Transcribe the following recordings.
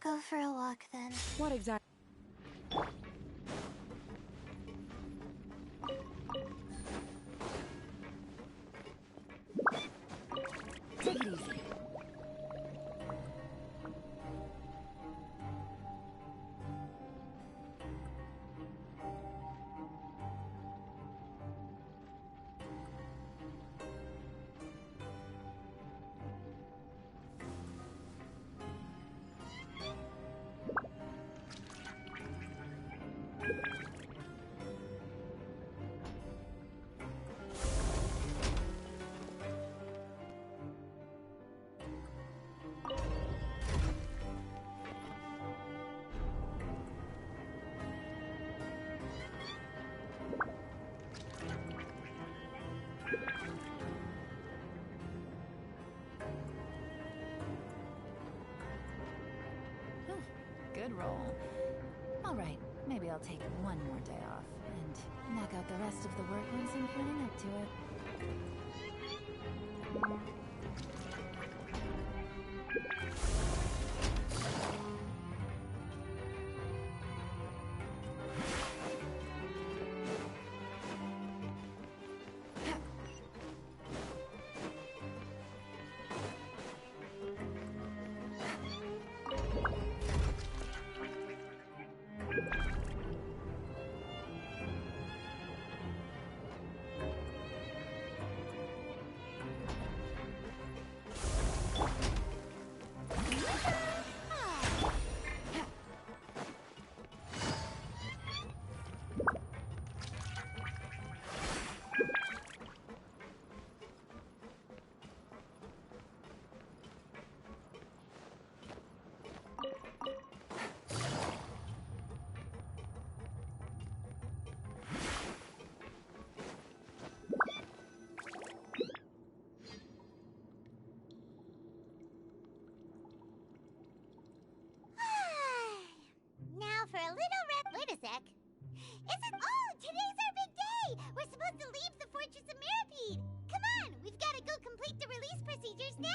Let's go for a walk then. What exactly? Take it easy. Good roll. Alright, maybe I'll take one more day off and knock out the rest of the work once I'm feeling up to it. Now for a little rest. Wait a sec. Oh, today's our big day! We're supposed to leave the Fortress of Mirapede! Come on, we've got to go complete the release procedures now!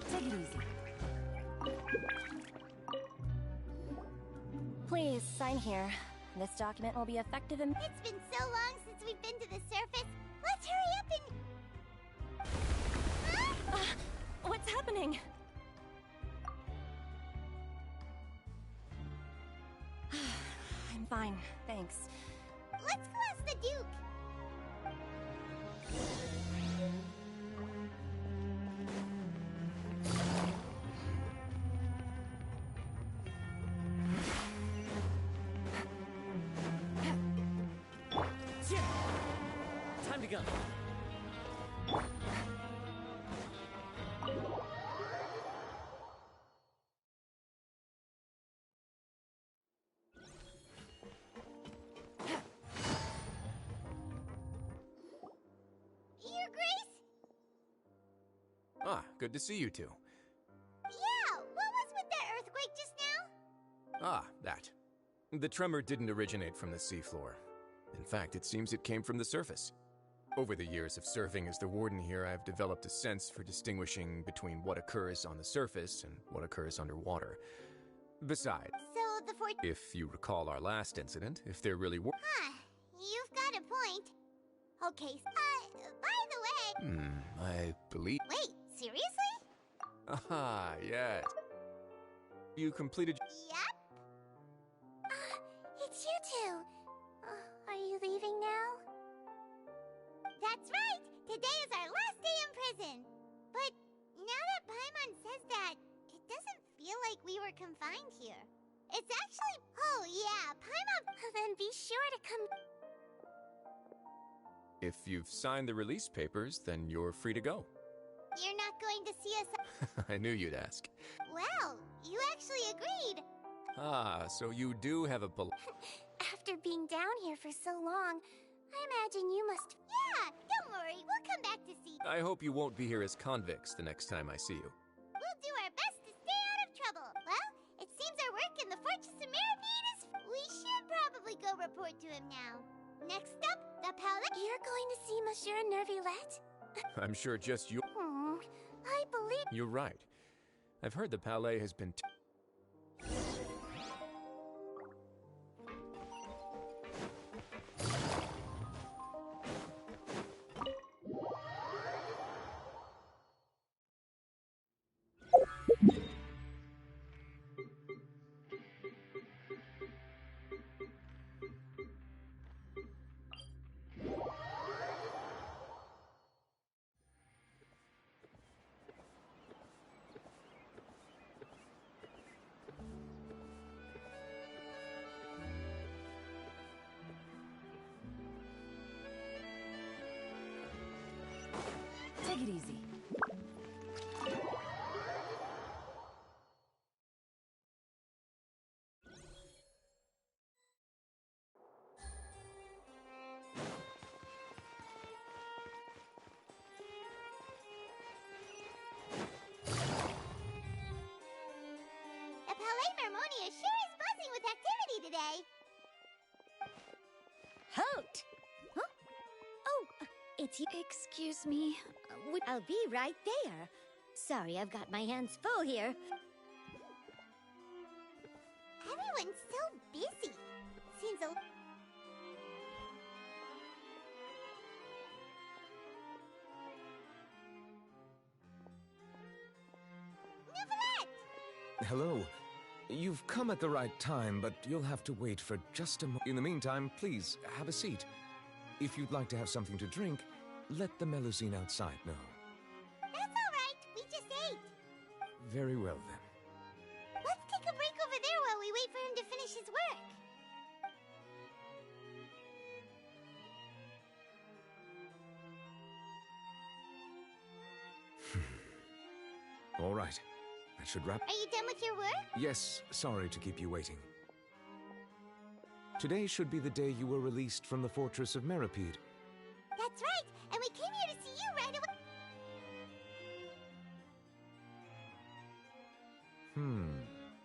Take it easy. Please, sign here. This document will be effective in... It's been so long since we've been to the surface. Let's hurry up and... What's happening? I'm fine, thanks. Let's go ask the Duke. Time to go. Your Grace? Ah, good to see you two. Yeah, what was with that earthquake just now? Ah, that. The tremor didn't originate from the seafloor. In fact, it seems it came from the surface. Over the years of serving as the warden here, I've developed a sense for distinguishing between what occurs on the surface and what occurs underwater. Besides, So the fort... if you recall our last incident, if there really were... Huh, you've got a point. Okay, by the way... I believe... Wait, seriously? Aha, yes. You completed... Yep. It's you two. Are you leaving now? That's right! Today is our last day in prison! But now that Paimon says that, it doesn't feel like we were confined here. It's actually... Oh yeah, Paimon... Then be sure to come... If you've signed the release papers, then you're free to go. You're not going to see us... I knew you'd ask. Well, you actually agreed. Ah, so you do have a After being down here for so long, I imagine you must... Yeah, don't worry, we'll come back to see. I hope you won't be here as convicts the next time I see you. We'll do our best to stay out of trouble. Well, it seems our work in the Fortress of Mirapede is... We should probably go report to him now. Next up, the Palais. You're going to see Monsieur Nervillette? I'm sure just you... I believe... You're right. I've heard the Palais has been... Take it easy. The Palais Mermonia sure is buzzing with activity today. Halt! Huh? Oh, it's you. Excuse me. I'll be right there. Sorry, I've got my hands full here. Everyone's so busy. Seems a... Neuvillette! Hello. You've come at the right time, but you'll have to wait for just a moment. In the meantime, please, have a seat. If you'd like to have something to drink, let the Melusine outside know. That's all right. We just ate. Very well, then. Let's take a break over there while we wait for him to finish his work. All right. That should wrap... Are you done with your work? Yes, sorry to keep you waiting. Today should be the day you were released from the Fortress of Mirapede. That's right. And we came here to see you right away.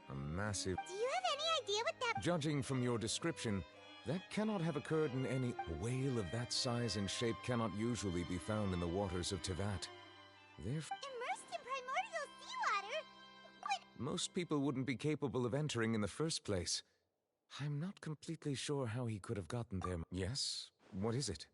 A massive... Do you have any idea what that... Judging from your description, that cannot have occurred in any... A whale of that size and shape cannot usually be found in the waters of Tevat. Therefore... Immersed in primordial seawater? But... Most people wouldn't be capable of entering in the first place. I'm not completely sure how he could have gotten there. Yes? What is it?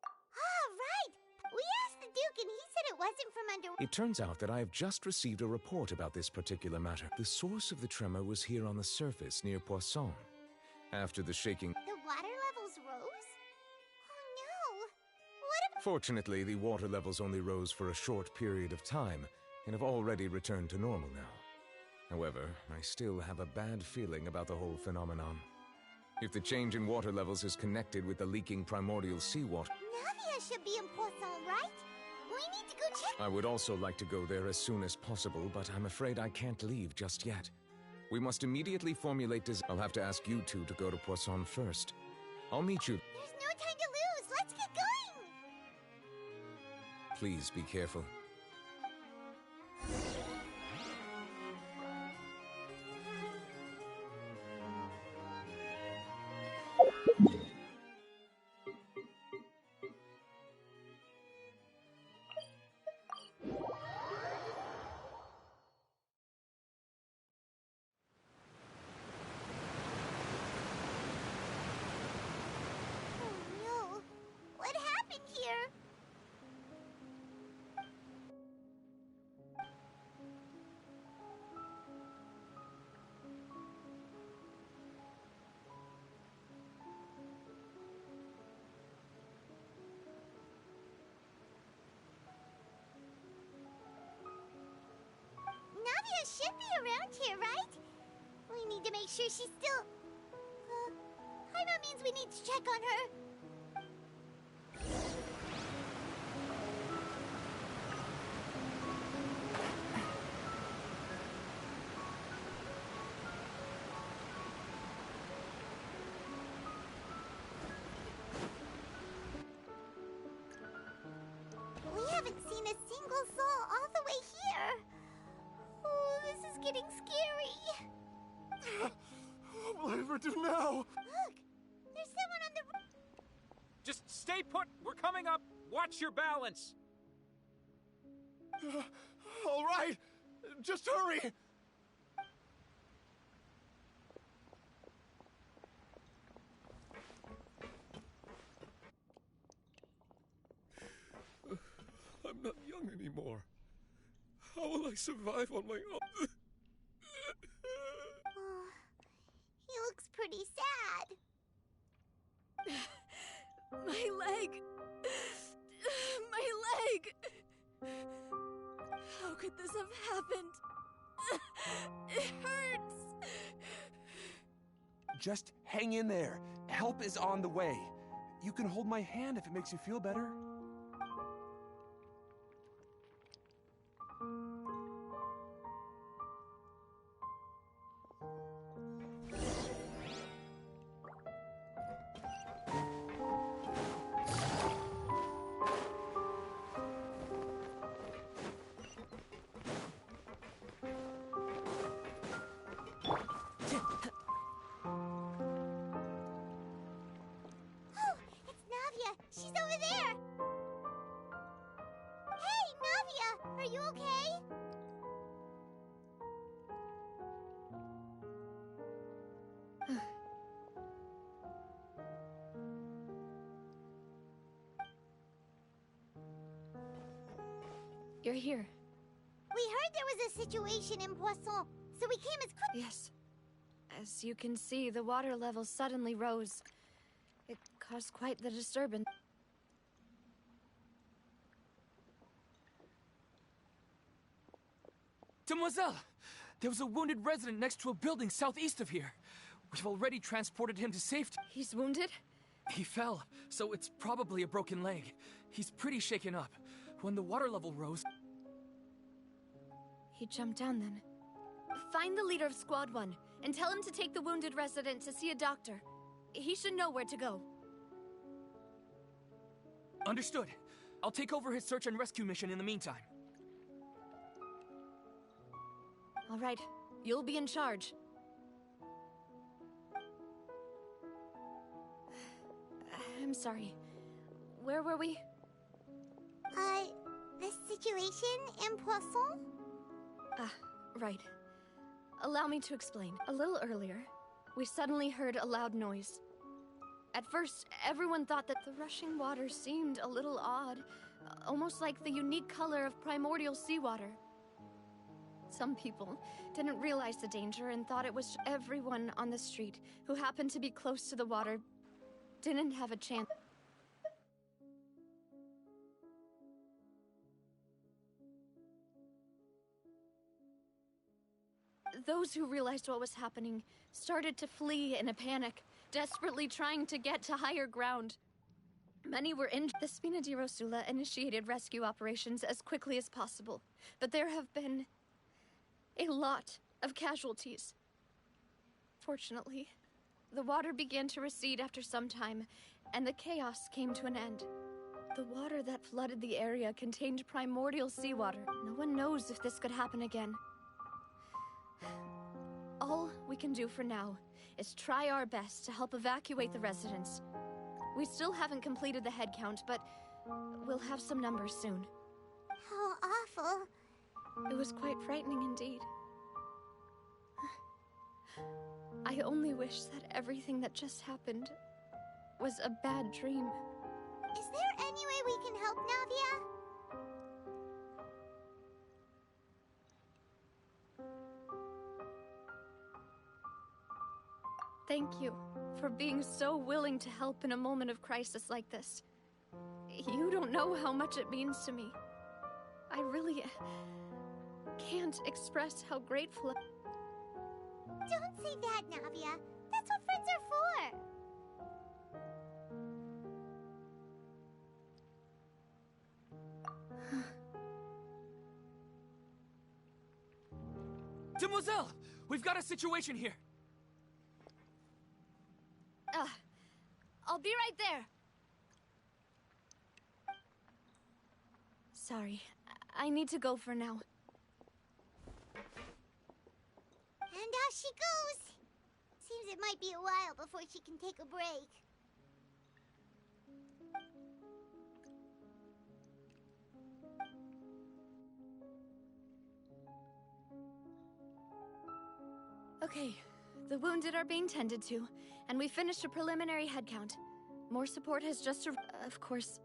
Ah, right. We asked the Duke and he said it wasn't from under... It turns out that I have just received a report about this particular matter. The source of the tremor was here on the surface near Poisson. After the shaking... The water levels rose? Oh no. What about... Fortunately, the water levels only rose for a short period of time and have already returned to normal now. However, I still have a bad feeling about the whole phenomenon. If the change in water levels is connected with the leaking primordial seawater... Navia should be in Poisson, right? We need to go check... I would also like to go there as soon as possible, but I'm afraid I can't leave just yet. We must immediately formulate I'll have to ask you two to go to Poisson first. I'll meet you... There's no time to lose. Let's get going. Please be careful. Oh no. What happened here? Navia should be around here, right? We need to make sure she's still... Paimon means we need to check on her. gonna do now? Look! There's someone on the roof! Just stay put! We're coming up! Watch your balance! All right! Just hurry! I'm not young anymore. How will I survive on my own? Oh, he looks pretty sad. My leg! My leg! How could this have happened? It hurts! Just hang in there. Help is on the way. You can hold my hand if it makes you feel better. She's over there! Hey, Navia! Are you okay? You're here. We heard there was a situation in Poisson, so we came as quick. Yes. As you can see, the water level suddenly rose. It caused quite the disturbance. Demoiselle! There was a wounded resident next to a building southeast of here. We've already transported him to safety. He's wounded? He fell, so it's probably a broken leg. He's pretty shaken up. When the water level rose... He jumped down then. Find the leader of Squad 1 and tell him to take the wounded resident to see a doctor. He should know where to go. Understood. I'll take over his search and rescue mission in the meantime. All right, you'll be in charge. I'm sorry. Where were we? The situation in Poisson? Ah, right. Allow me to explain. A little earlier, we suddenly heard a loud noise. At first, everyone thought that the rushing water seemed a little odd, almost like the unique color of primordial seawater. Some people didn't realize the danger and thought it was everyone on the street who happened to be close to the water didn't have a chance. Those who realized what was happening started to flee in a panic, desperately trying to get to higher ground. Many were injured. The Spina di Rosula initiated rescue operations as quickly as possible, but there have been a lot of casualties. Fortunately, the water began to recede after some time, and the chaos came to an end. The water that flooded the area contained primordial seawater. No one knows if this could happen again. All we can do for now is try our best to help evacuate the residents. We still haven't completed the head count, but we'll have some numbers soon. How awful. It was quite frightening indeed. I only wish that everything that just happened was a bad dream. Is there any way we can help, Navia? Thank you for being so willing to help in a moment of crisis like this. You don't know how much it means to me. I really can't express how grateful. Don't say that, Navia. That's what friends are for. Demoiselle! We've got a situation here! I'll be right there. Sorry, I need to go for now. And off she goes. Seems it might be a while before she can take a break. Okay, the wounded are being tended to, and we finished a preliminary head count. More support has just Of course,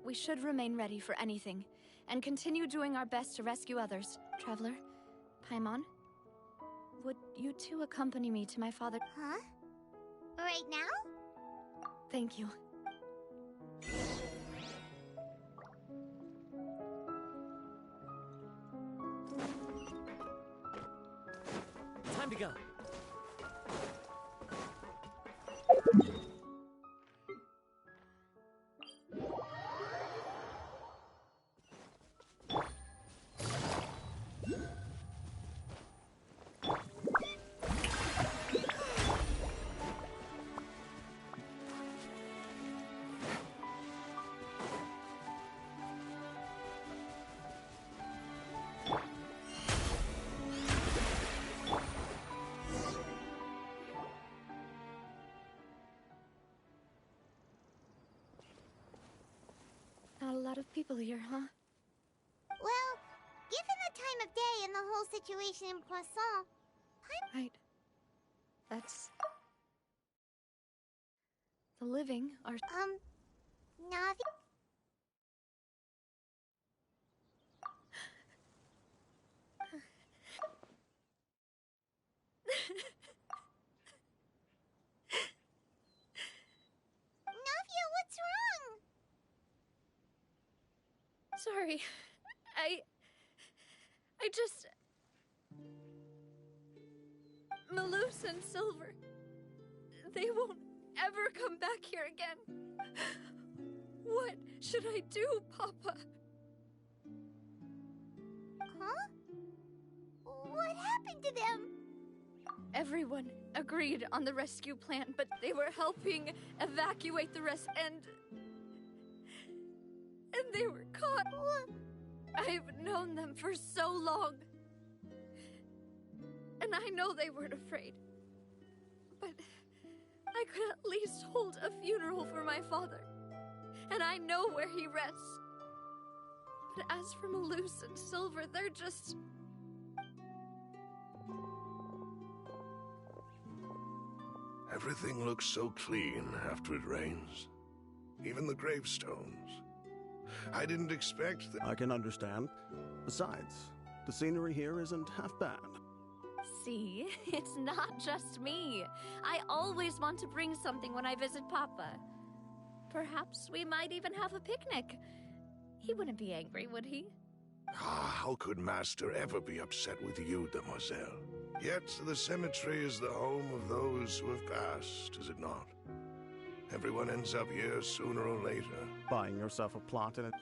we should remain ready for anything, and continue doing our best to rescue others. Traveler, Paimon, would you two accompany me to my father? Huh? Right now? Thank you. Time to go. Not a lot of people here, huh? Well, given the time of day and the whole situation in Poisson, Right. That's... The living are... Navi... Navia, what's wrong? Sorry. I just... Maloose and Silver. They won't ever come back here again. What should I do, Papa? Huh? What happened to them? Everyone agreed on the rescue plan, but they were helping evacuate the rest, and they were caught. I've known them for so long. And I know they weren't afraid. But I could at least hold a funeral for my father. And I know where he rests. But as for Maloose and Silver, they're just... Everything looks so clean after it rains. Even the gravestones. I didn't expect that. I can understand. Besides, the scenery here isn't half bad. See, it's not just me. I always want to bring something when I visit Papa. Perhaps we might even have a picnic. He wouldn't be angry, would he? How could Master ever be upset with you, Demoiselle? Yet the cemetery is the home of those who have passed, is it not? Everyone ends up here sooner or later. Buying yourself a plot in it?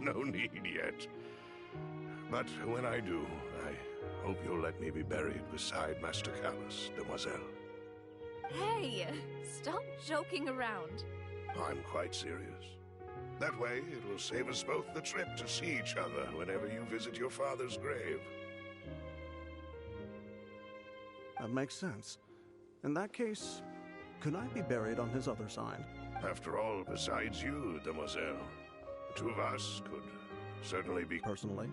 No need yet. But when I do, I hope you'll let me be buried beside Master Callus, Demoiselle. Hey, stop joking around. I'm quite serious. That way, it will save us both the trip to see each other whenever you visit your father's grave. That makes sense. In that case, could I be buried on his other side? After all, besides you, Demoiselle, the two of us could certainly be... Personally,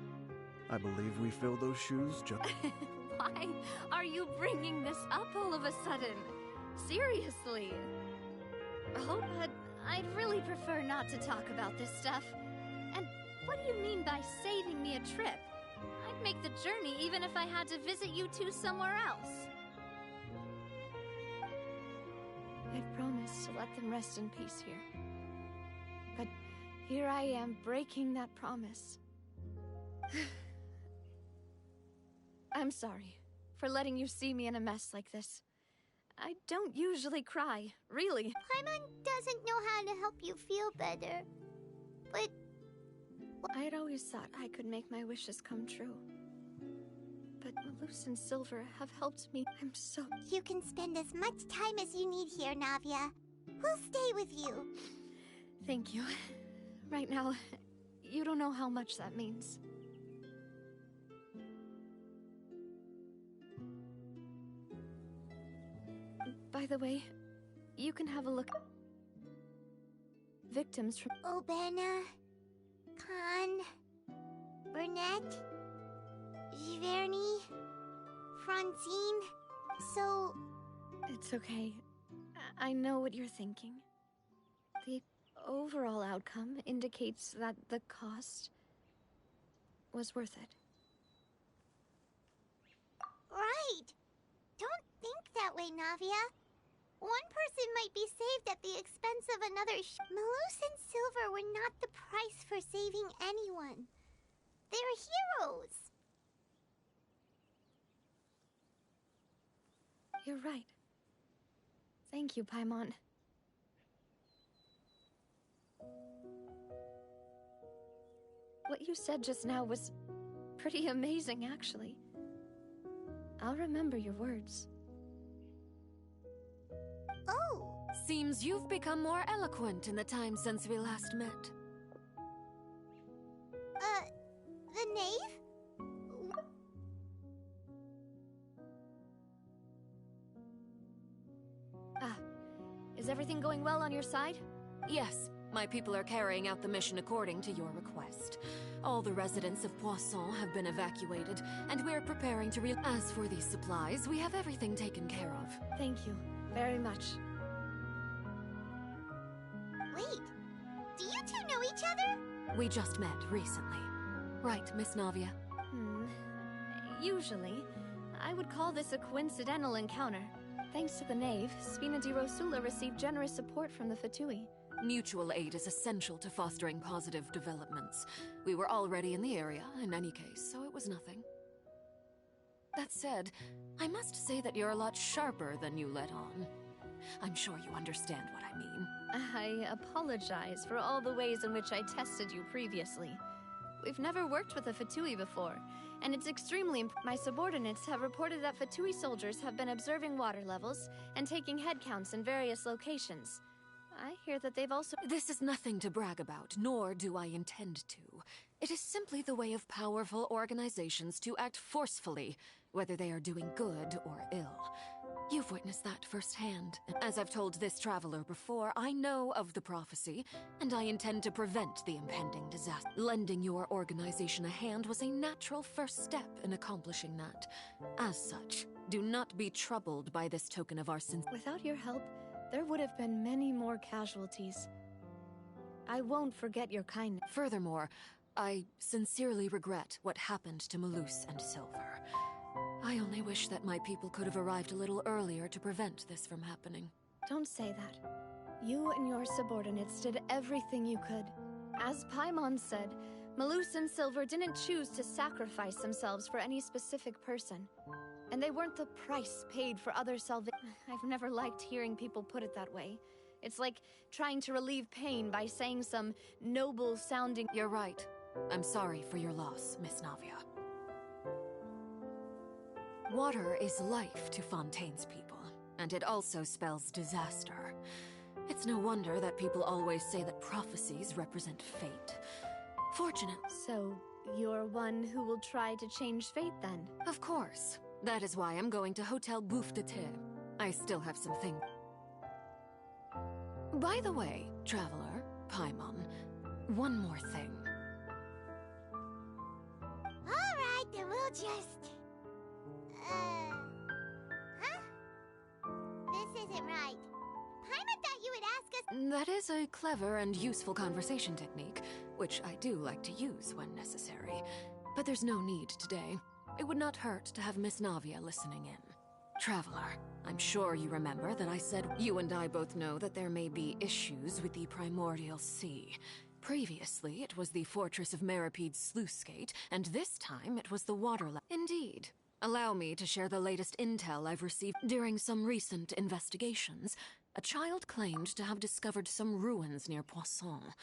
I believe we fill those shoes just... Why are you bringing this up all of a sudden? Seriously. Oh, but I'd really prefer not to talk about this stuff. And what do you mean by saving me a trip? I'd make the journey even if I had to visit you two somewhere else. I'd promised to let them rest in peace here. But here I am breaking that promise. I'm sorry for letting you see me in a mess like this. I don't usually cry, really. Paimon doesn't know how to help you feel better. But... I had always thought I could make my wishes come true. But Maloose and Silver have helped me. I'm so... You can spend as much time as you need here, Navia. We'll stay with you. Thank you. Right now, you don't know how much that means. By the way, you can have a look. Victims from Obena, Khan, Burnett, Giverny, Francine. So... It's okay. I know what you're thinking. The overall outcome indicates that the cost was worth it. Right. Don't think that way, Navia. One person might be saved at the expense of another. Malus and Silver were not the price for saving anyone. They're heroes. You're right. Thank you, Paimon. What you said just now was pretty amazing, actually. I'll remember your words. Oh! Seems you've become more eloquent in the time since we last met. The knave? Is everything going well on your side? Yes, my people are carrying out the mission according to your request. All the residents of Poisson have been evacuated, and we're preparing to As for these supplies, we have everything taken care of. Thank you very much. Wait, do you two know each other? We just met recently. Right, Miss Navia? Usually, I would call this a coincidental encounter. Thanks to the knave, Spina di Rosula received generous support from the Fatui. Mutual aid is essential to fostering positive developments. We were already in the area, in any case, so it was nothing. That said, I must say that you're a lot sharper than you let on. I'm sure you understand what I mean. I apologize for all the ways in which I tested you previously. We've never worked with a Fatui before, and it's extremely My subordinates have reported that Fatui soldiers have been observing water levels and taking head counts in various locations. I hear that they've also... This is nothing to brag about, nor do I intend to. It is simply the way of powerful organizations to act forcefully, whether they are doing good or ill. You've witnessed that firsthand. As I've told this traveler before, I know of the prophecy, and I intend to prevent the impending disaster. Lending your organization a hand was a natural first step in accomplishing that. As such, do not be troubled by this token of our Without your help, there would have been many more casualties. I won't forget your kindness. Furthermore, I sincerely regret what happened to Malus and Silver. I only wish that my people could have arrived a little earlier to prevent this from happening. Don't say that. You and your subordinates did everything you could. As Paimon said, Malus and Silver didn't choose to sacrifice themselves for any specific person. And they weren't the price paid for other salvation. I've never liked hearing people put it that way. It's like trying to relieve pain by saying some noble-sounding... You're right. I'm sorry for your loss, Miss Navia. Water is life to Fontaine's people, and it also spells disaster. It's no wonder that people always say that prophecies represent fate. Fortunate. So, you're one who will try to change fate, then? Of course. That is why I'm going to Hotel Bouffe de Thé. I still have some things. By the way, traveler, Paimon, one more thing. Alright, then we'll just... Huh? This isn't right. Paimon thought you would ask us... That is a clever and useful conversation technique, which I do like to use when necessary. But there's no need today. It would not hurt to have Miss Navia listening in. Traveler, I'm sure you remember that I said you and I both know that there may be issues with the Primordial Sea. Previously, it was the Fortress of Maripede's sluice gate, and this time it was the water Indeed. Allow me to share the latest intel I've received. During some recent investigations, a child claimed to have discovered some ruins near Poisson.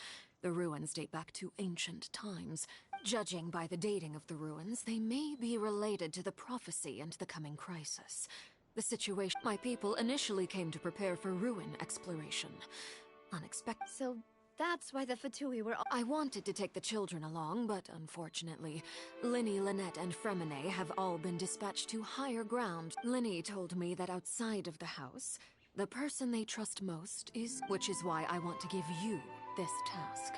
The ruins date back to ancient times. Judging by the dating of the ruins, they may be related to the prophecy and the coming crisis. The situation... My people initially came to prepare for ruin exploration. Unexpected... So that's why the Fatui were... I wanted to take the children along, but unfortunately, Linny, Lynette, and Fremine have all been dispatched to higher ground. Linny told me that outside of the house, The person they trust most is, which is why I want to give you this task.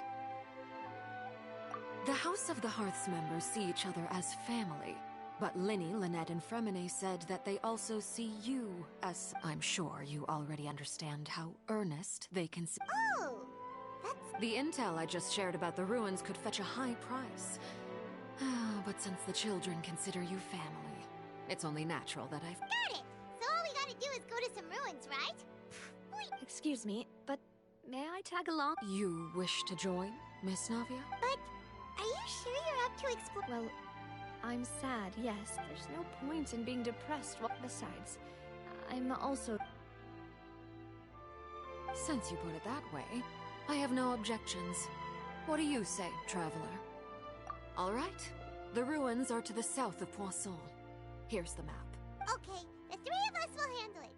The House of the Hearth's members see each other as family, but Linny, Lynette, and Fremine said that they also see you as... I'm sure you already understand how earnest they can see. Oh, that's... The intel I just shared about the ruins could fetch a high price. But since the children consider you family, it's only natural that I've... Got it! So all we gotta do is go to some ruins, right? Excuse me, but may I tag along? You wish to join, Miss Navia? But are you sure you're up to explore? Well, I'm sad, yes. There's no point in being depressed. Besides, I'm also... Since you put it that way, I have no objections. What do you say, traveler? All right. The ruins are to the south of Poisson. Here's the map. Okay, the three of us will handle it.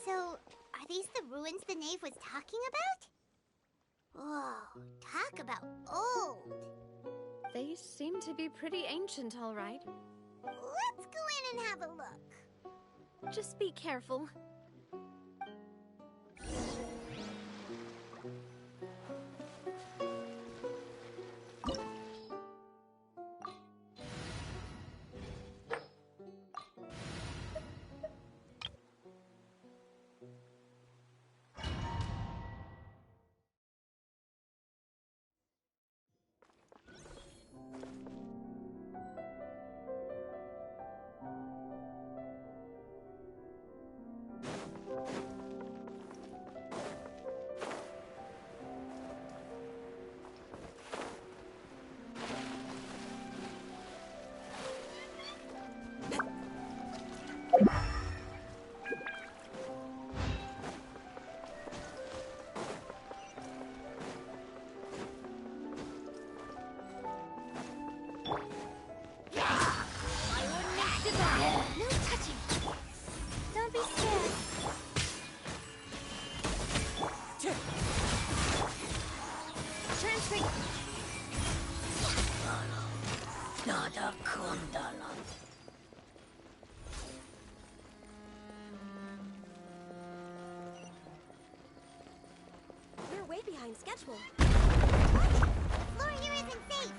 So, are these the ruins the knave was talking about? Whoa, talk about old. They seem to be pretty ancient, all right. Let's go in and have a look. Just be careful. No touching. Don't be scared. Transferring. Nada Kundala. We're way behind schedule. What? The floor here isn't safe.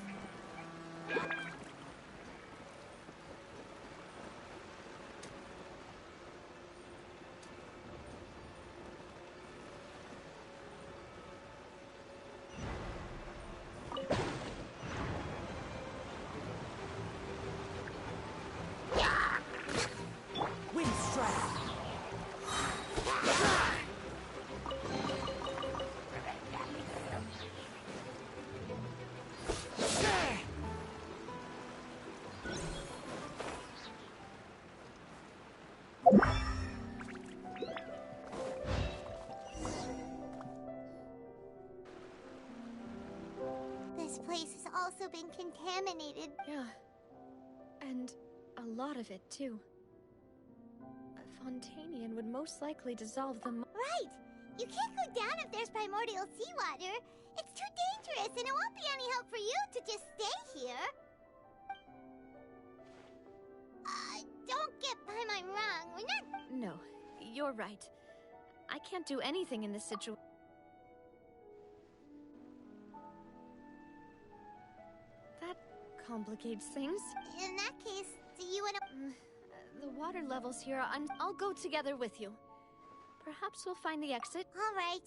This place has also been contaminated. Yeah. And a lot of it, too. A Fontainian would most likely dissolve them. Right! You can't go down if there's primordial seawater. It's too dangerous, and it won't be any help for you to just stay here. Don't get by my wrong. We're not... No, you're right. I can't do anything in this situation. complicates things. In that case, do you want to... The water levels here are I'll go together with you. Perhaps we'll find the exit. All right.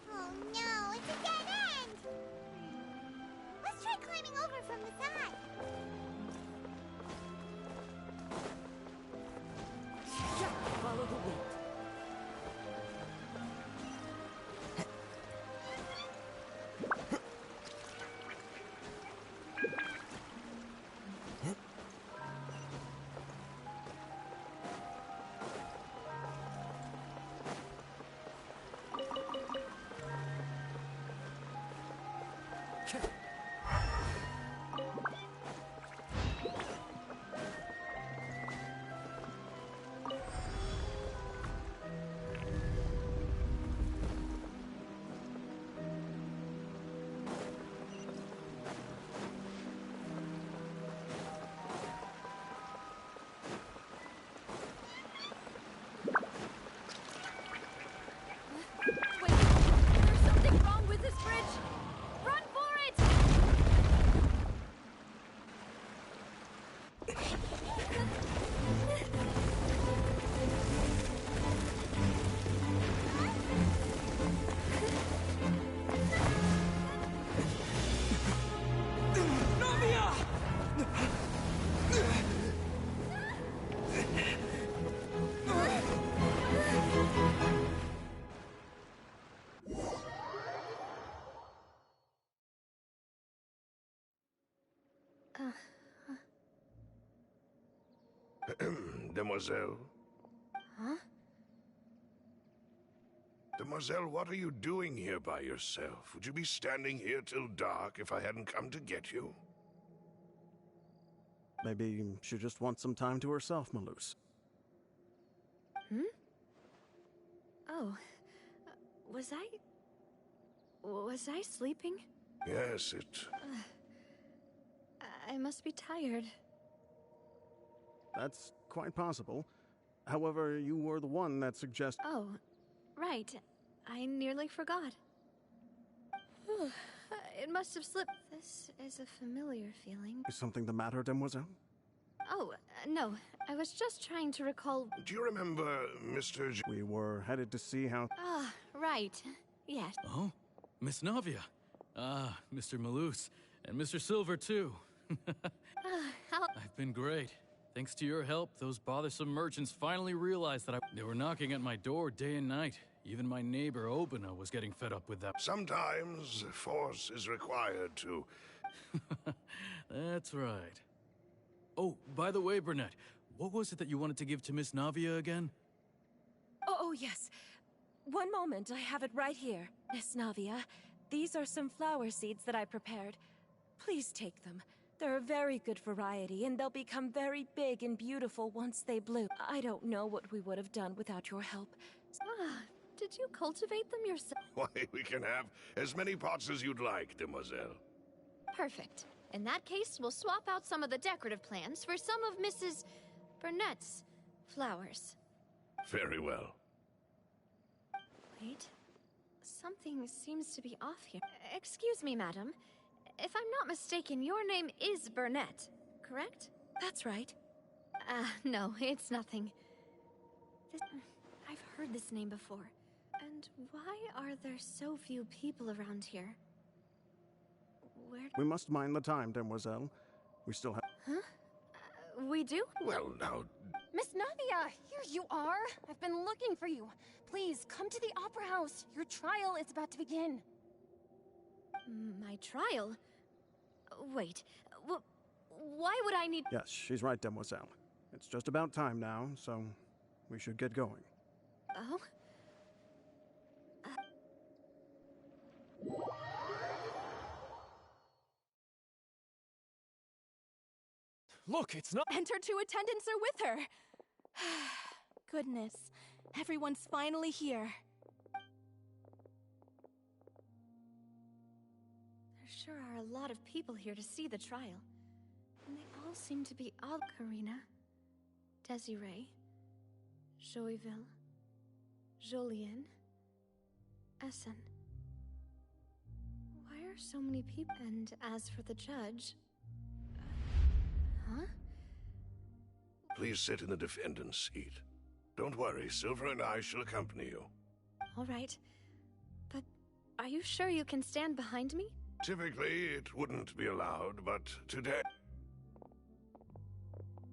Oh no, it's a dead end! Let's try climbing over from the side. Follow the wind. Demoiselle? Huh? Demoiselle, what are you doing here by yourself? Would you be standing here till dark if I hadn't come to get you? Maybe she just wants some time to herself, Malus. Hmm? Oh. Was I sleeping? Yes, it... I must be tired. That's quite possible. However, you were the one that suggested... Oh, right. I nearly forgot. It must have slipped. This is a familiar feeling. Is something the matter, Demoiselle? Oh, no. I was just trying to recall... Do you remember Mr. We were headed to see how... Ah, right. Yes. Oh? Miss Navia. Ah, Mr. Malus. And Mr. Silver, too. I've been great. Thanks to your help, those bothersome merchants finally realized that they were knocking at my door day and night. Even my neighbor, Obina, was getting fed up with that. Sometimes force is required to... That's right. Oh, by the way, Burnett, what was it that you wanted to give to Miss Navia again? Oh, yes. One moment, I have it right here. Miss Navia, these are some flower seeds that I prepared. Please take them. They're a very good variety, and they'll become very big and beautiful once they bloom. I don't know what we would have done without your help. Ah, did you cultivate them yourself? Why, we can have as many pots as you'd like, Demoiselle. Perfect. In that case, we'll swap out some of the decorative plants for some of Mrs. Burnett's flowers. Very well. Wait. Something seems to be off here. Excuse me, madam. If I'm not mistaken, your name is Burnett, correct? That's right. No, it's nothing. I've heard this name before. And why are there so few people around here? Where... We must mind the time, Demoiselle. We still have... Huh? We do? Well, now... Miss Navia, here you are. I've been looking for you. Please, come to the Opera House. Your trial is about to begin. My trial? Wait, why would I need... Yes, she's right, Demoiselle. It's just about time now, so we should get going. Oh? Look, it's not... And her two attendants are with her. Goodness, everyone's finally here. There sure are a lot of people here to see the trial. And they all seem to be all... Karina, Desiree, Joyville, Jolien, Essen. are so many people? And as for the judge... Huh? Please sit in the defendant's seat. Don't worry, Silver and I shall accompany you. All right. But are you sure you can stand behind me? Typically, it wouldn't be allowed, but today...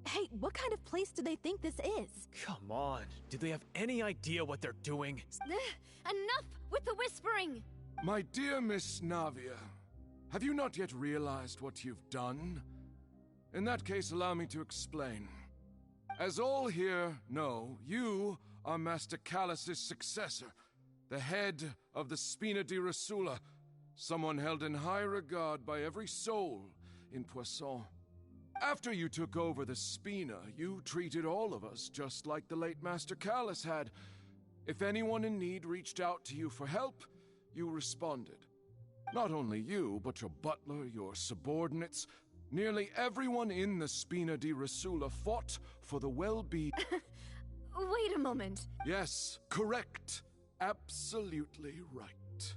Hey, what kind of place do they think this is? Come on, do they have any idea what they're doing? Enough with the whispering! My dear Miss Navia, have you not yet realized what you've done? In that case, allow me to explain. As all here know, you are Master Callus's successor, the head of the Spina di Rosula, someone held in high regard by every soul in Poisson. After you took over the Spina, you treated all of us just like the late Master Callus had. If anyone in need reached out to you for help, you responded. Not only you, but your butler, your subordinates, nearly everyone in the Spina di Rosula fought for the well-being... Wait a moment. Yes, correct. Absolutely right.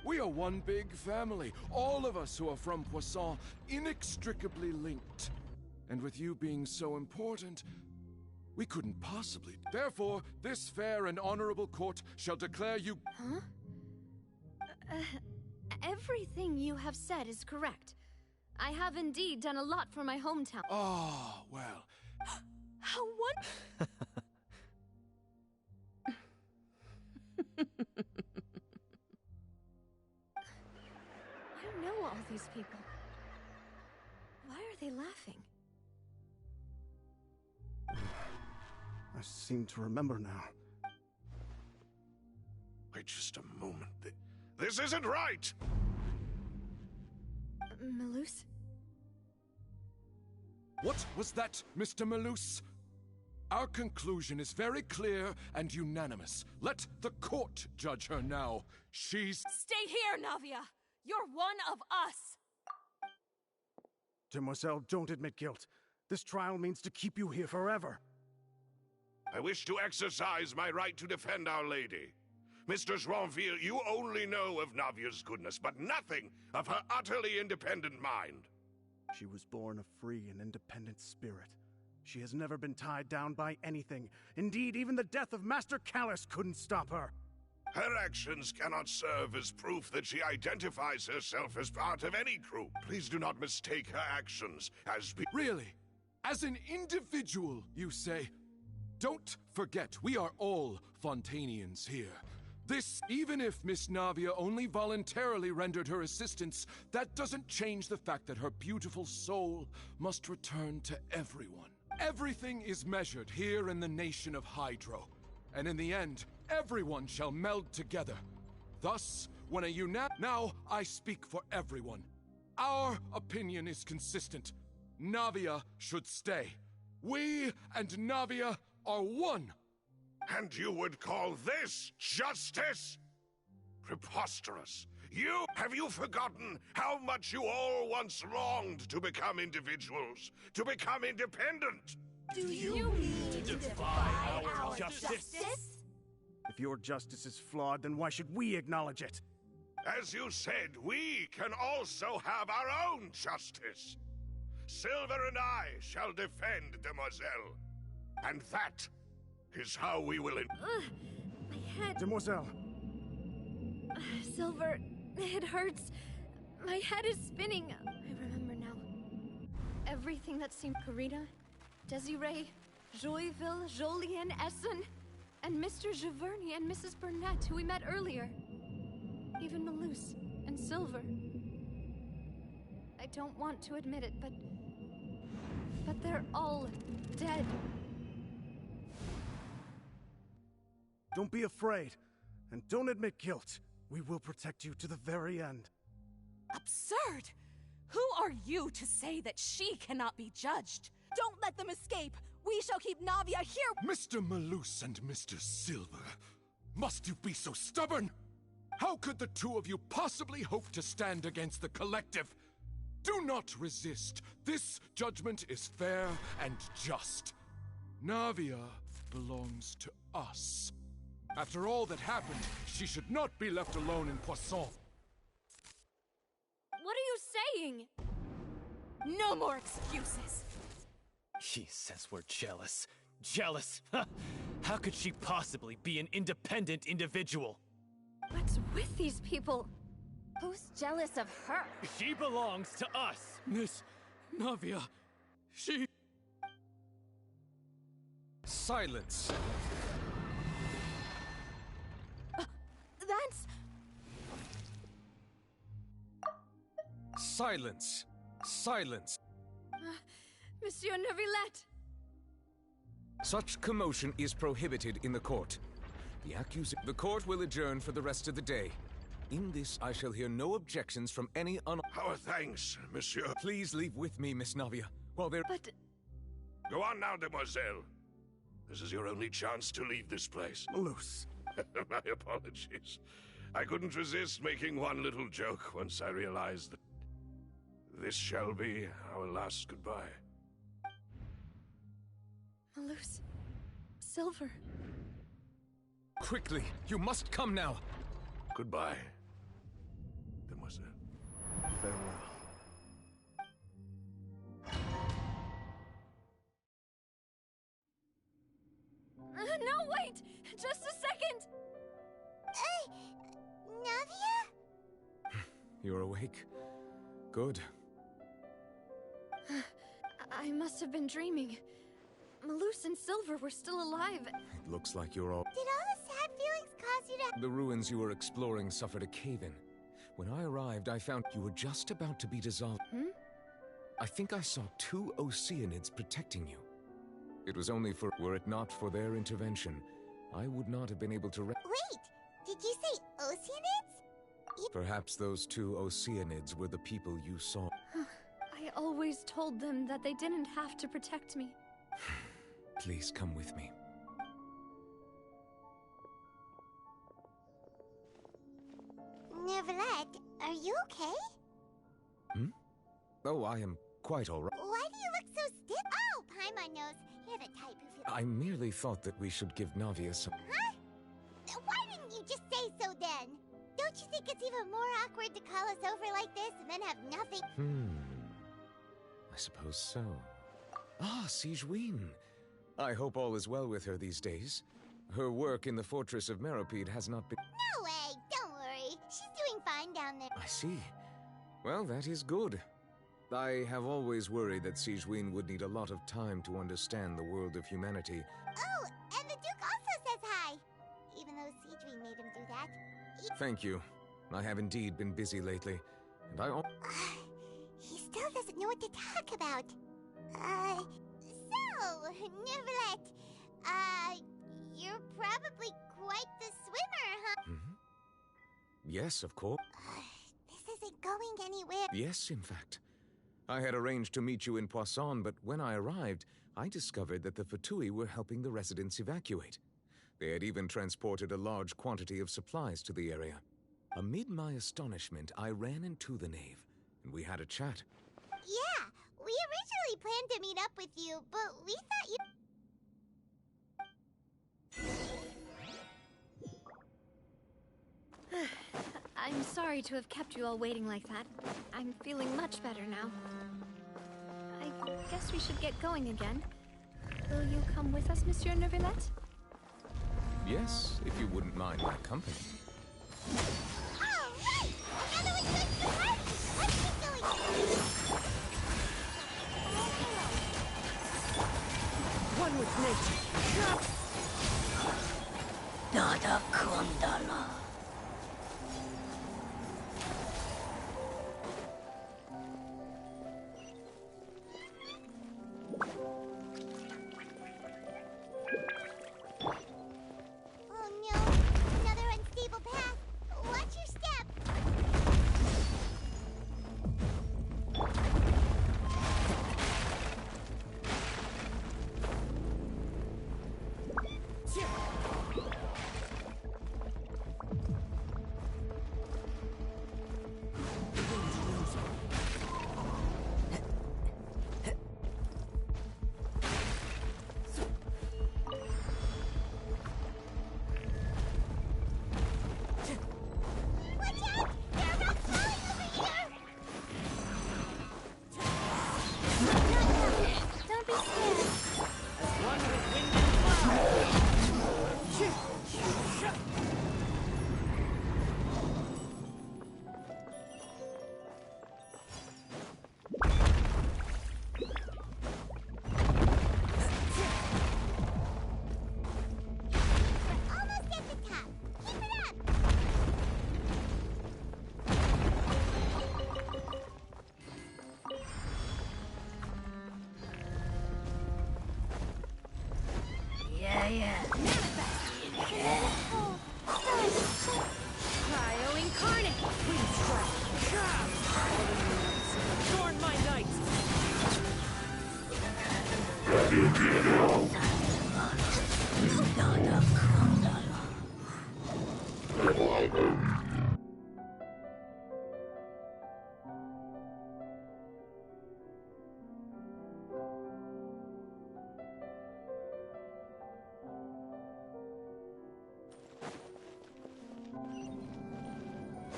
We are one big family, all of us who are from Poisson, inextricably linked. And with you being so important, we couldn't possibly... Therefore, this fair and honorable court shall declare you... Huh? Everything you have said is correct. I have indeed done a lot for my hometown. Oh, well... How one... I know all these people. Why are they laughing? I seem to remember now. Wait just a moment. This isn't right! Malus? What was that, Mr. Malus? Our conclusion is very clear and unanimous. Let the court judge her now. She's... Stay here, Navia! You're one of us! Demoiselle, don't admit guilt. This trial means to keep you here forever. I wish to exercise my right to defend Our Lady. Mr. Joinville, you only know of Navia's goodness, but nothing of her utterly independent mind. She was born a free and independent spirit. She has never been tied down by anything. Indeed, even the death of Master Callus couldn't stop her. Her actions cannot serve as proof that she identifies herself as part of any group. Please do not mistake her actions as... Really? As an individual, you say? Don't forget, we are all Fontainians here. This, even if Miss Navia only voluntarily rendered her assistance, that doesn't change the fact that her beautiful soul must return to everyone. Everything is measured here in the nation of Hydro, and in the end, everyone shall meld together. Thus, when Now I speak for everyone. Our opinion is consistent. Navia should stay. We and Navia are one. And you would call this justice? Preposterous. Have you forgotten how much you all once longed to become individuals, to become independent? Do you mean to defy our justice? If your justice is flawed, then why should we acknowledge it? As you said, we can also have our own justice. Silver and I shall defend Demoiselle. And that is how we will... My head... Demoiselle! Silver, it hurts. My head is spinning. I remember now. Everything that seemed... Karina, Desiree, Joyville, Jolien, Essen, and Mr. Giverny and Mrs. Burnett, who we met earlier. Even Malus and Silver. I don't want to admit it, but they're all dead. Don't be afraid, and don't admit guilt. We will protect you to the very end. Absurd! Who are you to say that she cannot be judged? Don't let them escape! We shall keep Navia here! Mr. Malus and Mr. Silver, must you be so stubborn? How could the two of you possibly hope to stand against the collective? Do not resist. This judgment is fair and just. Navia belongs to us. After all that happened, she should not be left alone in Poisson. What are you saying? No more excuses. He says we're jealous. Jealous? How could she possibly be an independent individual? What's with these people? Who's jealous of her? She belongs to us. Miss Navia, she... Silence! That's... Silence! Silence! Monsieur Neuvillette! Such commotion is prohibited in the court. The court will adjourn for the rest of the day. In this, I shall hear no objections from any Our thanks, monsieur. Please leave with me, Miss Navia, while there... But... Go on now, demoiselle. This is your only chance to leave this place. Loose. My apologies. I couldn't resist making one little joke once I realized that this shall be our last goodbye. Malus. Silver. Quickly, you must come now. Goodbye, demoiselle. Farewell. No, wait! Just a second! Navia? You're awake. Good. I must have been dreaming. Malus and Silver were still alive. It looks like you're all... Did all the sad feelings cause you to... The ruins you were exploring suffered a cave-in. When I arrived, I found you were just about to be dissolved. I think I saw 2 Oceanids protecting you. It was only for... Were it not for their intervention, I would not have been able to... Wait! Did you say Oceanids? Perhaps those 2 Oceanids were the people you saw. I always told them that they didn't have to protect me. Please come with me. Neuvillette, are you okay? Oh, I am quite all right. Why do you look so stiff? Oh, Paimon knows. You're the type who feels... I merely thought that we should give Navia some... Huh? Why didn't you just say so then? Don't you think it's even more awkward to call us over like this and then have nothing? I suppose so. Ah, Sigewinne. I hope all is well with her these days. Her work in the fortress of Meropide has not been... No way! Don't worry. She's doing fine down there. I see. Well, that is good. I have always worried that Sigewinne would need a lot of time to understand the world of humanity. Oh, and the Duke also says hi. Even though Sigewinne made him do that. Thank you. I have indeed been busy lately, and I... He still doesn't know what to talk about. So, Neuvillette, you're probably quite the swimmer, huh? Yes, of course. This isn't going anywhere. Yes, in fact. I had arranged to meet you in Poisson, but when I arrived, I discovered that the Fatui were helping the residents evacuate. They had even transported a large quantity of supplies to the area. Amid my astonishment, I ran into the nave, and we had a chat. Yeah, we originally planned to meet up with you, but we thought you... I'm sorry to have kept you all waiting like that. I'm feeling much better now. I guess we should get going again. Will you come with us, Monsieur Neuvillette? Yes, if you wouldn't mind my company. All right! Another one good for the party! Let's keep going! One with nature. Nada Kundala. Oh no! Another unstable path! Watch your step!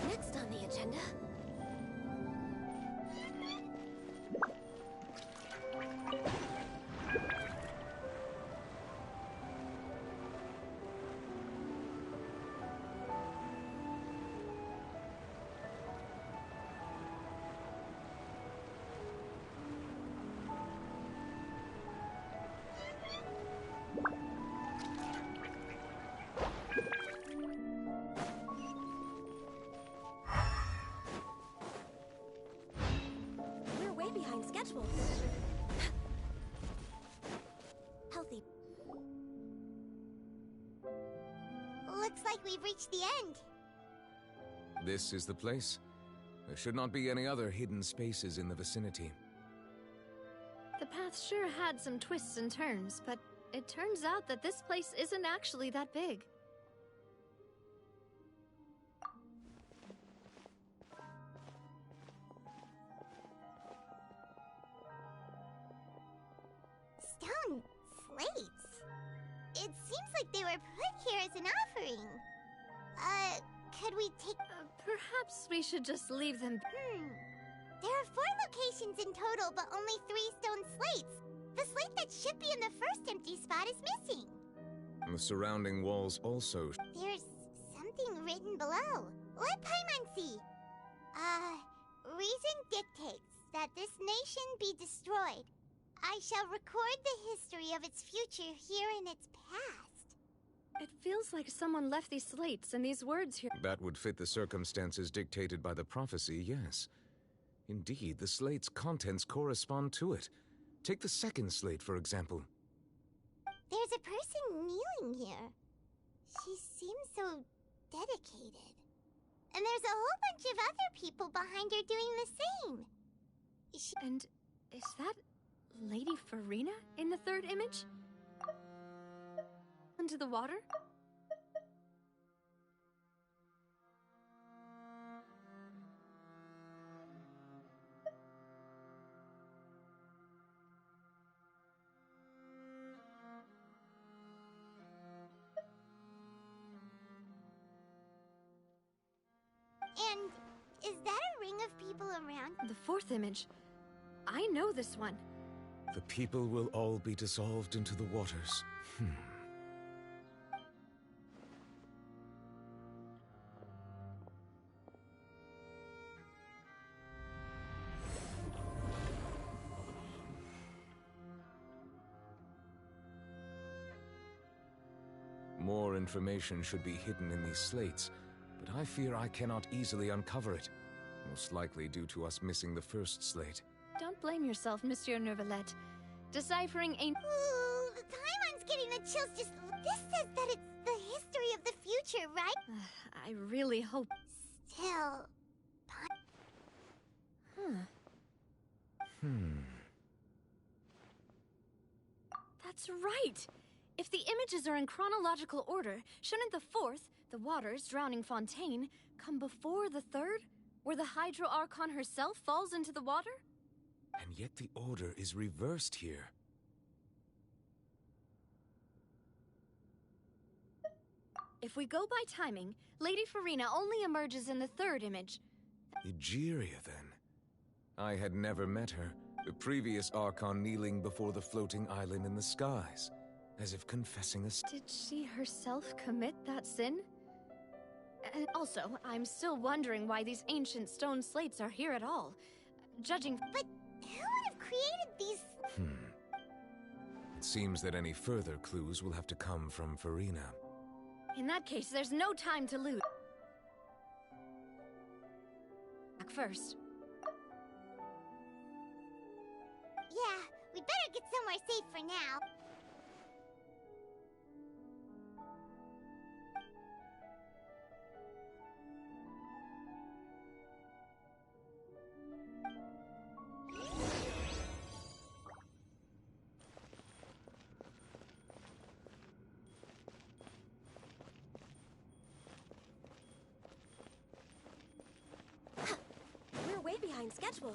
Next on the agenda. We're way behind schedule. Healthy. Looks like we've reached the end. This is the place. There should not be any other hidden spaces in the vicinity. The path sure had some twists and turns, but it turns out that this place isn't actually that big. Stone slates? It seems like they were put here as an offering. Could we take... Perhaps we should just leave them... There are 4 locations in total, but only 3 stone slates. The slate that should be in the first empty spot is missing. The surrounding walls also... There's something written below. Let Paimon see. Reason dictates that this nation be destroyed. I shall record the history of its future here in its past. It feels like someone left these slates and these words here. That would fit the circumstances dictated by the prophecy, yes. Indeed, the slate's contents correspond to it. Take the second slate, for example. There's a person kneeling here. She seems so dedicated. And there's a whole bunch of other people behind her doing the same. And is that Lady Farina in the third image? Into the water? And is that a ring of people around? The fourth image. I know this one. The people will all be dissolved into the waters. More information should be hidden in these slates, but I fear I cannot easily uncover it, most likely due to us missing the first slate. Don't blame yourself, Monsieur Neuvillette. Deciphering ain't... Ooh, the Paimon's getting the chills just... This says that it's the history of the future, right? I really hope... Still... That's right! If the images are in chronological order, shouldn't the fourth, the waters drowning Fontaine, come before the third, where the Hydro Archon herself falls into the water? And yet the order is reversed here. If we go by timing, Lady Farina only emerges in the third image. Egeria, then. I had never met her, the previous Archon kneeling before the floating island in the skies. as if confessing a Did she herself commit that sin? And also, I'm still wondering why these ancient stone slates are here at all. Judging... But who would have created these... It seems that any further clues will have to come from Farina. In that case, there's no time to lose. Back first. Yeah, we'd better get somewhere safe for now. We're way behind schedule.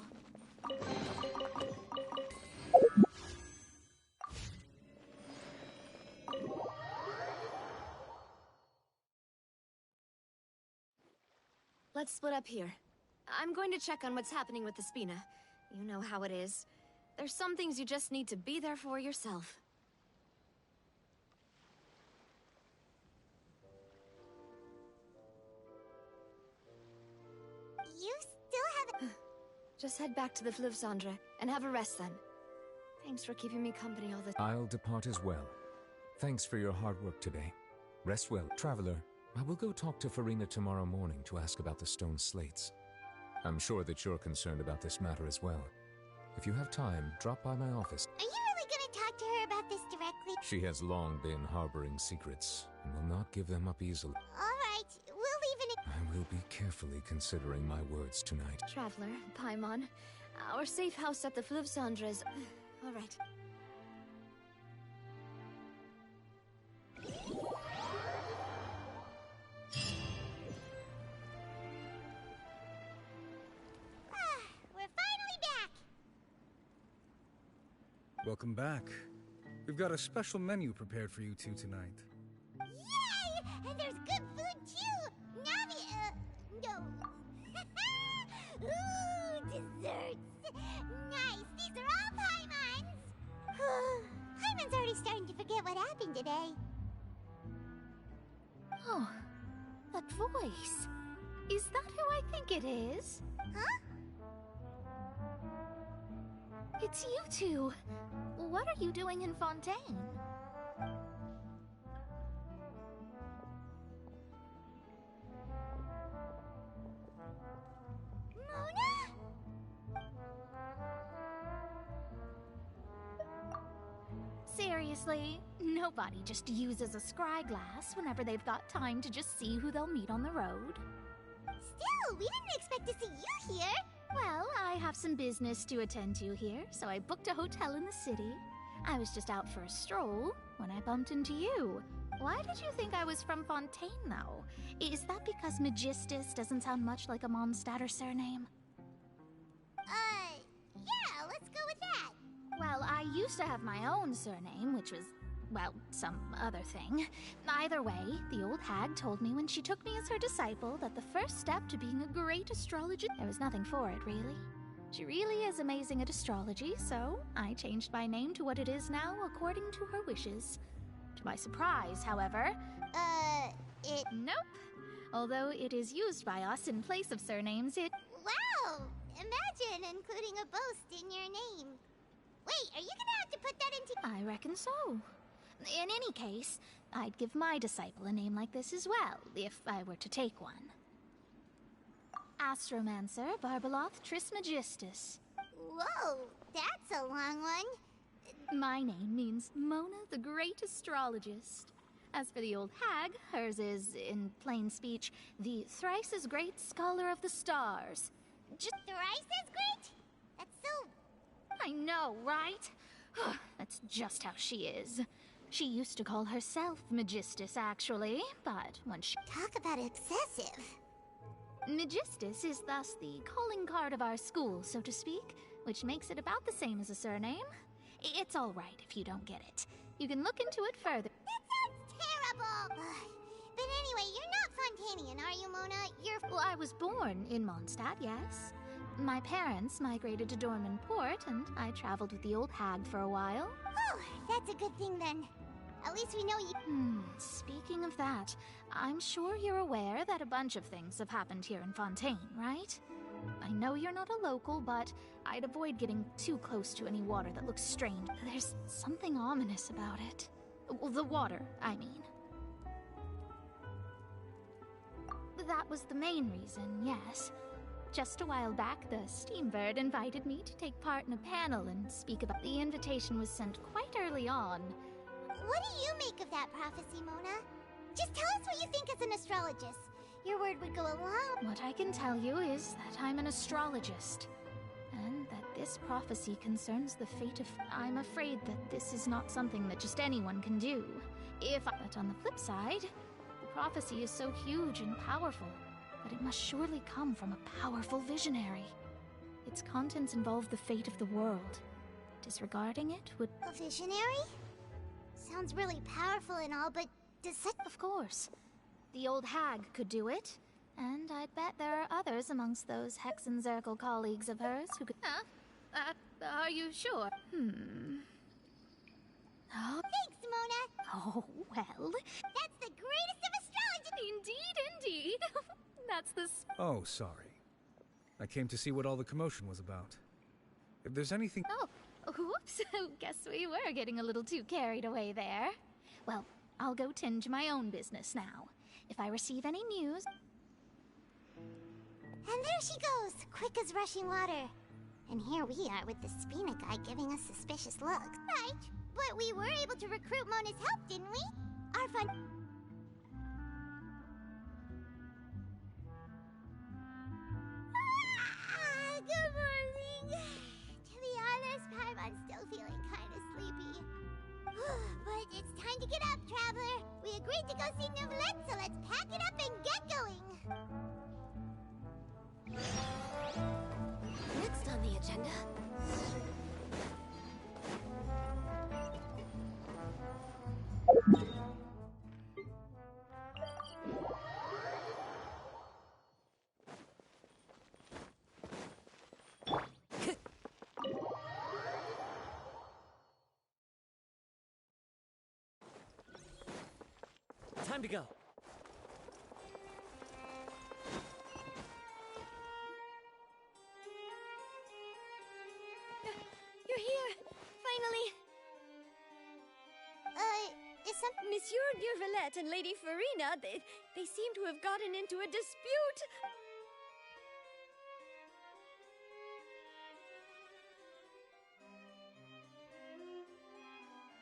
Let's split up here. I'm going to check on what's happening with the Spina. You know how it is. There's some things you just need to be there for yourself. You still haven't... Just head back to the Fleuve Cendre and have a rest then. Thanks for keeping me company all the... I'll depart as well. Thanks for your hard work today. Rest well, traveler. I will go talk to Farina tomorrow morning to ask about the stone slates. I'm sure that you're concerned about this matter as well. If you have time, drop by my office. Are you really gonna talk to her about this directly? She has long been harboring secrets and will not give them up easily. Alright, we'll leave in I will be carefully considering my words tonight. Traveler, Paimon, our safe house at the Fleuve Cendre is... All right. We're finally back! Welcome back. We've got a special menu prepared for you two tonight. Yay! And there's good food too! Navi, no. Ooh, desserts! Nice, these are all Paimon's! Paimon's already starting to forget what happened today. Oh, that voice. Is that who I think it is? Huh? It's you two. What are you doing in Fontaine? Seriously, nobody just uses a scryglass whenever they've got time to just see who they'll meet on the road. Still, we didn't expect to see you here. Well, I have some business to attend to here, so I booked a hotel in the city. I was just out for a stroll when I bumped into you. Why did you think I was from Fontaine, though? Is that because Magistus doesn't sound much like a Mondstadter surname? Yeah, let's go with that. Well, I used to have my own surname, which was, well, some other thing. Either way, the old hag told me when she took me as her disciple that the first step to being a great astrologist... There was nothing for it, really. She really is amazing at astrology, so I changed my name to what it is now according to her wishes. To my surprise, however... Nope. Although it is used by us in place of surnames, it... Wow! Imagine including a boast in your name. Wait, are you gonna have to put that into... I reckon so. In any case, I'd give my disciple a name like this as well, if I were to take one. Astromancer Barbeloth Trismegistus. Whoa, that's a long one. My name means Mona the Great Astrologist. As for the old hag, hers is, in plain speech, the thrice as great Scholar of the Stars. Just thrice as great? That's so... I know, right? That's just how she is. She used to call herself Magistus, actually, but when she... Talk about excessive. Magistus is thus the calling card of our school, so to speak, which makes it about the same as a surname. It's all right if you don't get it. You can look into it further. That sounds terrible! But anyway, you're not Fontanian, are you, Mona? You're... Well, I was born in Mondstadt, yes. My parents migrated to Dorman Port, and I traveled with the old hag for a while. Oh, that's a good thing then. At least we know you. Speaking of that, I'm sure you're aware that a bunch of things have happened here in Fontaine, right? I know you're not a local, but I'd avoid getting too close to any water that looks strange. There's something ominous about it. Well, the water, I mean. That was the main reason, yes. Just a while back, the Steambird invited me to take part in a panel and speak about. The invitation was sent quite early on. What do you make of that prophecy, Mona? Just tell us what you think as an astrologist. Your word would go a long... What I can tell you is that I'm an astrologist, and that this prophecy concerns the fate of... I'm afraid that this is not something that just anyone can do. But on the flip side, the prophecy is so huge and powerful that it must surely come from a powerful visionary. Its contents involve the fate of the world. Disregarding it would... A visionary? Sounds really powerful and all, but does such... Of course. The old hag could do it, and I'd bet there are others amongst those Hexenzirkel colleagues of hers who could... Are you sure? Oh. Thanks, Mona! Oh, well... That's the greatest of astrology! Indeed! That's the... Oh, sorry. I came to see what all the commotion was about. If there's anything... Oh, whoops. Guess we were getting a little too carried away there. Well, I'll go tend to my own business now. If I receive any news... And there she goes, quick as rushing water. And here we are with the Spina guy giving us suspicious looks. Right, but we were able to recruit Mona's help, didn't we? Our fun... Good morning. To be honest, Paimon's still feeling kind of sleepy. But it's time to get up, Traveler. We agreed to go see Novelette, so let's pack it up and get going. Next on the agenda... Time to go. You're here! Finally! Is some... Monsieur Durvalette and Lady Farina, they seem to have gotten into a dispute.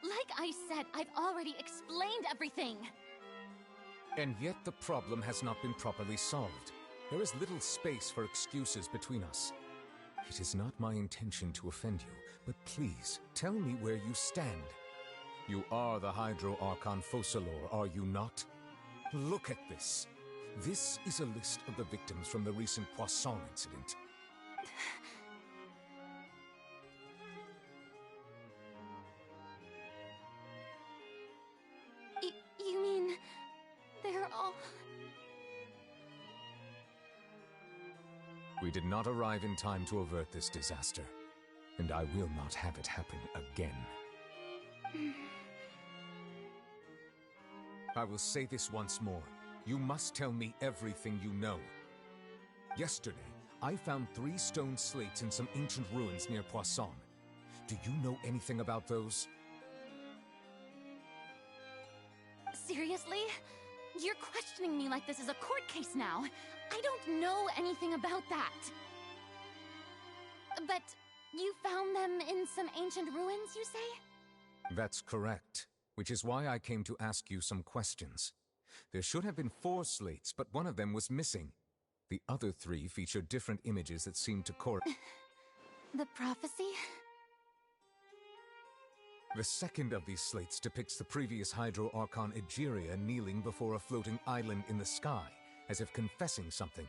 Like I said, I've already explained everything. And yet the problem has not been properly solved. There is little space for excuses between us. It is not my intention to offend you, but please, tell me where you stand. You are the Hydro Archon Focalor, are you not? Look at this. This is a list of the victims from the recent Poisson incident. You mean... they're all... We did not arrive in time to avert this disaster, and I will not have it happen again. I will say this once more. You must tell me everything you know. Yesterday, I found 3 stone slates in some ancient ruins near Poisson. Do you know anything about those? Seriously? You're questioning me like this is a court case now. I don't know anything about that. But you found them in some ancient ruins, you say? That's correct, which is why I came to ask you some questions. There should have been 4 slates, but one of them was missing. The other 3 featured different images that seemed to correspond. The prophecy? The second of these slates depicts the previous Hydro Archon Egeria kneeling before a floating island in the sky, as if confessing something.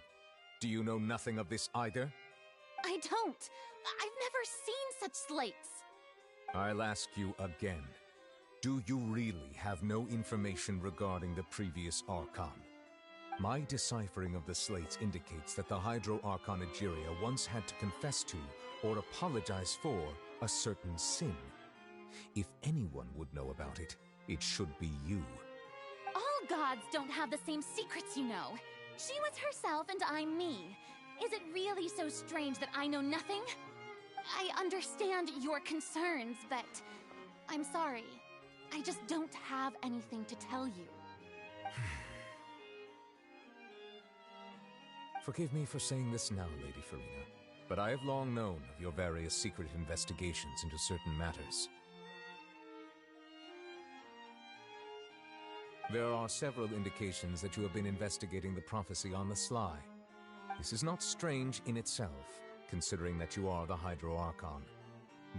Do you know nothing of this either? I don't. I've never seen such slates. I'll ask you again. Do you really have no information regarding the previous Archon? My deciphering of the slates indicates that the Hydro Archon Egeria once had to confess to, or apologize for, a certain sin. If anyone would know about it, it should be you. All gods don't have the same secrets, you know. She was herself and I'm me. Is it really so strange that I know nothing? I understand your concerns, but I'm sorry. I just don't have anything to tell you. Forgive me for saying this now, Lady Farina, but I have long known of your various secret investigations into certain matters. There are several indications that you have been investigating the prophecy on the sly. This is not strange in itself, considering that you are the Hydro Archon.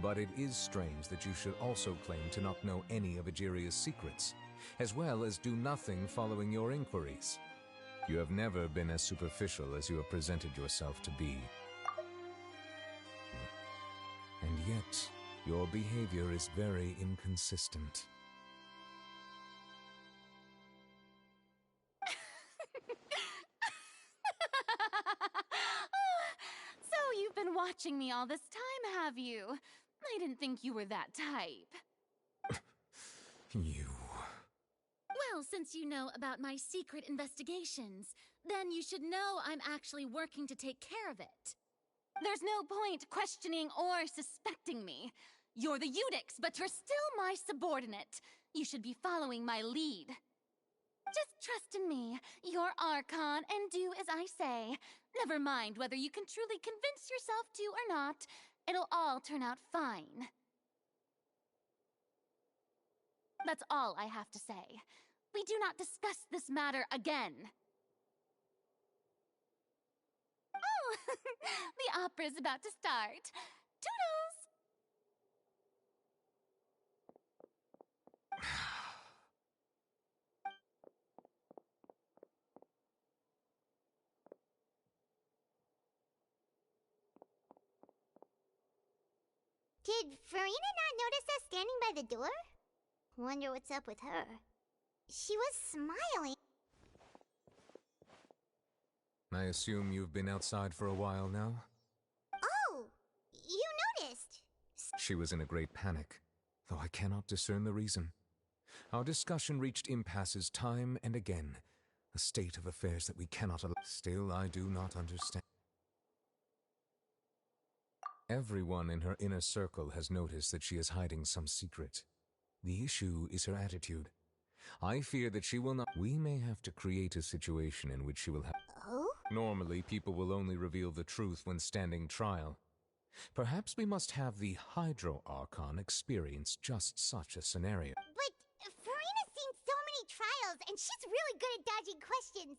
But it is strange that you should also claim to not know any of Egeria's secrets, as well as do nothing following your inquiries. You have never been as superficial as you have presented yourself to be. And yet, your behavior is very inconsistent. So you've been watching me all this time, have you? I didn't think you were that type. You... Well, since you know about my secret investigations, then you should know I'm actually working to take care of it. There's no point questioning or suspecting me. You're the Eudix, but you're still my subordinate. You should be following my lead. Just trust in me, your Archon, and do as I say. Never mind whether you can truly convince yourself to or not. It'll all turn out fine. That's all I have to say. We do not discuss this matter again. Oh, the opera's about to start. Toodles! Did Farina not notice us standing by the door? Wonder what's up with her. She was smiling. I assume you've been outside for a while now? Oh, you noticed. She was in a great panic, though I cannot discern the reason. Our discussion reached impasses time and again, a state of affairs that we cannot allow. Still, I do not understand. Everyone in her inner circle has noticed that she is hiding some secret. The issue is her attitude. I fear that she will not. We may have to create a situation in which she will have. Oh? Normally, people will only reveal the truth when standing trial. Perhaps we must have the Hydro Archon experience just such a scenario. But Farina's seen so many trials, and she's really good at dodging questions.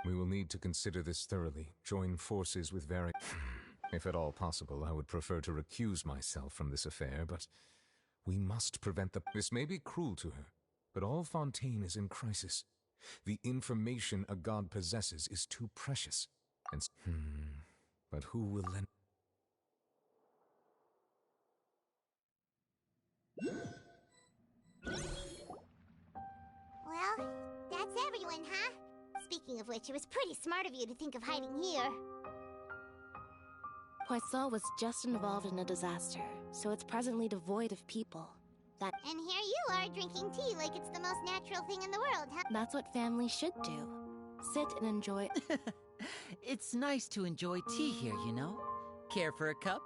We will need to consider this thoroughly, join forces with various... If at all possible, I would prefer to recuse myself from this affair, but we must prevent the... This may be cruel to her, but all Fontaine is in crisis. The information a god possesses is too precious. And but who will lend... Well, that's everyone, huh? Speaking of which, it was pretty smart of you to think of hiding here. Poisson was just involved in a disaster, so it's presently devoid of people. And here you are drinking tea like it's the most natural thing in the world, huh? That's what family should do. Sit and enjoy... It's nice to enjoy tea here, you know? Care for a cup?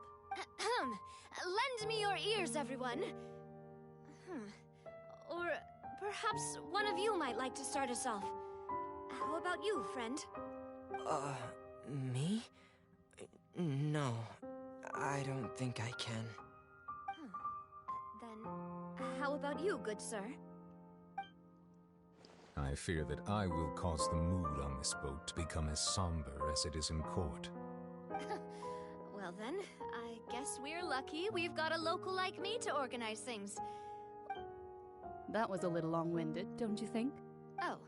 Lend me your ears, everyone. Or perhaps one of you might like to start us off. How about you, friend? Me? No, I don't think I can. Then, how about you, good sir? I fear that I will cause the mood on this boat to become as somber as it is in court. Well then, I guess we're lucky we've got a local like me to organize things. That was a little long-winded, don't you think? Oh,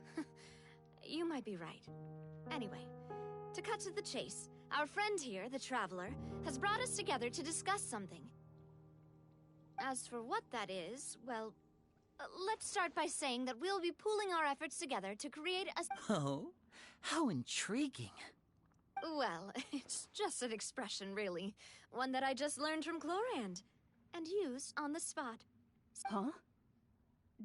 you might be right. Anyway, to cut to the chase, our friend here, the Traveler, has brought us together to discuss something. As for what that is, well, let's start by saying that we'll be pooling our efforts together to create a... Oh? How intriguing. Well, it's just an expression, really. One that I just learned from Chlorand, and used on the spot. Huh?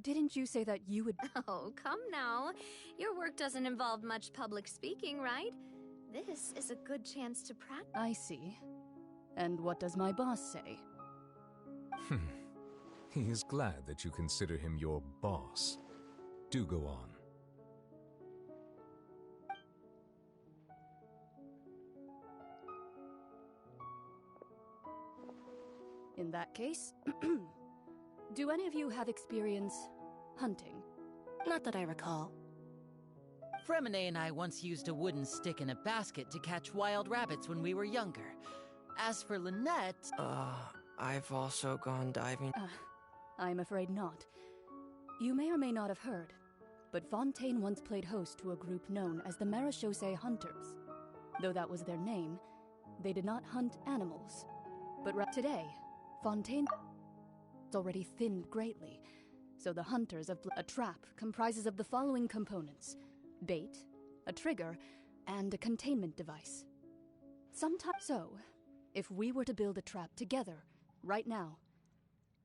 Didn't you say that you would... Oh, come now. Your work doesn't involve much public speaking, right? This is a good chance to practice. I see. And what does my boss say? He is glad that you consider him your boss. Do go on. In that case, do any of you have experience hunting? Not that I recall. Fremine and I once used a wooden stick in a basket to catch wild rabbits when we were younger. As for Lynette... I've also gone diving. I'm afraid not. You may or may not have heard, but Fontaine once played host to a group known as the Marechaussee Hunters. Though that was their name, they did not hunt animals. But today, Fontaine is already thinned greatly, so the hunters of a trap comprises of the following components: bait, a trigger, and a containment device. Sometimes so, if we were to build a trap together, right now,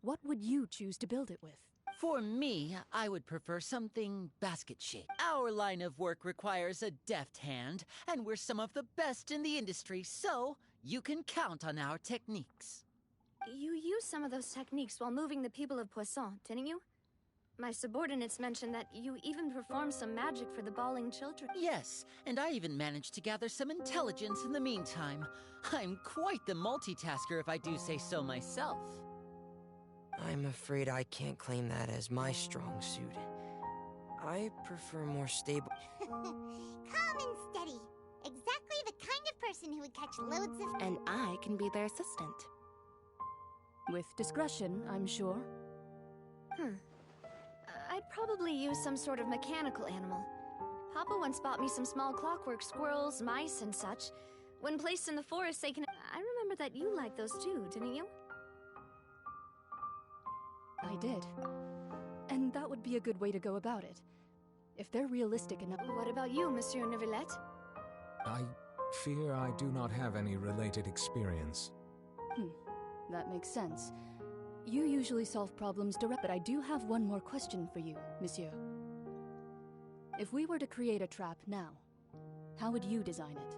what would you choose to build it with? For me, I would prefer something basket-shaped. Our line of work requires a deft hand, and we're some of the best in the industry, so you can count on our techniques. You used some of those techniques while moving the people of Poisson, didn't you? My subordinates mentioned that you even performed some magic for the bawling children. Yes, and I even managed to gather some intelligence in the meantime. I'm quite the multitasker if I do say so myself. I'm afraid I can't claim that as my strong suit. I prefer more stable... Calm and steady. Exactly the kind of person who would catch loads of... And I can be their assistant. With discretion, I'm sure. I'd probably use some sort of mechanical animal. Papa once bought me some small clockwork squirrels, mice, and such. When placed in the forest, they can... I remember that you liked those too, didn't you? I did. And that would be a good way to go about it. If they're realistic enough... What about you, Monsieur Neuvillette? I fear I do not have any related experience. That makes sense. You usually solve problems direct, but I do have one more question for you, Monsieur. If we were to create a trap now, how would you design it?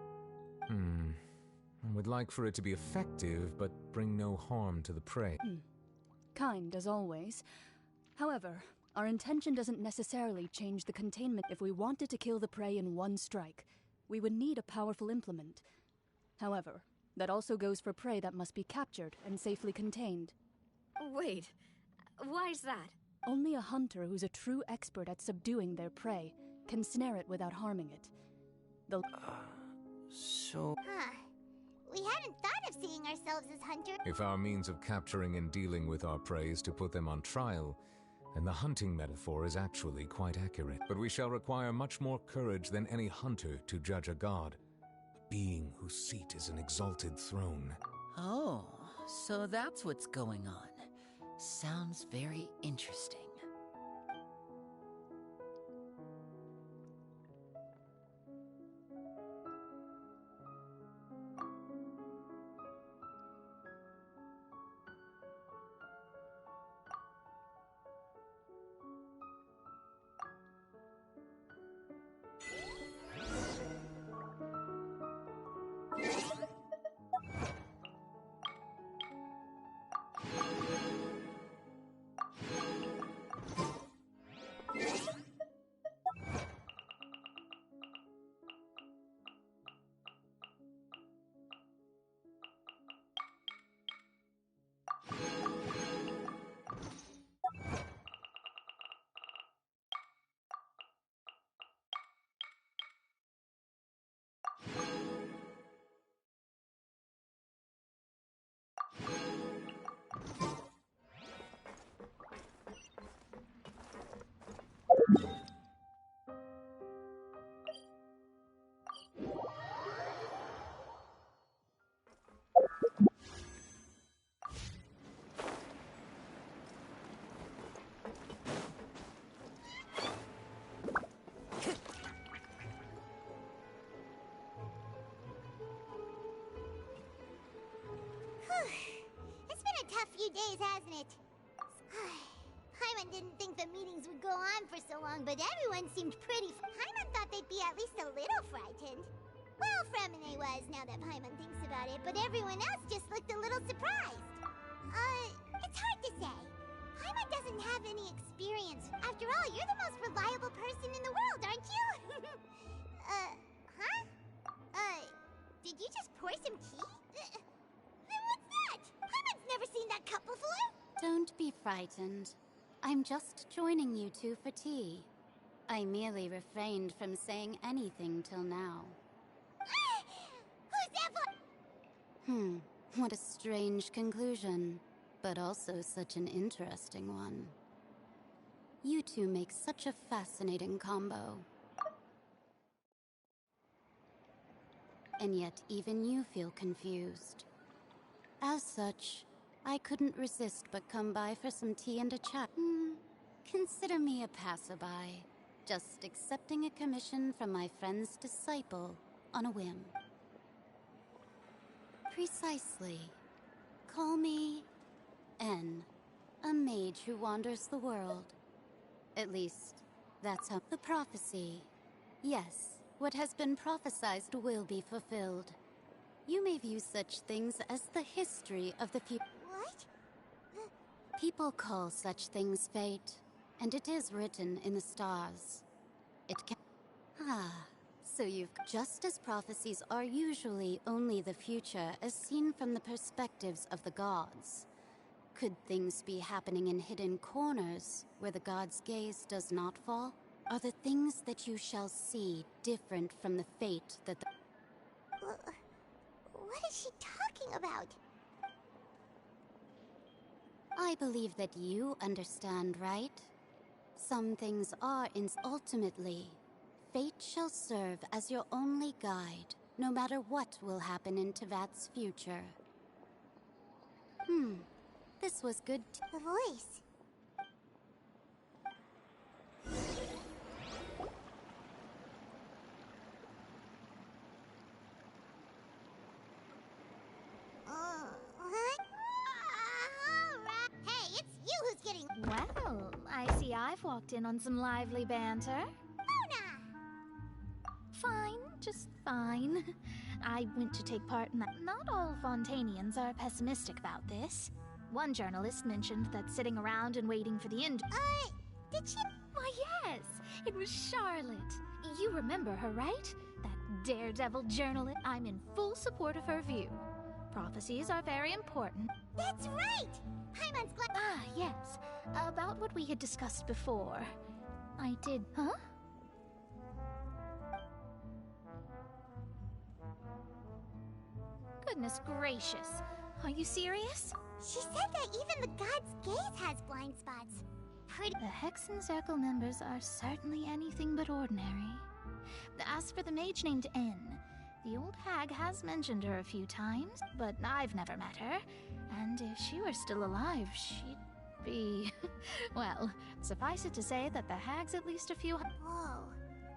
I would like for it to be effective, but bring no harm to the prey. Kind, as always. However, our intention doesn't necessarily change the containment. If we wanted to kill the prey in one strike, we would need a powerful implement. However, that also goes for prey that must be captured and safely contained. Wait, why's that? Only a hunter who's a true expert at subduing their prey can snare it without harming it. We hadn't thought of seeing ourselves as hunters. If our means of capturing and dealing with our prey is to put them on trial, then the hunting metaphor is actually quite accurate. But we shall require much more courage than any hunter to judge a god, a being whose seat is an exalted throne. Oh, so that's what's going on. Sounds very interesting. It's been a tough few days, hasn't it? Paimon didn't think the meeting for so long, but everyone seemed pretty... Paimon thought they'd be at least a little frightened. Well, Fremine was, now that Paimon thinks about it, but everyone else just looked a little surprised. It's hard to say. Paimon doesn't have any experience. After all, you're the most reliable person in the world, aren't you? Did you just pour some tea? Then what's that? Paimon's never seen that cup before. Don't be frightened. I'm just joining you two for tea. I merely refrained from saying anything till now. Who's that for? What a strange conclusion, but also such an interesting one. You two make such a fascinating combo. And yet even you feel confused. As such, I couldn't resist but come by for some tea and a chat. Consider me a passerby, just accepting a commission from my friend's disciple on a whim. Precisely. Call me N, a mage who wanders the world. At least, that's how the prophecy. Yes, what has been prophesied will be fulfilled. You may view such things as the history of the future. What? People call such things fate, and it is written in the stars. It can... so you've... Just as prophecies are usually only the future as seen from the perspectives of the gods, could things be happening in hidden corners where the gods' gaze does not fall? Are the things that you shall see different from the fate that the... What is she talking about? I believe that you understand, right? Some things are ultimately, fate shall serve as your only guide, no matter what will happen in Tevat's future. This was good. The voice. Hey, it's you who's getting... Well, I see I've walked in on some lively banter. Mona! Fine, just fine. I went to take part in that. Not all Fontainians are pessimistic about this. One journalist mentioned that sitting around and waiting for the end... did she... Why, yes! It was Charlotte. You remember her, right? That daredevil journalist. I'm in full support of her view. Prophecies are very important. That's right! Paimon's glad... Yes. About what we had discussed before. I did... Huh? Goodness gracious. Are you serious? She said that even the god's gaze has blind spots. The Hexen Circle members are certainly anything but ordinary. As for the mage named N, the old hag has mentioned her a few times, but I've never met her. And if she were still alive, she'd be... well, suffice it to say that the hag's at least a few... Whoa.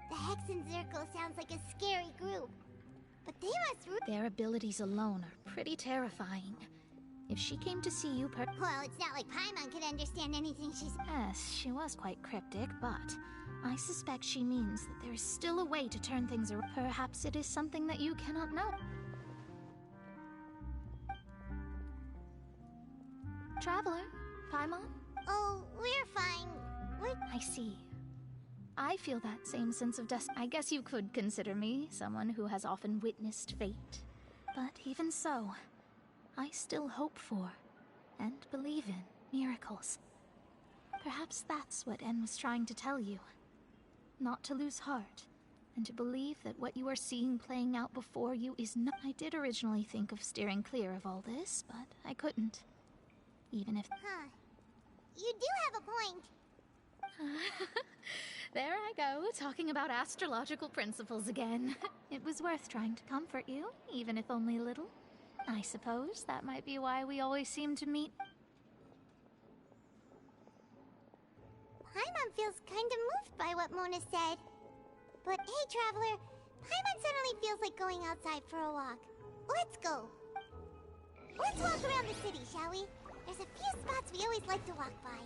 The Hexen Circle sounds like a scary group. But they must... Their abilities alone are pretty terrifying. If she came to see you Well, it's not like Paimon could understand anything she's... Yes, she was quite cryptic, but I suspect she means that there is still a way to turn things around. Perhaps it is something that you cannot know. Traveler, Paimon? Oh, we're fine. I see. I feel that same sense of I guess you could consider me someone who has often witnessed fate. But even so, I still hope for, and believe in, miracles. Perhaps that's what N was trying to tell you. Not to lose heart, and to believe that what you are seeing playing out before you is not... I did originally think of steering clear of all this, but I couldn't. Even if... You do have a point. There I go, talking about astrological principles again. It was worth trying to comfort you, even if only a little. I suppose that might be why we always seem to meet. Paimon feels kind of moved by what Mona said. But hey, Traveler, Paimon suddenly feels like going outside for a walk. Let's go. Let's walk around the city, shall we? There's a few spots we always like to walk by.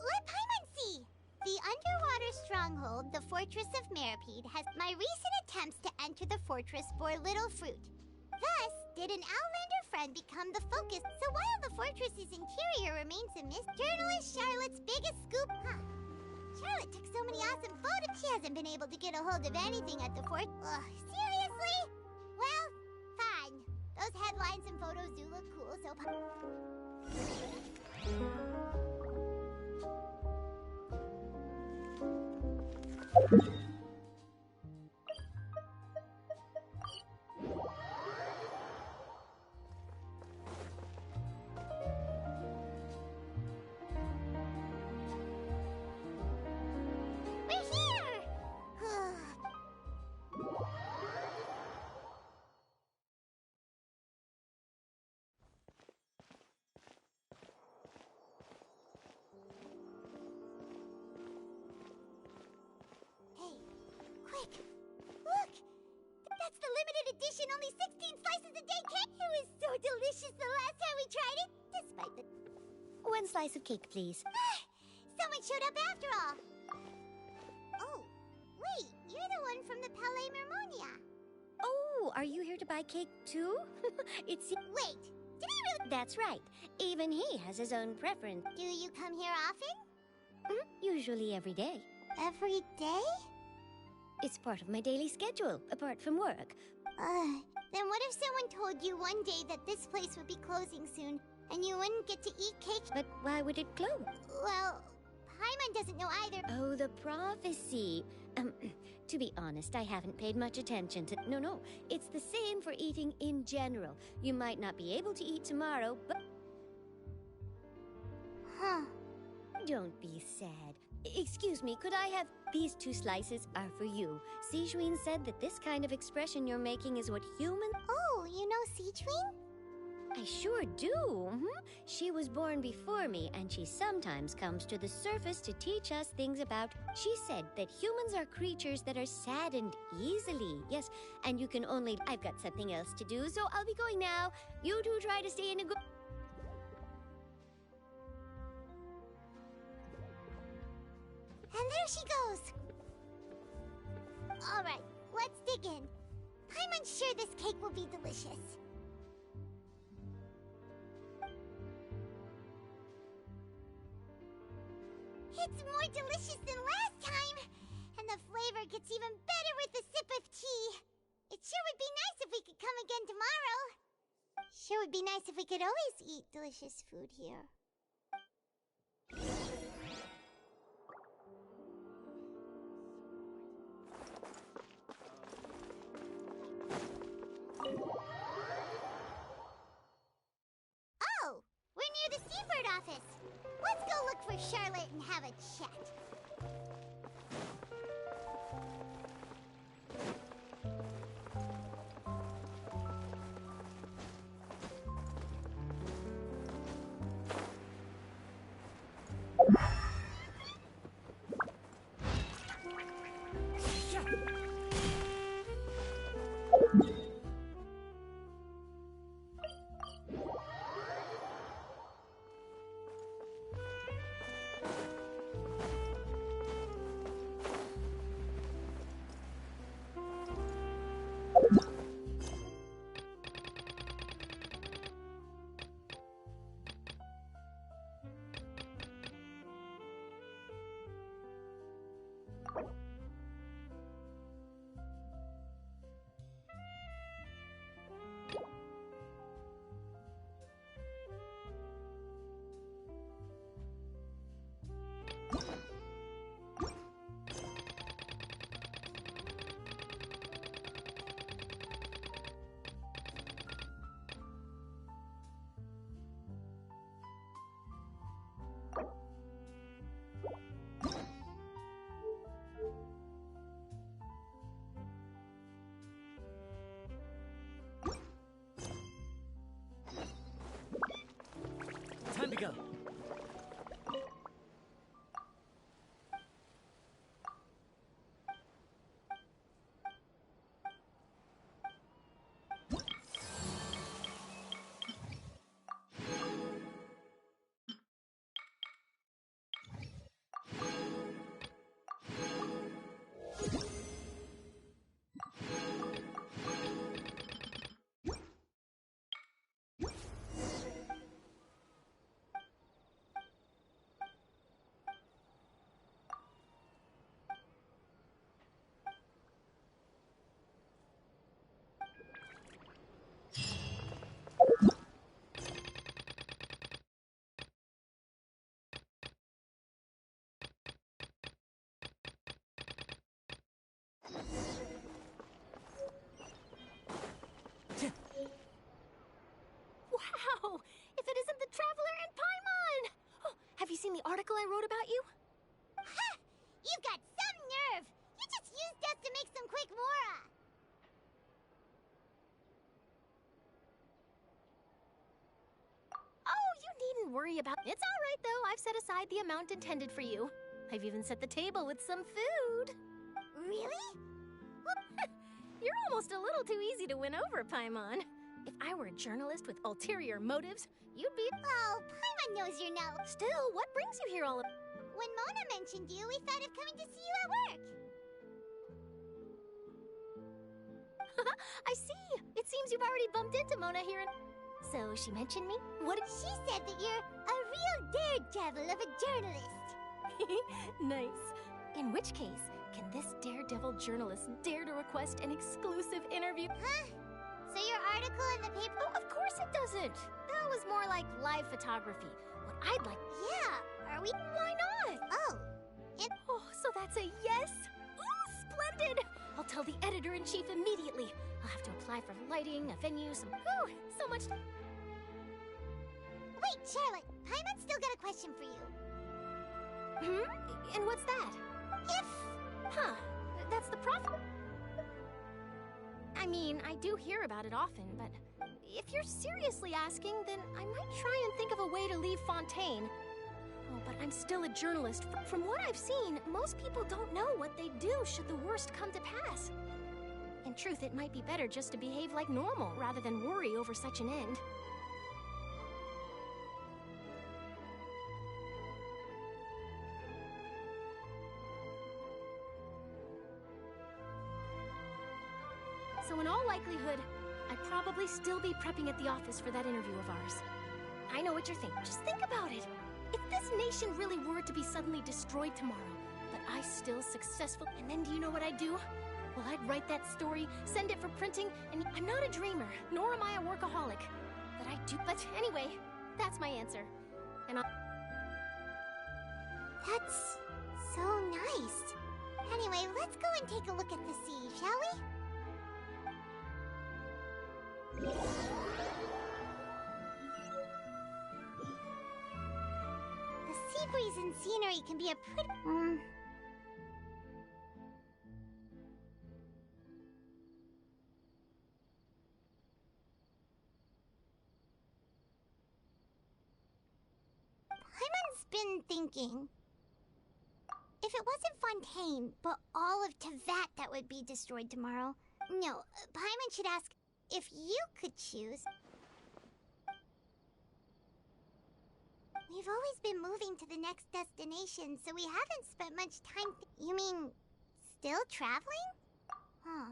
Let Paimon see! The underwater stronghold, the Fortress of Meripede, has my recent attempts to enter the fortress bore little fruit. Thus, did an Outlander friend become the focus, so while the fortress's interior remains a mystery, journalist Charlotte's biggest scoop, Charlotte took so many awesome photos, she hasn't been able to get a hold of anything at the fort. Ugh, seriously? Well, fine. Those headlines and photos do look cool, so... We're here! Hey, quick! Look! That's the limited edition, only 16 slices a day cake! It was so delicious the last time we tried it, despite the... One slice of cake, please. Someone showed up after all! Oh, wait, you're the one from the Palais Mermonia. Oh, are you here to buy cake too? It's... Wait, did he really... That's right. Even he has his own preference. Do you come here often? Usually every day. Every day? It's part of my daily schedule, apart from work. Then what if someone told you one day that this place would be closing soon, and you wouldn't get to eat cake? But why would it close? Well, Paimon doesn't know either. Oh, the prophecy. To be honest, I haven't paid much attention to... No, it's the same for eating in general. You might not be able to eat tomorrow, but... Don't be sad. Excuse me, could I have... These 2 slices are for you. Sijuin said that this kind of expression you're making is what human... Oh, you know Sijuin? I sure do. She was born before me, and she sometimes comes to the surface to teach us things about... She said that humans are creatures that are saddened easily. Yes, and you can only... I've got something else to do, so I'll be going now. You two try to stay in a good... And there she goes. All right, let's dig in. Paimon's sure this cake will be delicious. It's more delicious than last time, and the flavor gets even better with a sip of tea. It sure would be nice if we could come again tomorrow. Sure would be nice if we could always eat delicious food here. Oh, we're near the Seabird office. Let's go look for Charlotte and have a chat. article I wrote about you? Ha! You've got some nerve! You just used us to make some quick mora! Oh, you needn't worry about it. It's all right, though. I've set aside the amount intended for you. I've even set the table with some food. Really? You're almost a little too easy to win over, Paimon. If I were a journalist with ulterior motives, you'd be— Oh, Paimon knows you're no— Still, what brings you here all of— When Mona mentioned you, we thought of coming to see you at work. I see. It seems you've already bumped into Mona here in— So, she mentioned me? What? She said that you're a real daredevil of a journalist. Nice. In which case, can this daredevil journalist dare to request an exclusive interview? Huh? So your article in the paper— Oh, of course it doesn't. That was more like live photography. What I'd like— Yeah, are we— Why not? Oh. Oh, so that's a yes? Ooh, splendid! I'll tell the editor-in-chief immediately. I'll have to apply for lighting, a venue, some— Ooh, so much— Wait, Charlotte. Paimon's still got a question for you. And what's that? If— Huh, that's the problem. I mean, I do hear about it often, but if you're seriously asking, then I might try and think of a way to leave Fontaine. Oh, but I'm still a journalist. From what I've seen, most people don't know what they do should the worst come to pass. In truth, it might be better just to behave like normal rather than worry over such an end. So in all likelihood, I'd probably still be prepping at the office for that interview of ours. I know what you're thinking. Just think about it. If this nation really were to be suddenly destroyed tomorrow, but I still successful, and then do you know what I'd do? Well, I'd write that story, send it for printing, and I'm not a dreamer, nor am I a workaholic. But I do. But anyway, that's my answer. And I'll— That's so nice. Anyway, let's go and take a look at the sea, shall we? The sea breeze and scenery can be a pretty— Paimon's been thinking. If it wasn't Fontaine, but all of Tevat that would be destroyed tomorrow. No, Paimon should ask if you could choose. We've always been moving to the next destination, so we haven't spent much time— You mean, still traveling? Huh.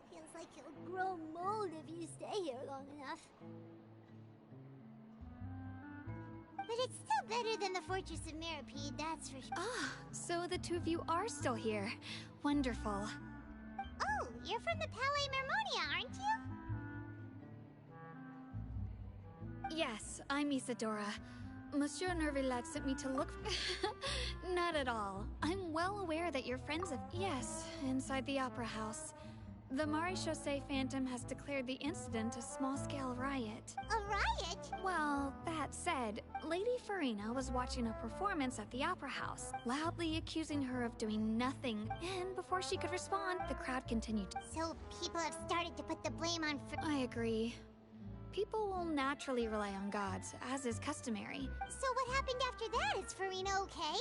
Feels like you'll grow mold if you stay here long enough. But it's still better than the Fortress of Mirapede, that's for sure. Ah, so the two of you are still here. Wonderful. Oh, you're from the Palais Mermonia, aren't you? Yes, I'm Isadora. Monsieur Nervillet sent me to look— Not at all. I'm well aware that your friends have— Yes, inside the Opera House. The Maréchaussée Phantom has declared the incident a small-scale riot. A riot? Well, that said, Lady Farina was watching a performance at the Opera House, loudly accusing her of doing nothing, and before she could respond, the crowd continued. So people have started to put the blame on I agree. People will naturally rely on gods, as is customary. So what happened after that? Is Farina okay?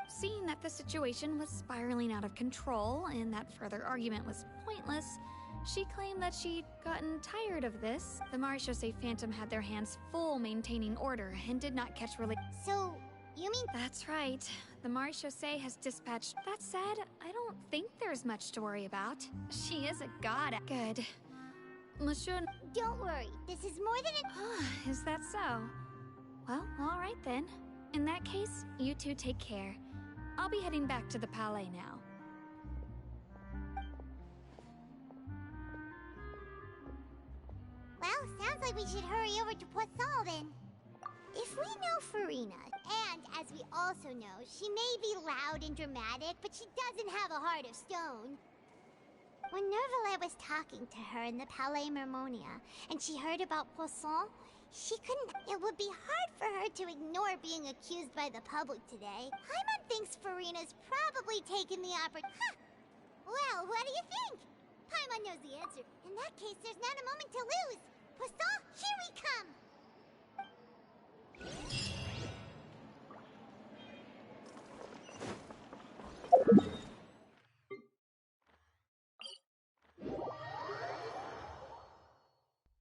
Seeing that the situation was spiraling out of control and that further argument was pointless, she claimed that she'd gotten tired of this. The Maréchaussée Phantom had their hands full maintaining order and did not catch So, you mean— That's right. The Maréchaussée has dispatched— That said, I don't think there's much to worry about. She is a god. Good. Monsieur— Don't worry, this is more than a— Is that so? Well, all right then. In that case, you two take care. I'll be heading back to the Palais now. like we should hurry over to Poisson then. If we know Farina, and as we also know, she may be loud and dramatic, but she doesn't have a heart of stone. When Nervalet was talking to her in the Palais Mermonia, and she heard about Poisson, she couldn't. It would be hard for her to ignore being accused by the public today. Paimon thinks Farina's probably taken the opportunity. Huh! Well, what do you think? Paimon knows the answer. In that case, there's not a moment to lose. Poisson, here we come!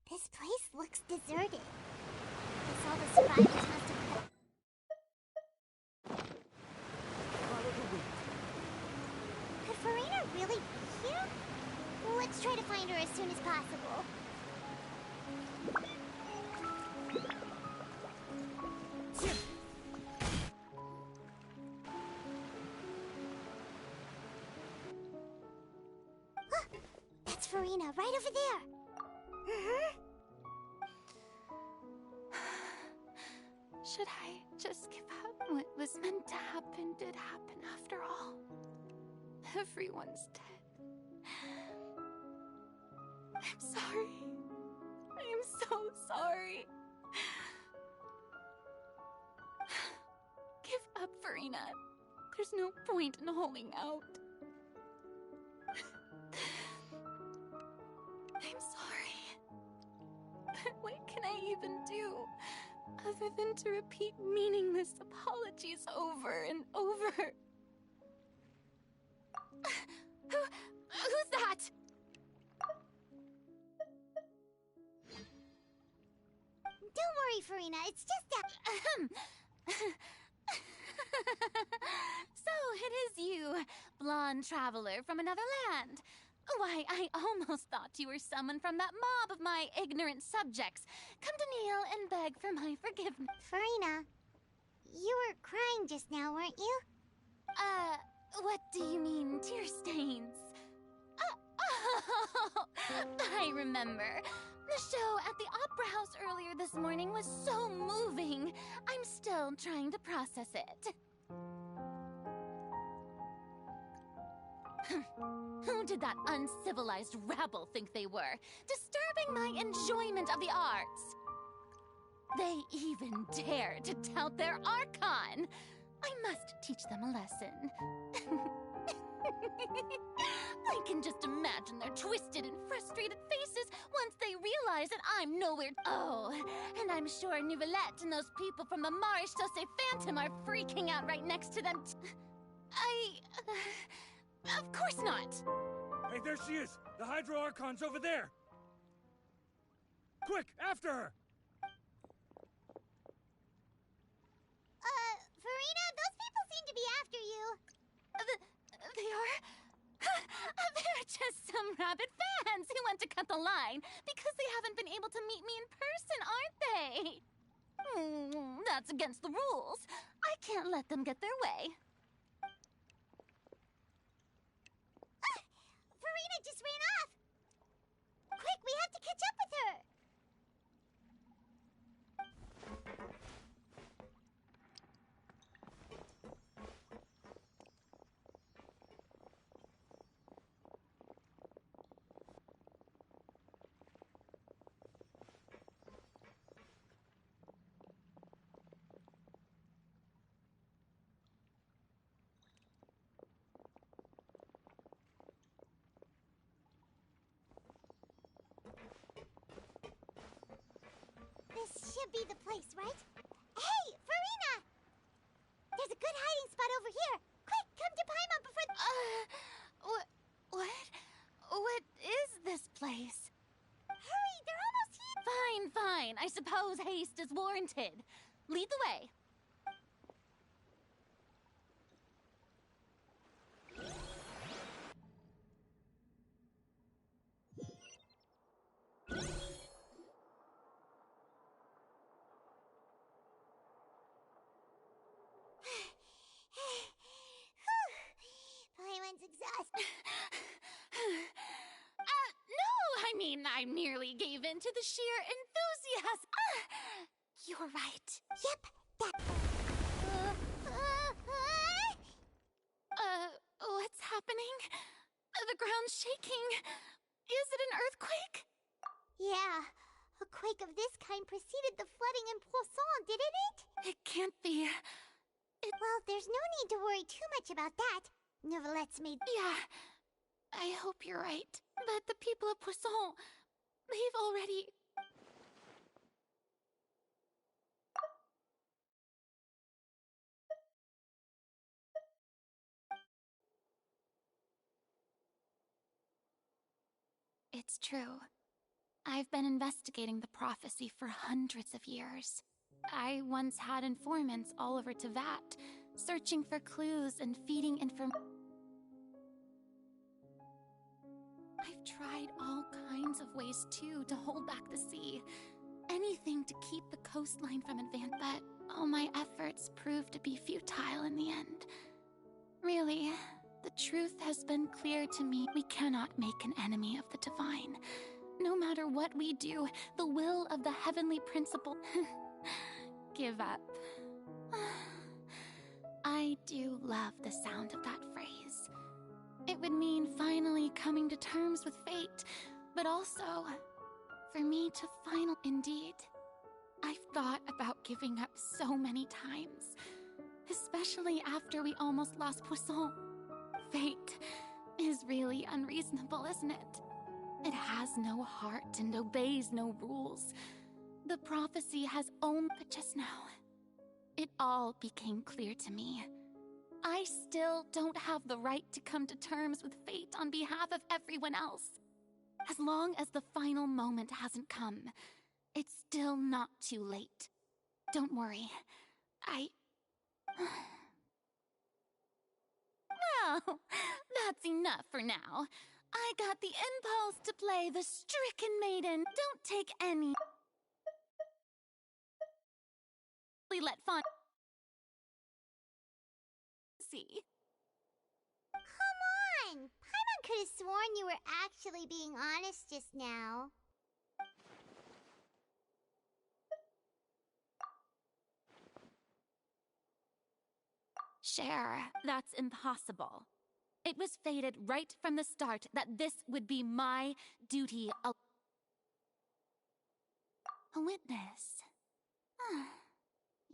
This place looks deserted. Guess all the survivors must have... Could Farina really be here? Let's try to find her as soon as possible. That's Farina, right over there. Should I just give up? What was meant to happen did happen after all. Everyone's dead. I'm sorry. I am so sorry. Give up, Farina. There's no point in holding out. I'm sorry. But what can I even do other than to repeat meaningless apologies over and over? Who's that? Don't worry, Farina. It's just that... So it is you, blonde traveler from another land. Why, I almost thought you were someone from that mob of my ignorant subjects. Come to kneel and beg for my forgiveness. Farina, you were crying just now, weren't you? What do you mean, tear stains? Oh, I remember. The show at the Opera House earlier this morning was so moving. I'm still trying to process it. Who did that uncivilized rabble think they were, disturbing my enjoyment of the arts? They even dare to tout their Archon. I must teach them a lesson. I can just imagine their twisted and frustrated faces once they realize that I'm nowhere. Oh, and I'm sure Nouvellette and those people from the Maréchaussée Phantom are freaking out right next to them. Of course not. Hey, there she is! The Hydro Archon's over there! Quick, after her! Farina, those people seem to be after you. They are? They're just some rabid fans who want to cut the line because they haven't been able to meet me in person, aren't they? That's against the rules. I can't let them get their way. Farina just ran off! Quick, we have to catch up with her! This should be the place, right? Hey, Farina! There's a good hiding spot over here. Quick, come to Paimon before... What? What is this place? Hurry, they're almost here! Fine. I suppose haste is warranted. Lead the way. Paimon's exhausted. No, I mean, I merely gave in to the sheer enthusiasm. You're right. Yep, that... What's happening? The ground's shaking. Is it an earthquake? Yeah, a quake of this kind preceded the flooding in Poisson, didn't it? It can't be. Well, there's no need to worry too much about that. Nevertheless, Yeah, I hope you're right. But the people of Poisson, they've already... It's true. I've been investigating the prophecy for hundreds of years. I once had informants all over Tevat, searching for clues and feeding information. I've tried all kinds of ways, too, to hold back the sea. Anything to keep the coastline from advancing, but all my efforts proved to be futile in the end. Really, the truth has been clear to me. We cannot make an enemy of the divine. No matter what we do, the will of the heavenly principle... Give up. I do love the sound of that phrase. It would mean finally coming to terms with fate, but also for me to finally... Indeed, I've thought about giving up so many times, especially after we almost lost Poisson. Fate is really unreasonable, isn't it? It has no heart and obeys no rules. The prophecy has only... But just now, it all became clear to me. I still don't have the right to come to terms with fate on behalf of everyone else. As long as the final moment hasn't come, it's still not too late. Don't worry. Well, that's enough for now. I got the impulse to play the stricken maiden. Don't take any... Let Fontaine see. Come on! Paimon could have sworn you were actually being honest just now. Cher, that's impossible. It was fated right from the start that this would be my duty. A witness.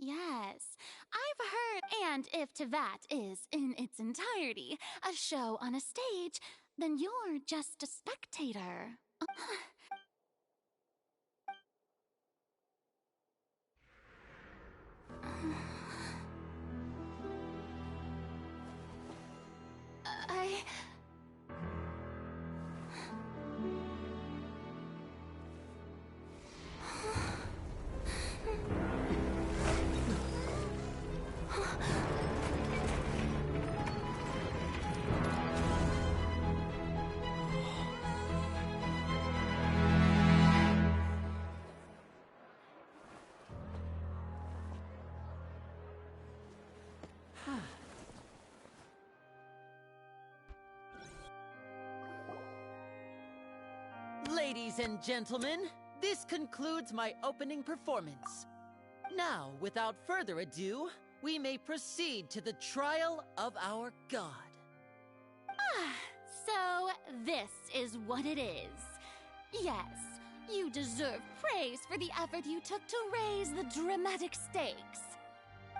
Yes, I've heard. And if Tevat is, in its entirety, a show on a stage, then you're just a spectator. Ladies and gentlemen, this concludes my opening performance. Now, without further ado, we may proceed to the trial of our god. So this is what it is. Yes, you deserve praise for the effort you took to raise the dramatic stakes.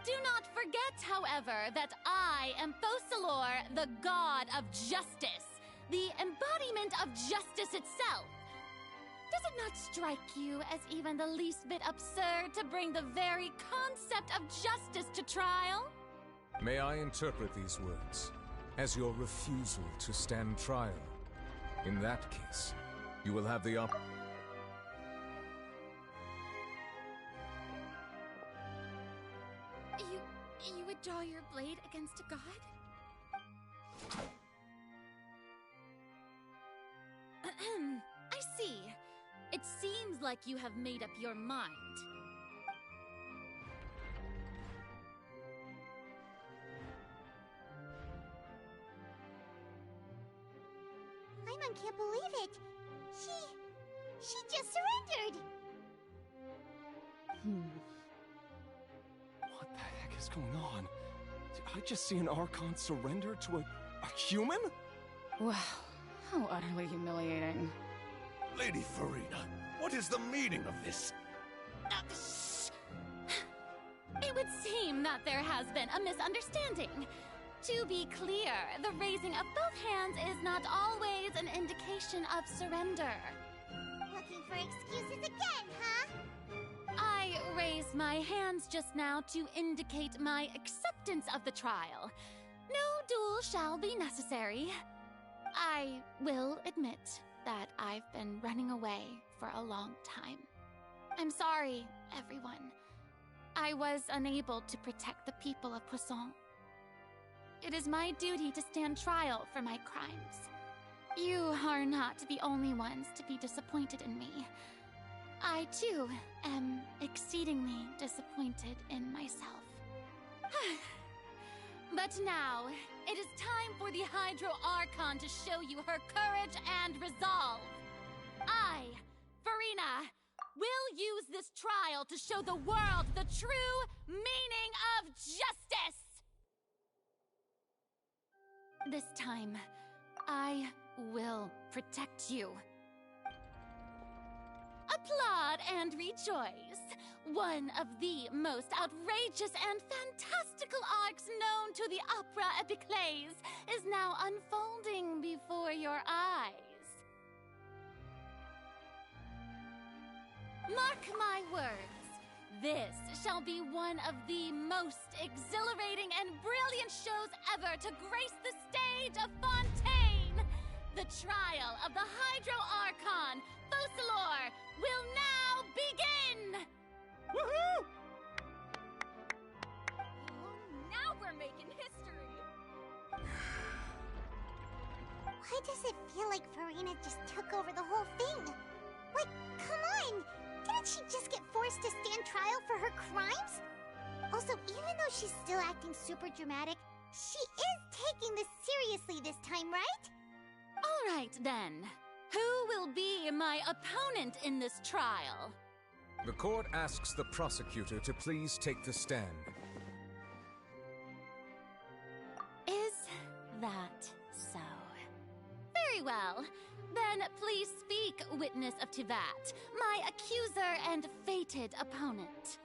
Do not forget, however, that I am Focalor, the god of justice, the embodiment of justice itself. Does it not strike you as even the least bit absurd to bring the very concept of justice to trial? May I interpret these words as your refusal to stand trial? In that case, you will have the You would draw your blade against a god? I see. It seems like you have made up your mind. Paimon can't believe it. just surrendered! What the heck is going on? Did I just see an Archon surrender to a human? Wow, how utterly humiliating. Lady Farina, what is the meaning of this? It would seem that there has been a misunderstanding. To be clear, the raising of both hands is not always an indication of surrender. Looking for excuses again, huh? I raised my hands just now to indicate my acceptance of the trial. No duel shall be necessary. I will admit that I've been running away for a long time. I'm sorry, everyone. I was unable to protect the people of Poisson. It is my duty to stand trial for my crimes. You are not the only ones to be disappointed in me. I, too, am exceedingly disappointed in myself. But now, it is time for the Hydro Archon to show you her courage and resolve. I, Farina, will use this trial to show the world the true meaning of justice! This time, I will protect you. Applaud and rejoice! One of the most outrageous and fantastical arcs known to the opera epiclese is now unfolding before your eyes. Mark my words, this shall be one of the most exhilarating and brilliant shows ever to grace the stage of Fontaine! The trial of the Hydro Archon, Focalor, will now begin! Woohoo! Now we're making history! Why does it feel like Farina just took over the whole thing? Like, come on! Didn't she just get forced to stand trial for her crimes? Also, even though she's still acting super dramatic, she is taking this seriously this time, right? All right, then. Who will be my opponent in this trial? The court asks the prosecutor to please take the stand. Is that so? Very well. Then please speak, witness of Tivat, my accuser and fated opponent.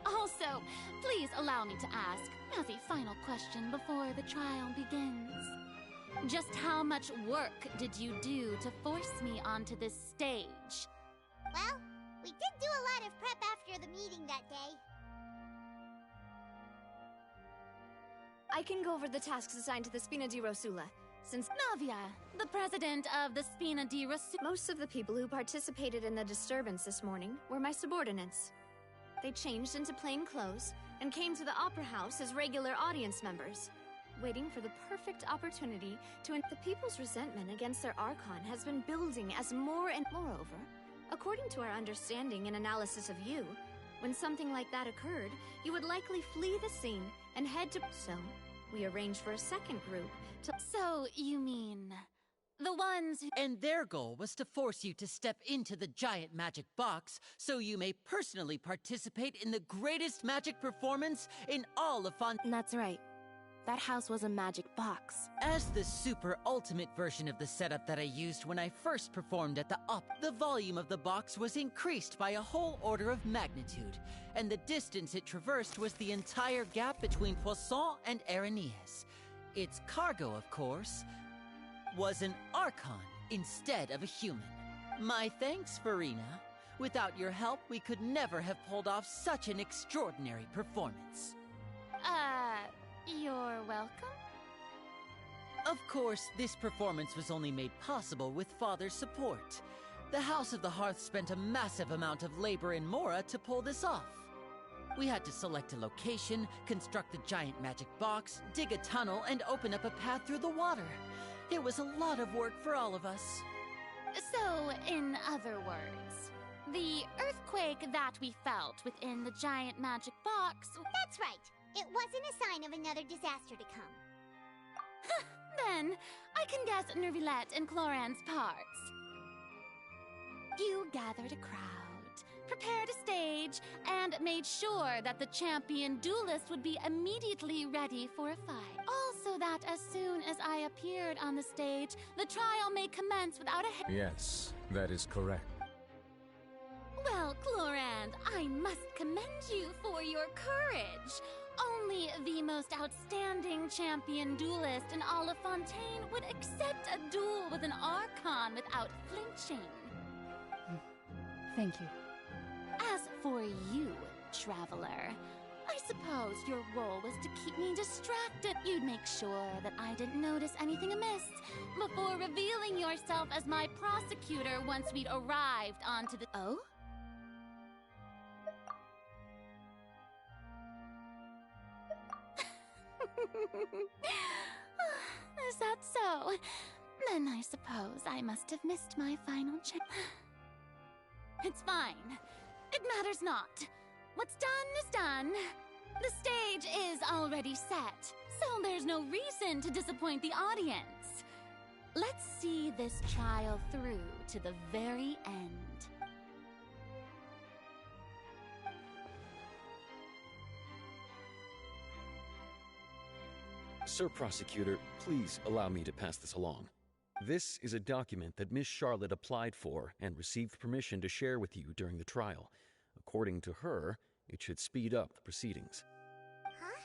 Also, please allow me to ask, as a final question before the trial begins. Just how much work did you do to force me onto this stage? Well, we did do a lot of prep after the meeting that day. I can go over the tasks assigned to the Spina di Rosula, since Navia, the president of the Spina di Rosula. Most of the people who participated in the disturbance this morning were my subordinates. They changed into plain clothes and came to the Opera House as regular audience members, waiting for the perfect opportunity to the people's resentment against their Archon has been building as more and moreover, according to our understanding and analysis of you, when something like that occurred, you would likely flee the scene and head to... So, we arranged for a second group to... So, you mean... the ones who... And their goal was to force you to step into the giant magic box so you may personally participate in the greatest magic performance in all of Fontaine. That's right. That house was a magic box. As the super ultimate version of the setup that I used when I first performed at the the volume of the box was increased by a whole order of magnitude, and the distance it traversed was the entire gap between Poisson and Aranias. Its cargo, of course, was an Archon instead of a human. My thanks, Farina. Without your help, we could never have pulled off such an extraordinary performance. You're welcome? Of course, this performance was only made possible with Father's support. The House of the Hearth spent a massive amount of labor in Mora to pull this off. We had to select a location, construct a giant magic box, dig a tunnel, and open up a path through the water. It was a lot of work for all of us. So, in other words, the earthquake that we felt within the giant magic box... That's right. It wasn't a sign of another disaster to come. Then, I can guess Nervilette and Cloran's parts. You gathered a crowd, prepared a stage, and made sure that the champion duelist would be immediately ready for a fight. Also that as soon as I appeared on the stage, the trial may commence without a... Yes, that is correct. Well, Clorand, I must commend you for your courage. Only the most outstanding champion duelist in all of Fontaine would accept a duel with an Archon without flinching. Thank you. As for you, Traveler, I suppose your role was to keep me distracted. You'd make sure that I didn't notice anything amiss before revealing yourself as my prosecutor once we'd arrived onto the... Oh? Is that so? Then I suppose I must have missed my final chance. It's fine. It matters not. What's done is done. The stage is already set, so there's no reason to disappoint the audience. Let's see this trial through to the very end. Sir Prosecutor, please allow me to pass this along. This is a document that Miss Charlotte applied for and received permission to share with you during the trial. According to her, it should speed up the proceedings. Huh?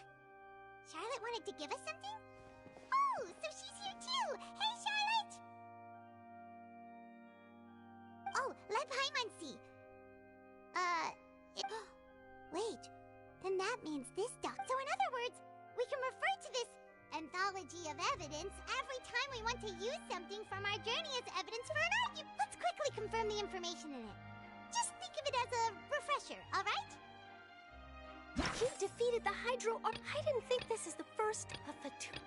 Charlotte wanted to give us something? Oh, so she's here too! Hey, Charlotte! Oh, let Paimon see. Wait, then that means this doc. So in other words, we can refer to this anthology of evidence every time we want to use something from our journey as evidence for an argument. Let's quickly confirm the information in it. Just think of it as a refresher, alright? You defeated the Hydro... I didn't think this is the first of the two...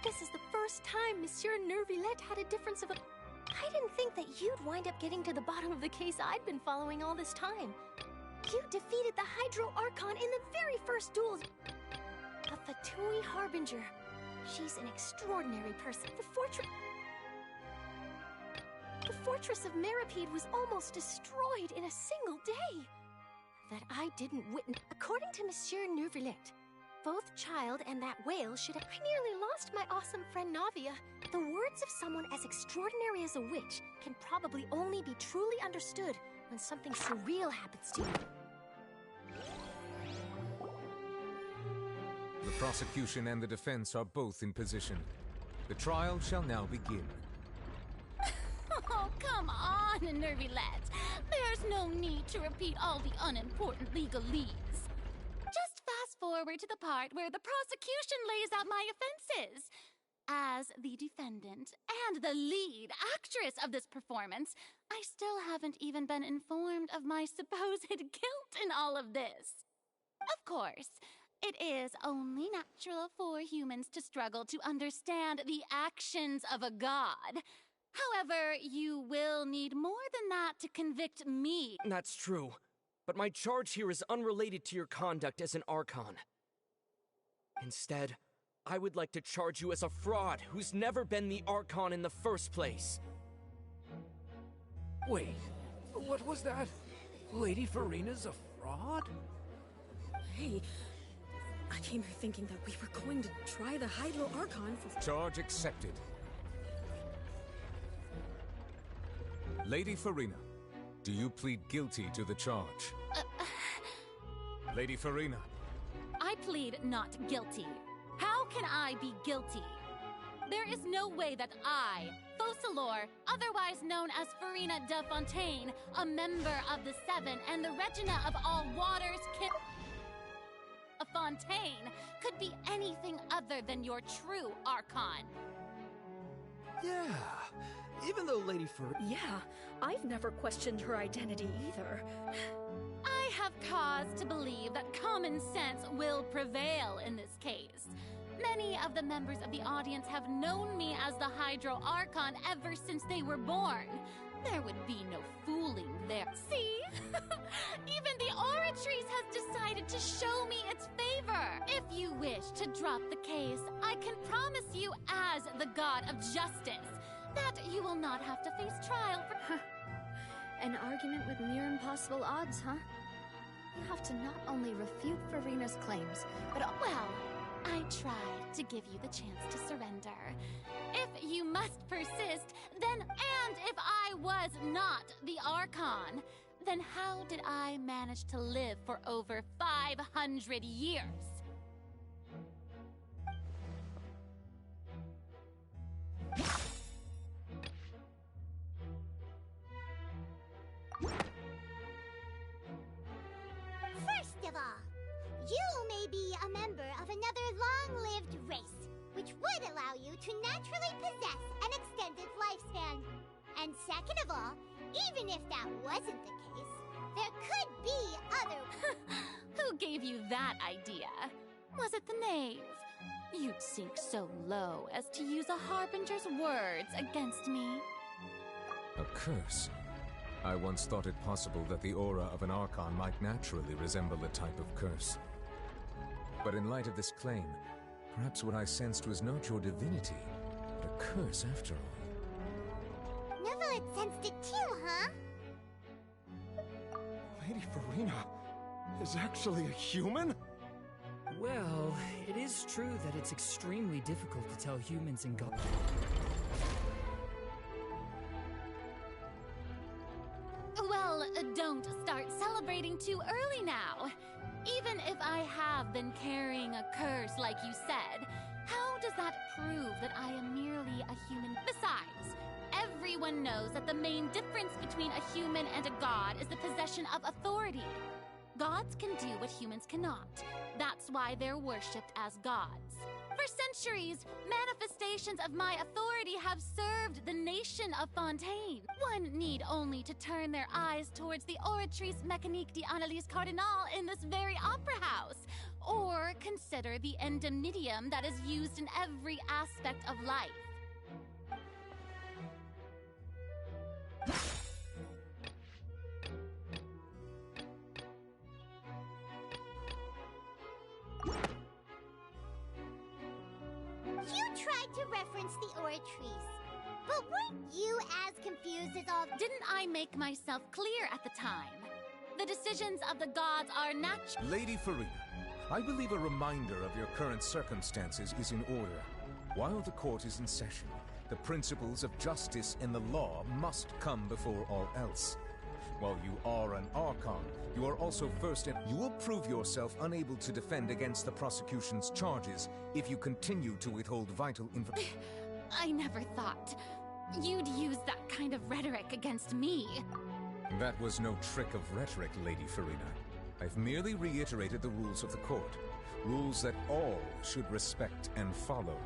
This is the first time Monsieur Nervilette had a difference of... I didn't think that you'd wind up getting to the bottom of the case I'd been following all this time. You defeated the Hydro Archon in the very first duel. A Fatui Harbinger. She's an extraordinary person. The fortress of Meripede was almost destroyed in a single day. That I didn't witness. According to Monsieur Nervilette, both Child and that whale should have... I nearly lost my awesome friend Navia. The words of someone as extraordinary as a witch can probably only be truly understood when something surreal happens to you. The prosecution and the defense are both in position. The trial shall now begin. Oh, come on, Nervilette. There's no need to repeat all the unimportant legalese. Just fast forward to the part where the prosecution lays out my offenses. As the defendant and the lead actress of this performance, I still haven't even been informed of my supposed guilt in all of this. Of course, it is only natural for humans to struggle to understand the actions of a god. However, you will need more than that to convict me. That's true, but my charge here is unrelated to your conduct as an Archon. Instead, I would like to charge you as a fraud who's never been the Archon in the first place. Wait, what was that? Lady Farina's a fraud? Hey, I came here thinking that we were going to try the Hydro Archon for... Charge accepted. Lady Farina, do you plead guilty to the charge? Lady Farina. I plead not guilty. How can I be guilty? There is no way that I, Focalor, otherwise known as Farina de Fontaine, a member of the Seven and the Regina of all waters, of Fontaine, could be anything other than your true Archon. Yeah, even though Lady Yeah, I've never questioned her identity either. I have cause to believe that common sense will prevail in this case. Many of the members of the audience have known me as the Hydro Archon ever since they were born. There would be no fooling there. See? Even the Oratrice has decided to show me its favor. If you wish to drop the case, I can promise you as the God of Justice that you will not have to face trial for... An argument with near impossible odds, huh? You have to not only refute Farina's claims, but... Well, I tried to give you the chance to surrender. If you must persist, then, and if I was not the Archon, then how did I manage to live for over 500 years? First of all, you may be a member of another long-lived race, which would allow you to naturally possess an extended lifespan. And second of all, even if that wasn't the case, there could be other... Who gave you that idea? Was it the knave? You'd sink so low as to use a harbinger's words against me. A curse? I once thought it possible that the aura of an Archon might naturally resemble a type of curse. But in light of this claim, perhaps what I sensed was not your divinity, but a curse after all. Neuvillette sensed it too, huh? Lady Farina is actually a human? Well, it is true that it's extremely difficult to tell humans and gods. Well, don't start celebrating too early now. Even if I have been carrying a curse like you said, how does that prove that I am merely a human? Besides, everyone knows that the main difference between a human and a god is the possession of authority. Gods can do what humans cannot. That's why they're worshipped as gods. For centuries, manifestations of my authority have served the nation of Fontaine. One need only to turn their eyes towards the Oratrice Mécanique d'Analyse Cardinal in this very opera house, or consider the endemnitium that is used in every aspect of life. You tried to reference the Oratrice, but weren't you as confused as all... Didn't I make myself clear at the time? The decisions of the gods are natural. Lady Farina, I believe a reminder of your current circumstances is in order. While the court is in session, the principles of justice and the law must come before all else. While you are an Archon, you are also first you will prove yourself unable to defend against the prosecution's charges if you continue to withhold vital information. I never thought you'd use that kind of rhetoric against me. That was no trick of rhetoric, Lady Farina. I've merely reiterated the rules of the court. Rules that all should respect and follow.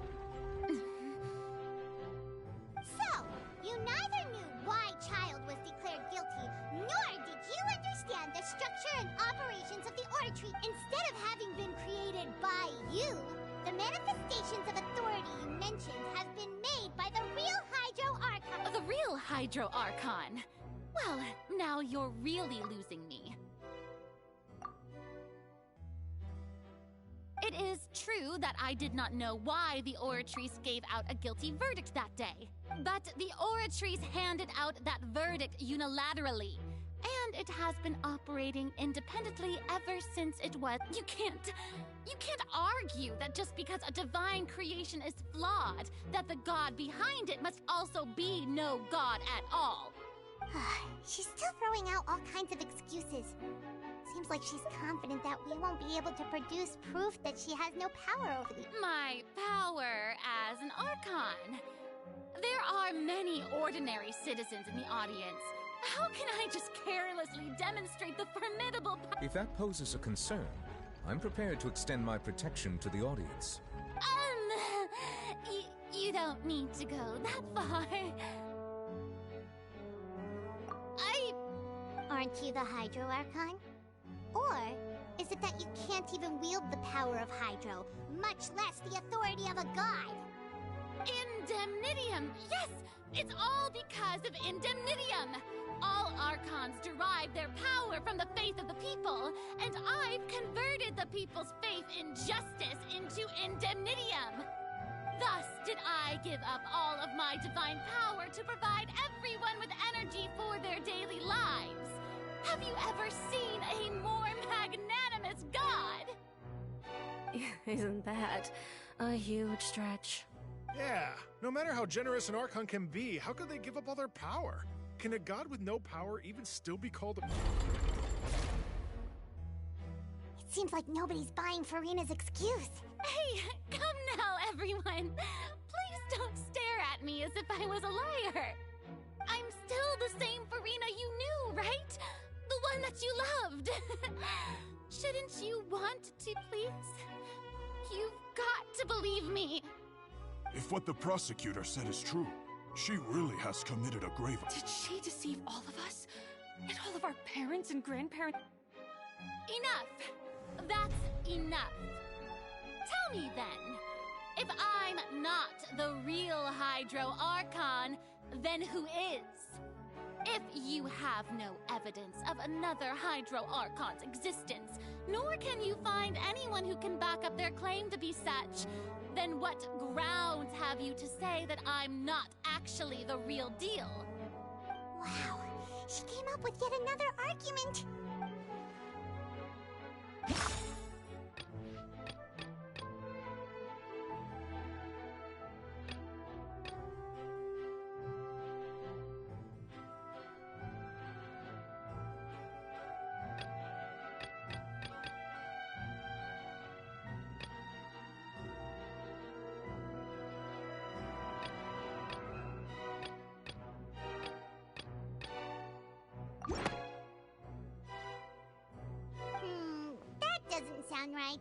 So, you neither knew why Child was declared guilty, nor did you understand the structure and operations of the Oratrice. Instead of having been created by you, the manifestations of authority you mentioned have been made by the real Hydro Archon. The real Hydro Archon? Well, now you're really losing me. It is true that I did not know why the Oratrice gave out a guilty verdict that day. But the Oratrice handed out that verdict unilaterally. And it has been operating independently ever since it was... You can't argue that just because a divine creation is flawed, that the god behind it must also be no god at all. She's still throwing out all kinds of excuses. Seems like she's confident that we won't be able to produce proof that she has no power over the... My power as an Archon. There are many ordinary citizens in the audience. How can I just carelessly demonstrate the formidable power? If that poses a concern, I'm prepared to extend my protection to the audience. You We don't need to go that far. Aren't you the Hydro Archon? Or is it that you can't even wield the power of Hydro, much less the authority of a god? Indemnitium! Yes! It's all because of Indemnitium! All Archons derive their power from the faith of the people, and I've converted the people's faith in justice into Indemnitium! Thus did I give up all of my divine power to provide everyone with energy for their daily lives! Have you ever seen a more magnanimous god? Isn't that a huge stretch? Yeah, no matter how generous an Archon can be, how could they give up all their power? Can a god with no power even still be called a... It seems like nobody's buying Farina's excuse. Hey, come now, everyone. Please don't stare at me as if I was a liar. I'm still the same Farina you knew, right? The one that you loved. Shouldn't you want to, please? You've got to believe me. If what the prosecutor said is true, she really has committed a grave... Did she deceive all of us? And all of our parents and grandparents? Enough! That's enough. Tell me then, if I'm not the real Hydro Archon, then who is? If you have no evidence of another Hydro Archon's existence, nor can you find anyone who can back up their claim to be such, then what grounds have you to say that I'm not actually the real deal? Wow, she came up with yet another argument. That doesn't sound right.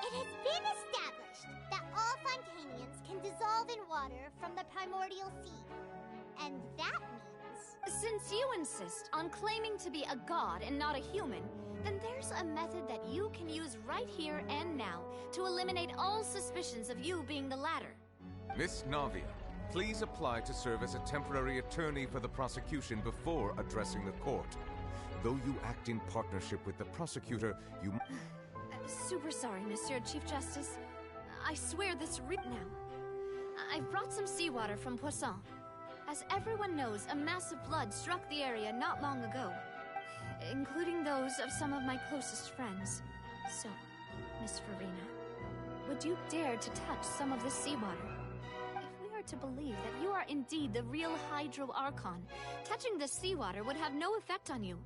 It has been established that all Fontainians can dissolve in water from the primordial sea. And that means... Since you insist on claiming to be a god and not a human, then there's a method that you can use right here and now to eliminate all suspicions of you being the latter. Miss Navia, please apply to serve as a temporary attorney for the prosecution before addressing the court. Though you act in partnership with the prosecutor, you... Super sorry, Monsieur Chief Justice. I swear this now. I've brought some seawater from Poisson. As everyone knows, a massive flood struck the area not long ago, including those of some of my closest friends. So, Miss Farina, would you dare to touch some of this seawater? If we are to believe that you are indeed the real Hydro Archon, touching this seawater would have no effect on you.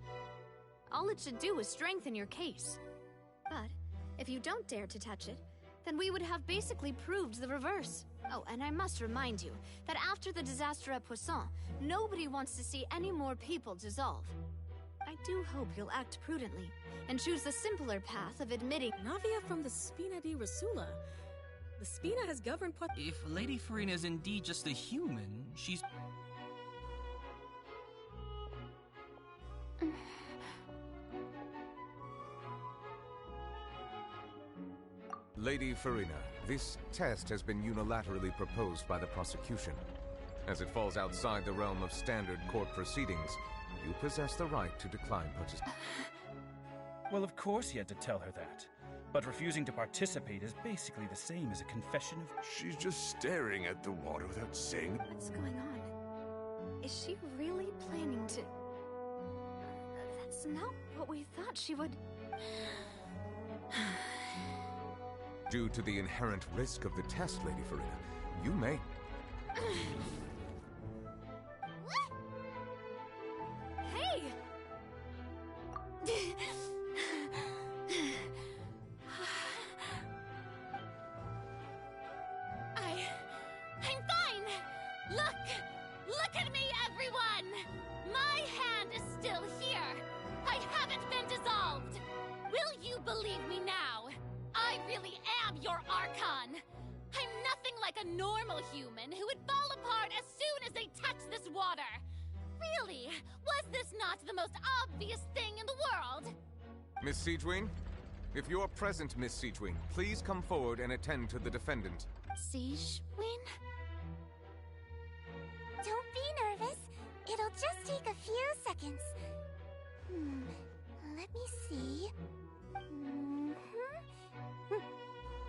All it should do is strengthen your case. But if you don't dare to touch it, then we would have basically proved the reverse. Oh, and I must remind you that after the disaster at Poisson, nobody wants to see any more people dissolve. I do hope you'll act prudently and choose the simpler path of admitting... Navia from the Spina di Rasula. The Spina has governed If Lady Farina is indeed just a human, she's... Lady Farina, this test has been unilaterally proposed by the prosecution. As it falls outside the realm of standard court proceedings, you possess the right to decline participation. Well, of course he had to tell her that. But refusing to participate is basically the same as a confession of... She's just staring at the water without saying... What's going on? Is she really planning to... That's not what we thought she would... Due to the inherent risk of the test, Lady Farina, you may... Hey! I'm fine! Look at me, everyone! My hand is still here! I haven't been dissolved! Will you believe me now? I really am your Archon! I'm nothing like a normal human who would fall apart as soon as they touch this water! Really? Was this not the most obvious thing in the world? Miss Siegewing? If you're present, Miss Siegewing, please come forward and attend to the defendant. Siegewing? Don't be nervous. It'll just take a few seconds. Let me see.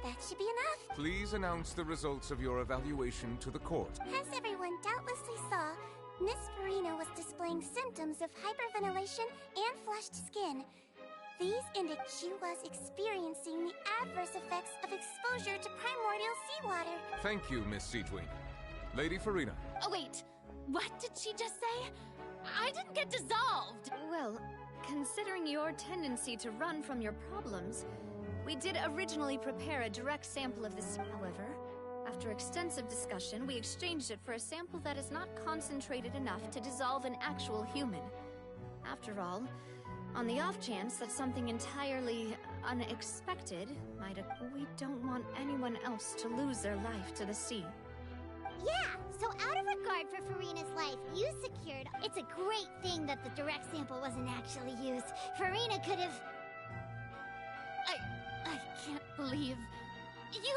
That should be enough. Please announce the results of your evaluation to the court. As everyone doubtlessly saw, Miss Farina was displaying symptoms of hyperventilation and flushed skin. These indicate she was experiencing the adverse effects of exposure to primordial seawater. Thank you, Miss Siegewing. Lady Farina. Oh, wait. What did she just say? I didn't get dissolved! Well, considering your tendency to run from your problems, we did originally prepare a direct sample of this. However, after extensive discussion, we exchanged it for a sample that is not concentrated enough to dissolve an actual human. After all, on the off chance that something entirely unexpected might occur, we don't want anyone else to lose their life to the sea. Yeah, so out of regard for Farina's life, you secured... It's a great thing that the direct sample wasn't actually used. Farina could have... I can't believe... you...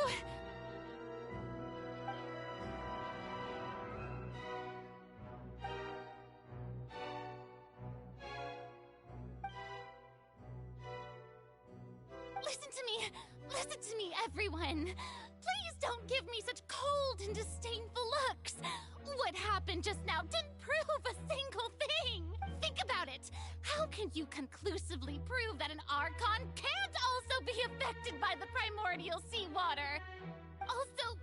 Listen to me, everyone! Please don't give me such cold and disdainful looks! What happened just now didn't prove a single thing! Think about it! How can you conclusively prove that an Archon can't also be affected by the primordial seawater? Also,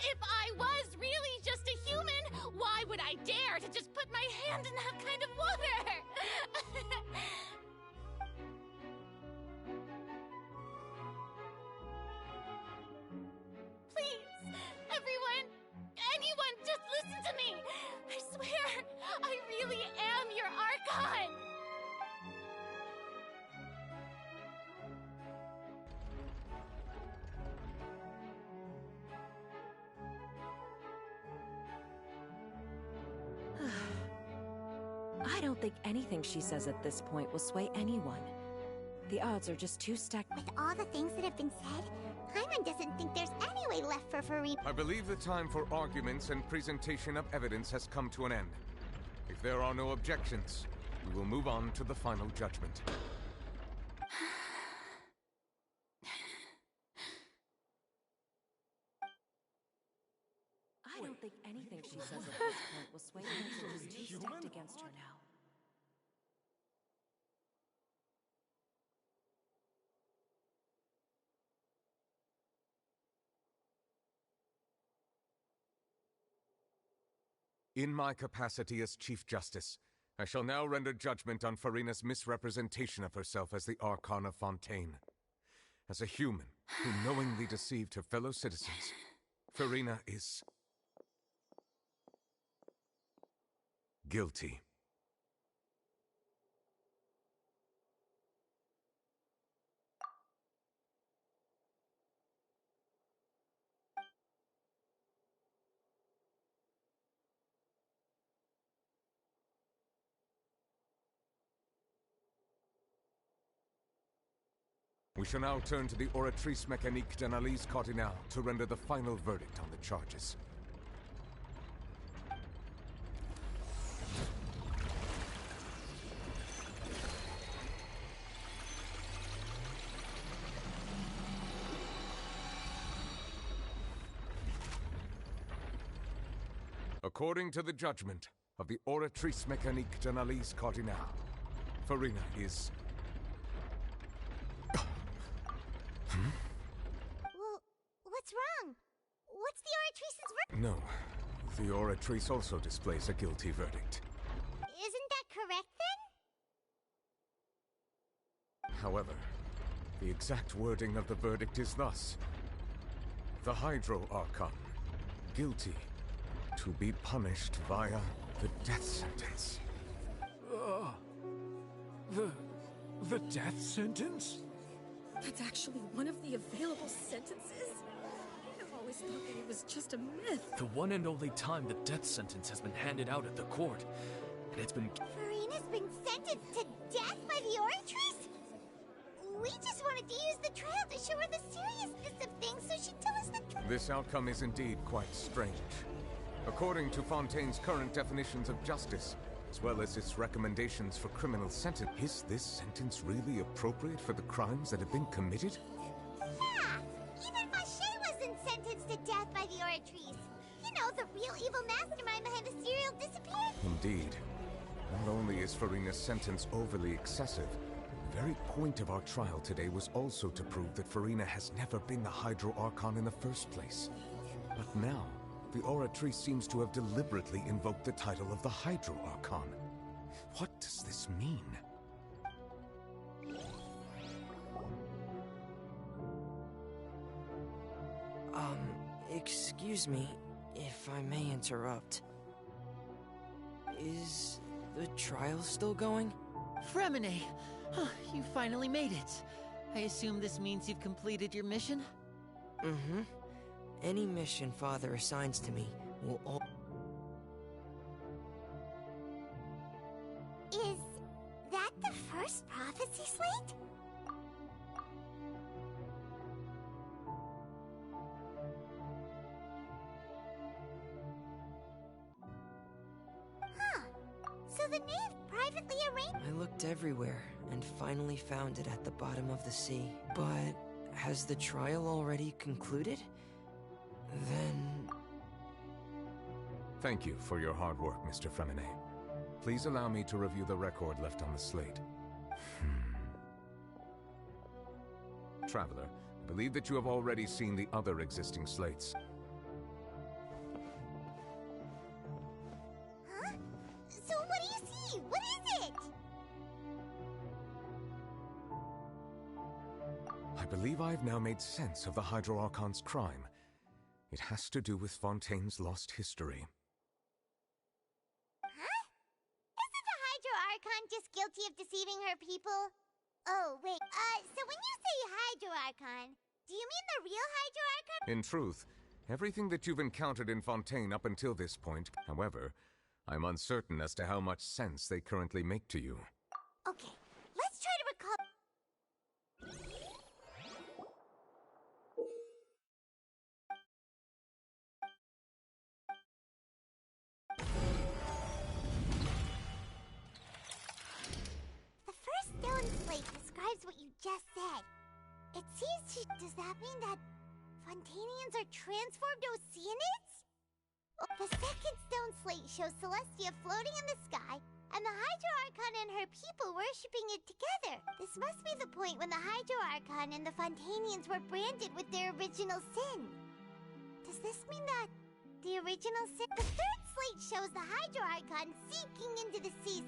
if I was really just a human, why would I dare to just put my hand in that kind of water? Please, anyone, just listen to me! I swear, I really am your Archon! I don't think anything she says at this point will sway anyone. The odds are just too stacked. With all the things that have been said, Paimon doesn't think there's any way left for Farina. I believe the time for arguments and presentation of evidence has come to an end. If there are no objections, we will move on to the final judgment. I don't think anything she says at this point will sway anyone. She's too stacked against her now. In my capacity as Chief Justice, I shall now render judgment on Farina's misrepresentation of herself as the Archon of Fontaine. As a human who knowingly deceived her fellow citizens, Farina is... guilty. We shall now turn to the Oratrice Mécanique d'Analyse Cardinale to render the final verdict on the charges. According to the judgment, of the Oratrice Mécanique d'Analyse Cardinale. Farina is... Well, what's wrong? What's the Oratrice's verdict? No. The Oratrice also displays a guilty verdict. Isn't that correct, then? However, the exact wording of the verdict is thus. The Hydro Archon, guilty, to be punished via the death sentence. The death sentence? That's actually one of the available sentences? I've always thought that it was just a myth. The one and only time the death sentence has been handed out at the court. And it's been... Farina's been sentenced to death by the Oratrice? We just wanted to use the trial to show her the seriousness of things so she'd tell us the truth. This outcome is indeed quite strange. According to Fontaine's current definitions of justice, as well as its recommendations for criminal sentence, is this sentence really appropriate for the crimes that have been committed? Yeah! Even Vacher wasn't sentenced to death by the Oratrice. You know, the real evil mastermind behind the serial disappearance. Indeed. Not only is Farina's sentence overly excessive, the very point of our trial today was also to prove that Farina has never been the Hydro Archon in the first place. But now, the Oratrice seems to have deliberately invoked the title of the Hydro Archon. What does this mean? Excuse me, if I may interrupt. Is the trial still going? Fremine! You finally made it. I assume this means you've completed your mission? Mm-hmm. Any mission Father assigns to me will all... Is that the first prophecy slate? Huh. So the knave privately arranged... I looked everywhere and finally found it at the bottom of the sea. But has the trial already concluded? Then... Thank you for your hard work, Mr. Fremine. Please allow me to review the record left on the slate. Traveler, I believe that you have already seen the other existing slates. Huh? So what do you see? What is it? I believe I've now made sense of the Hydro Archon's crime. It has to do with Fontaine's lost history. Huh? Isn't the Hydro Archon just guilty of deceiving her people? Oh, wait, so when you say Hydro Archon, do you mean the real Hydro Archon? In truth, everything that you've encountered in Fontaine up until this point, however, I'm uncertain as to how much sense they currently make to you. Okay, let's try to recall... The first stone slate describes what you just said. It seems to... Does that mean that Fontainians are transformed Oceanids? The second stone slate shows Celestia floating in the sky, and the Hydro Archon and her people worshipping it together. This must be the point when the Hydro Archon and the Fontainians were branded with their original sin. Does this mean that the original sin... The third slate shows the Hydro Archon sinking into the seas.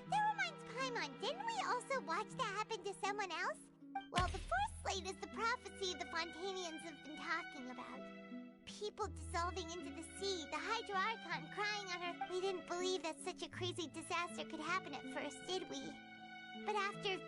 That reminds Paimon, didn't we also watch that happen to someone else? Well, the fourth slate is the prophecy the Fontainians have been talking about. People dissolving into the sea, the Hydro Archon crying on her... We didn't believe that such a crazy disaster could happen at first, did we? But after...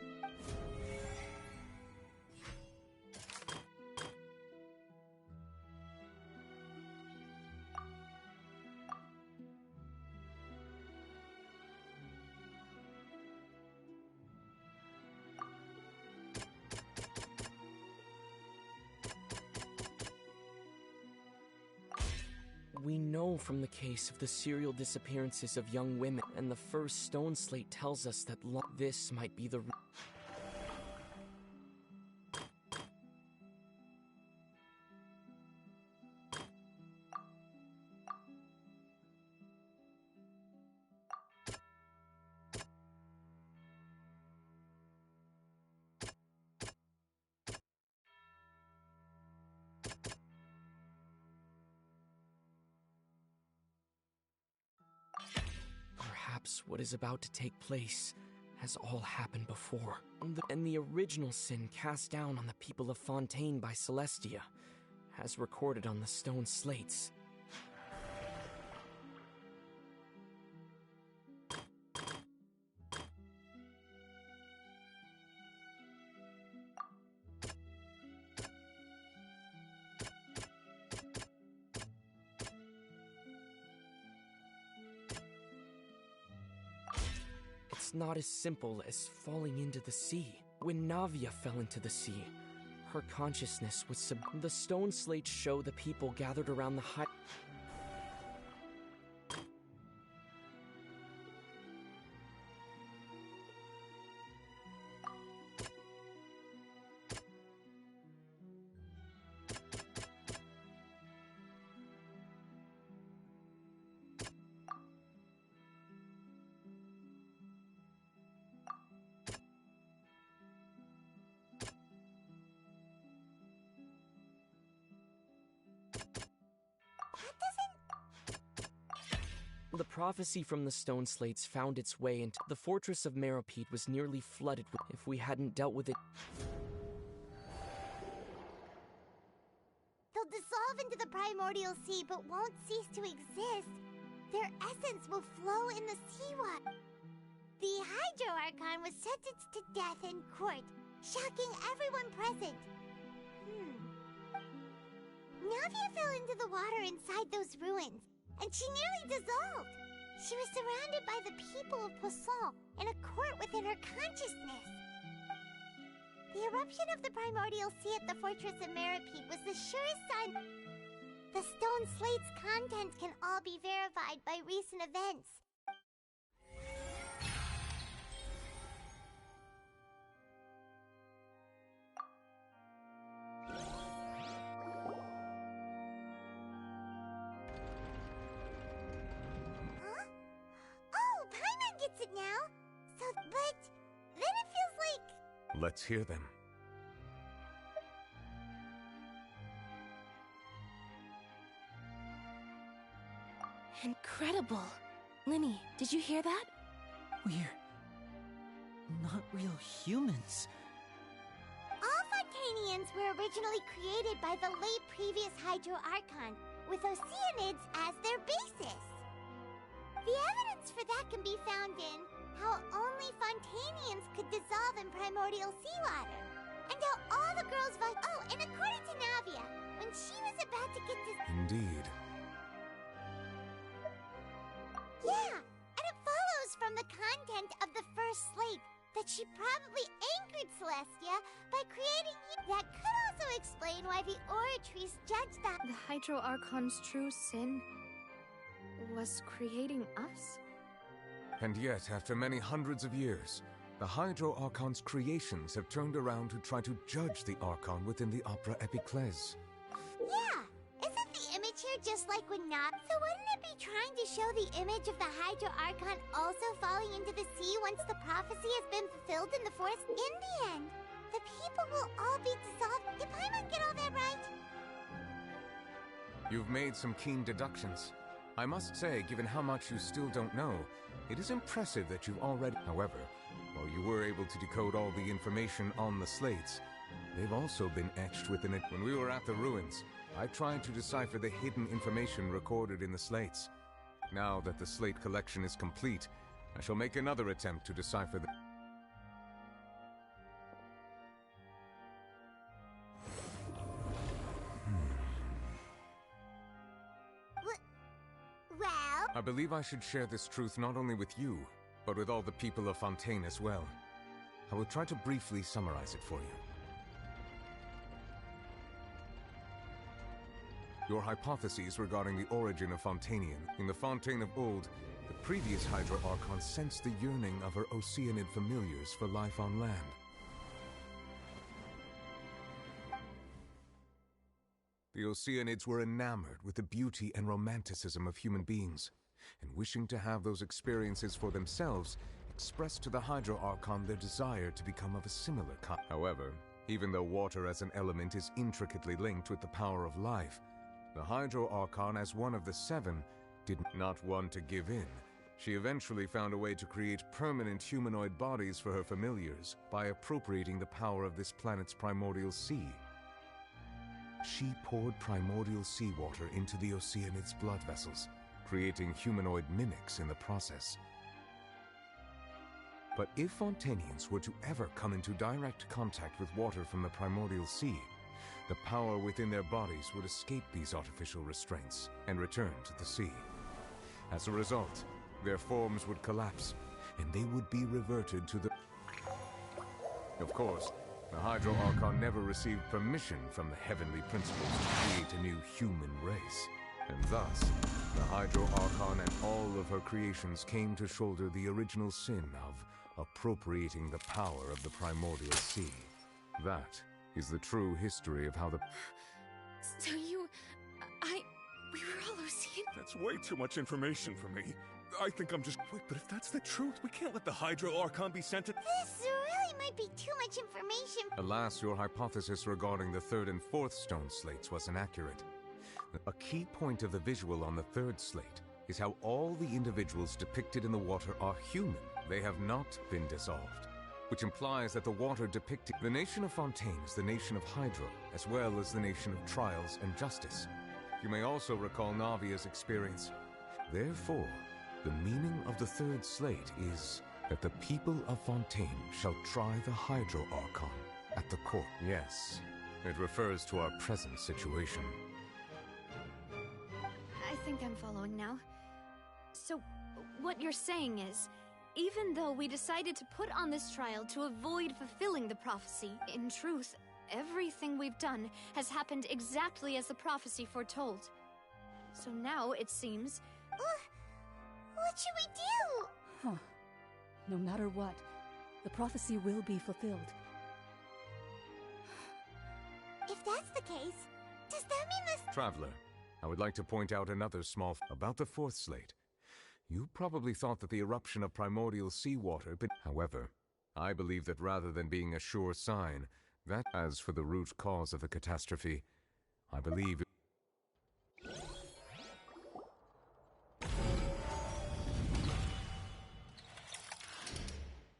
We know from the case of the serial disappearances of young women, and the first stone slate tells us that this might be the... Perhaps what is about to take place has all happened before. And the original sin cast down on the people of Fontaine by Celestia, as recorded on the stone slates. It's not as simple as falling into the sea. When Navia fell into the sea, her consciousness was the stone slates show the people gathered around the The prophecy from the stone slates found its way into the fortress of Meropide was nearly flooded if we hadn't dealt with it. They'll dissolve into the primordial sea but won't cease to exist. Their essence will flow in the seawater. The Hydro Archon was sentenced to death in court, shocking everyone present. Navia fell into the water inside those ruins, and she nearly dissolved. She was surrounded by the people of Poisson in a court within her consciousness. The eruption of the primordial sea at the fortress of Meropide was the surest sign. The stone slate's contents can all be verified by recent events. It now, but then it feels like... Let's hear them. Incredible. Linny, did you hear that? We're not real humans. All Fontainians were originally created by the late previous Hydro Archon, with Oceanids as their basis. The evidence for that can be found in how only Fontainians could dissolve in primordial seawater, and how all the girls and according to Navia, when she was about to get Indeed. Yeah, and it follows from the content of the first slate that she probably anchored Celestia by creating That could also explain why the Oratries judged that The Hydro Archon's true sin was creating us? And yet, after many hundreds of years, the Hydro Archon's creations have turned around to try to judge the Archon within the Opera Epiclese. Yeah, isn't the image here just like when not? So wouldn't it be trying to show the image of the Hydro Archon also falling into the sea once the prophecy has been fulfilled in the forest? In the end, the people will all be dissolved. Did Paimon get all that right? You've made some keen deductions. I must say, given how much you still don't know, it is impressive that you've already... However, while you were able to decode all the information on the slates, they've also been etched within it. When we were at the ruins, I tried to decipher the hidden information recorded in the slates. Now that the slate collection is complete, I shall make another attempt to decipher the... Well? I believe I should share this truth not only with you, but with all the people of Fontaine as well. I will try to briefly summarize it for you. Your hypotheses regarding the origin of Fontainian. In the Fontaine of old, the previous Hydro Archon sensed the yearning of her Oceanid familiars for life on land. The Oceanids were enamored with the beauty and romanticism of human beings, and wishing to have those experiences for themselves, expressed to the Hydro Archon their desire to become of a similar kind. However, even though water as an element is intricately linked with the power of life, the Hydro Archon, as one of the seven, did not want to give in. She eventually found a way to create permanent humanoid bodies for her familiars by appropriating the power of this planet's primordial sea. She poured primordial seawater into the Oceanid's blood vessels, creating humanoid mimics in the process. But if Fontainians were to ever come into direct contact with water from the primordial sea, the power within their bodies would escape these artificial restraints and return to the sea. As a result, their forms would collapse, and they would be reverted to the... Of course, the Hydro Archon never received permission from the heavenly principles to create a new human race. And thus, the Hydro Archon and all of her creations came to shoulder the original sin of appropriating the power of the primordial sea. That is the true history of how the... So we were all Ocean? That's way too much information for me. I think I'm just... Wait, but if that's the truth, we can't let the Hydro Archon be sent to... This really might be too much information. Alas, your hypothesis regarding the third and fourth stone slates was inaccurate. A key point of the visual on the third slate is how all the individuals depicted in the water are human. They have not been dissolved, which implies that the water depicted... The nation of Fontaine is the nation of Hydro, as well as the nation of trials and justice. You may also recall Navia's experience. Therefore, the meaning of the third slate is that the people of Fontaine shall try the Hydro Archon at the court. Yes, it refers to our present situation. I think I'm following now. So, what you're saying is, even though we decided to put on this trial to avoid fulfilling the prophecy, in truth, everything we've done has happened exactly as the prophecy foretold. So now, it seems... What should we do? Huh. No matter what, the prophecy will be fulfilled. If that's the case, does that mean this... Traveler, I would like to point out another small... About the fourth slate. You probably thought that the eruption of primordial seawater... However, I believe that rather than being a sure sign, that as for the root cause of the catastrophe, I believe...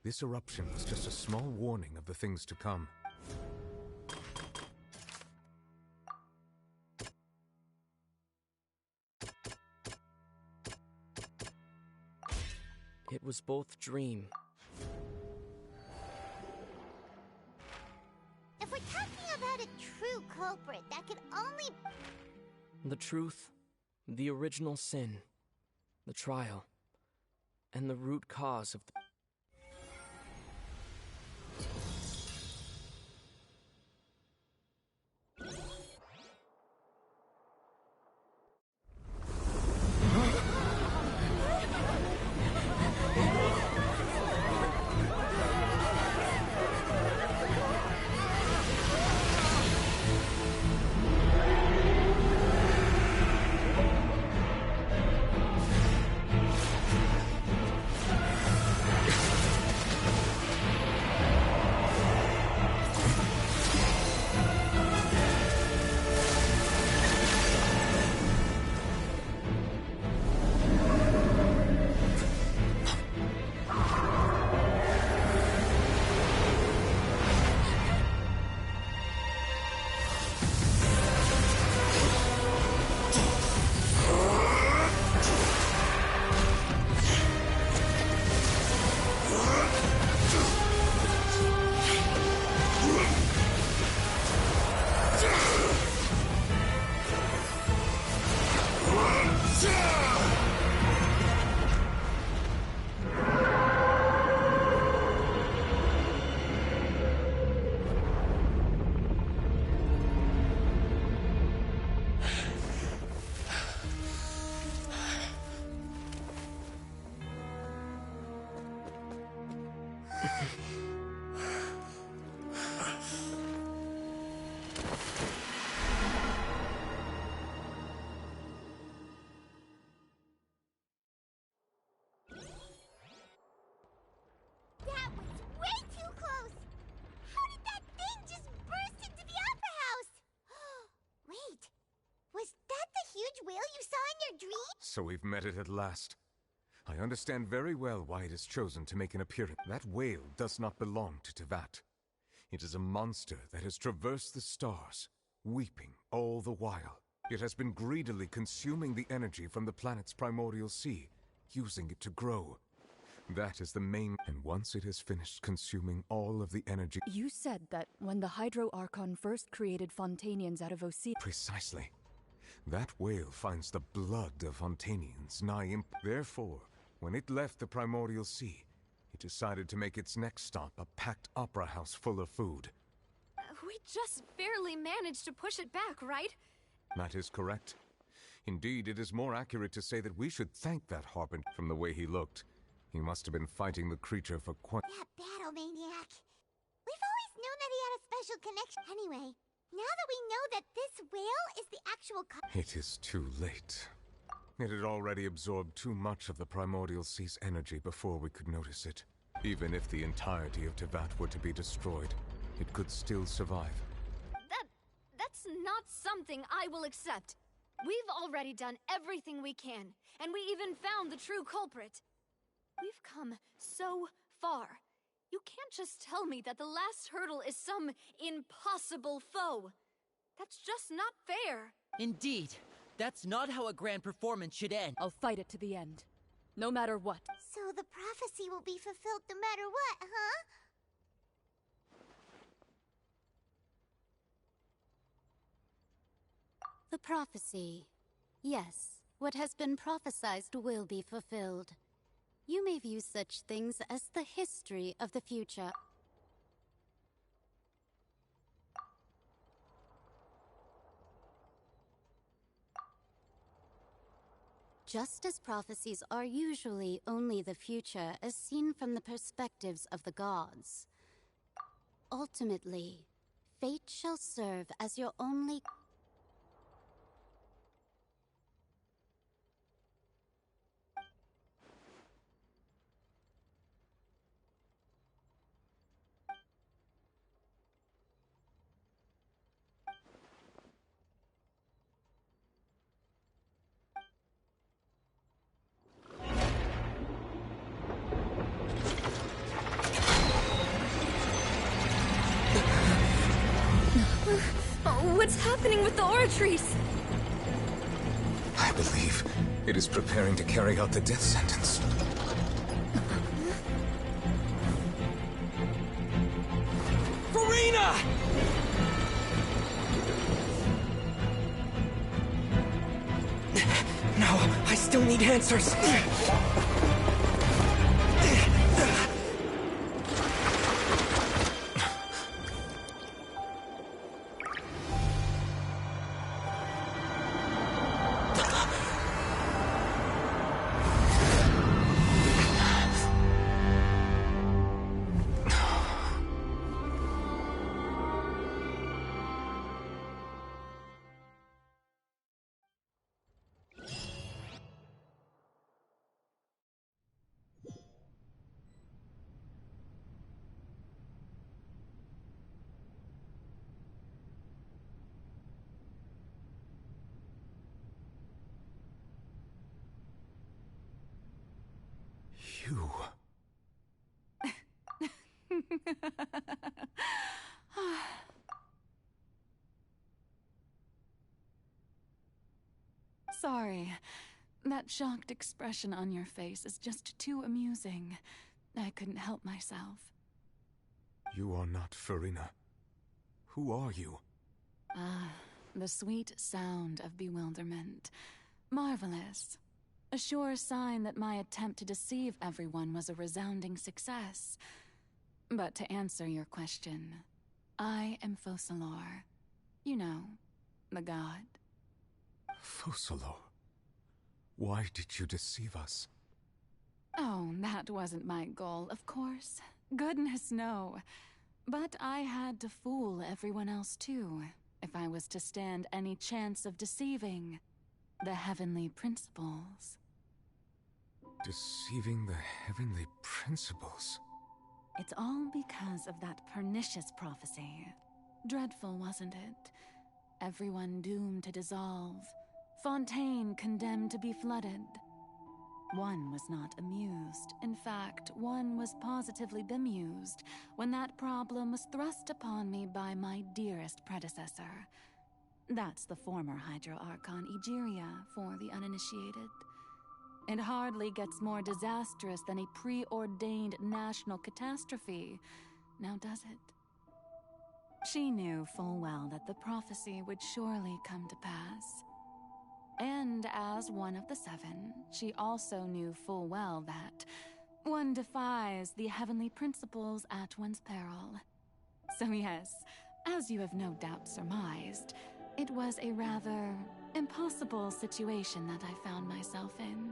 This eruption was just a small warning of the things to come. It was both dream. If we're talking about a true culprit, that could only... The truth, the original sin, the trial, and the root cause of the... That was way too close! How did that thing just burst into the Opera House? Wait, was that the huge whale you saw in your dream? So we've met it at last. I understand very well why it is chosen to make an appearance. That whale does not belong to Tevat. It is a monster that has traversed the stars, weeping all the while. It has been greedily consuming the energy from the planet's primordial sea, using it to grow. That is the main... And once it has finished consuming all of the energy... You said that when the Hydro Archon first created Fontainians out of Ocean... Precisely. That whale finds the blood of Fontainians nigh imp... Therefore, when it left the primordial sea, it decided to make its next stop a packed opera house full of food. We just barely managed to push it back, right? That is correct. Indeed, it is more accurate to say that we should thank that harbinger. From the way he looked, he must have been fighting the creature for quite... That battle maniac. We've always known that he had a special connection. Anyway, now that we know that this whale is the actual... It is too late. It had already absorbed too much of the primordial sea's energy before we could notice it. Even if the entirety of Tevat were to be destroyed, it could still survive. That's not something I will accept. We've already done everything we can, and we even found the true culprit. We've come so far. You can't just tell me that the last hurdle is some impossible foe. That's just not fair. Indeed. That's not how a grand performance should end. I'll fight it to the end. No matter what. So the prophecy will be fulfilled no matter what, huh? The prophecy. Yes, what has been prophesied will be fulfilled. You may view such things as the history of the future. Just as prophecies are usually only the future as seen from the perspectives of the gods. Ultimately, fate shall serve as your only... What's happening with the oratories? I believe it is preparing to carry out the death sentence. Farina! No, I still need answers. You... Sorry. That shocked expression on your face is just too amusing. I couldn't help myself. You are not Farina. Who are you? Ah, the sweet sound of bewilderment. Marvelous. A sure sign that my attempt to deceive everyone was a resounding success. But to answer your question, I am Focalor. You know, the god. Focalor? Why did you deceive us? Oh, that wasn't my goal, of course. Goodness, no. But I had to fool everyone else too, if I was to stand any chance of deceiving the heavenly principles. Deceiving the heavenly principles? It's all because of that pernicious prophecy. Dreadful, wasn't it? Everyone doomed to dissolve. Fontaine condemned to be flooded. One was not amused. In fact, one was positively bemused when that problem was thrust upon me by my dearest predecessor. That's the former Hydro Archon Egeria for the uninitiated. It hardly gets more disastrous than a preordained national catastrophe, now does it? She knew full well that the prophecy would surely come to pass. And as one of the seven, she also knew full well that one defies the heavenly principles at one's peril. So yes, as you have no doubt surmised, it was a rather impossible situation that I found myself in.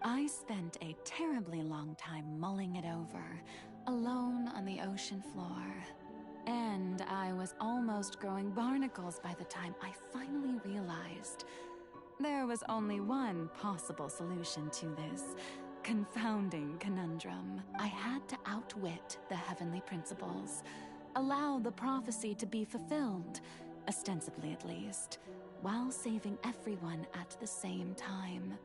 I spent a terribly long time mulling it over, alone on the ocean floor. And I was almost growing barnacles by the time I finally realized there was only one possible solution to this confounding conundrum. I had to outwit the heavenly principles, allow the prophecy to be fulfilled, ostensibly at least, while saving everyone at the same time.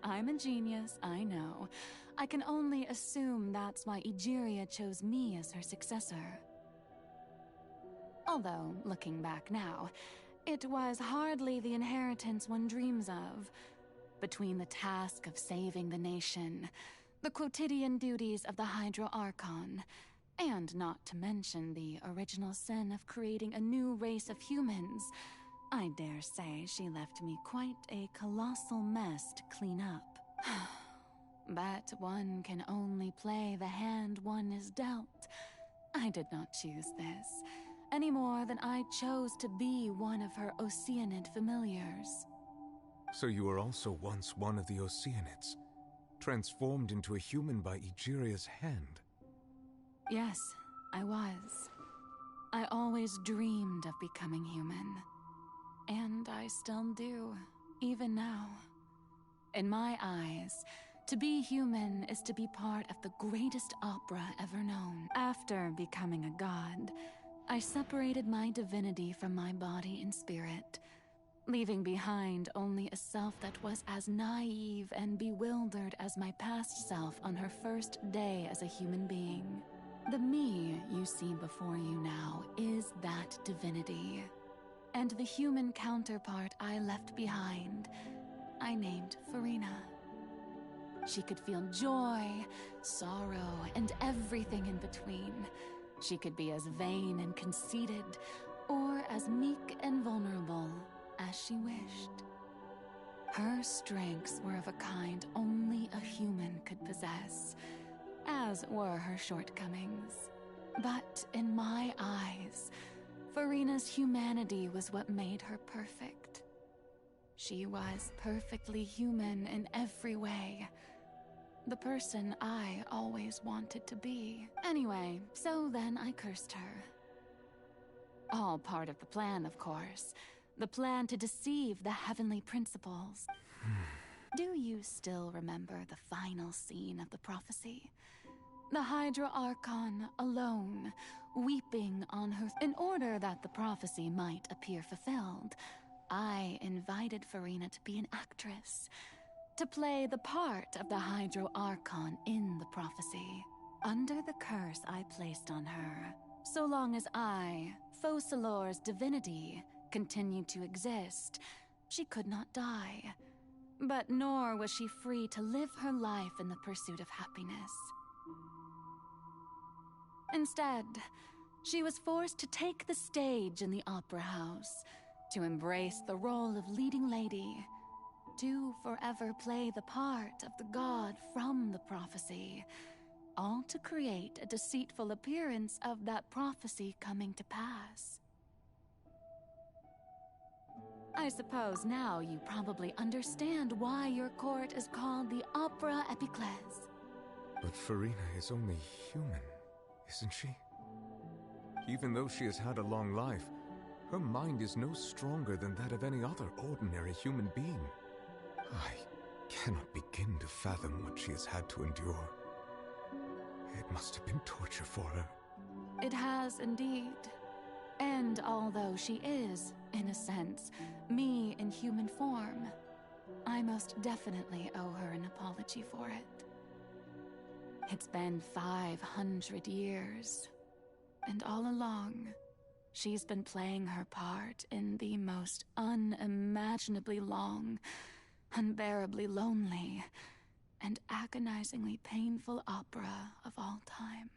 I'm a genius, I know. I can only assume that's why Egeria chose me as her successor. Although, looking back now, it was hardly the inheritance one dreams of. Between the task of saving the nation, the quotidian duties of the Hydro Archon, and not to mention the original sin of creating a new race of humans, I dare say she left me quite a colossal mess to clean up. But one can only play the hand one is dealt. I did not choose this, any more than I chose to be one of her Oceanid familiars. So you were also once one of the Oceanids, transformed into a human by Egeria's hand? Yes, I was. I always dreamed of becoming human. And I still do, even now. In my eyes, to be human is to be part of the greatest opera ever known. After becoming a god, I separated my divinity from my body and spirit, leaving behind only a self that was as naive and bewildered as my past self on her first day as a human being. The me you see before you now is that divinity. And the human counterpart I left behind, I named Farina. She could feel joy, sorrow, and everything in between. She could be as vain and conceited, or as meek and vulnerable as she wished. Her strengths were of a kind only a human could possess, as were her shortcomings. But in my eyes, Farina's humanity was what made her perfect. She was perfectly human in every way. The person I always wanted to be. Anyway, so then I cursed her. All part of the plan, of course. The plan to deceive the heavenly principles. Do you still remember the final scene of the prophecy? The Hydra Archon alone, weeping on her. In order that the prophecy might appear fulfilled, I invited Farina to be an actress, to play the part of the Hydro Archon in the prophecy. Under the curse I placed on her, so long as I, Focalor's divinity, continued to exist, she could not die. But nor was she free to live her life in the pursuit of happiness. Instead, she was forced to take the stage in the opera house, to embrace the role of leading lady, to forever play the part of the god from the prophecy, all to create a deceitful appearance of that prophecy coming to pass. I suppose now you probably understand why your court is called the Opera Epiclese. But Farina is only human, isn't she? Even though she has had a long life, her mind is no stronger than that of any other ordinary human being. I cannot begin to fathom what she has had to endure. It must have been torture for her. It has indeed. And although she is, in a sense, me in human form, I most definitely owe her an apology for it. It's been 500 years, and all along, she's been playing her part in the most unimaginably long, unbearably lonely, and agonizingly painful opera of all time.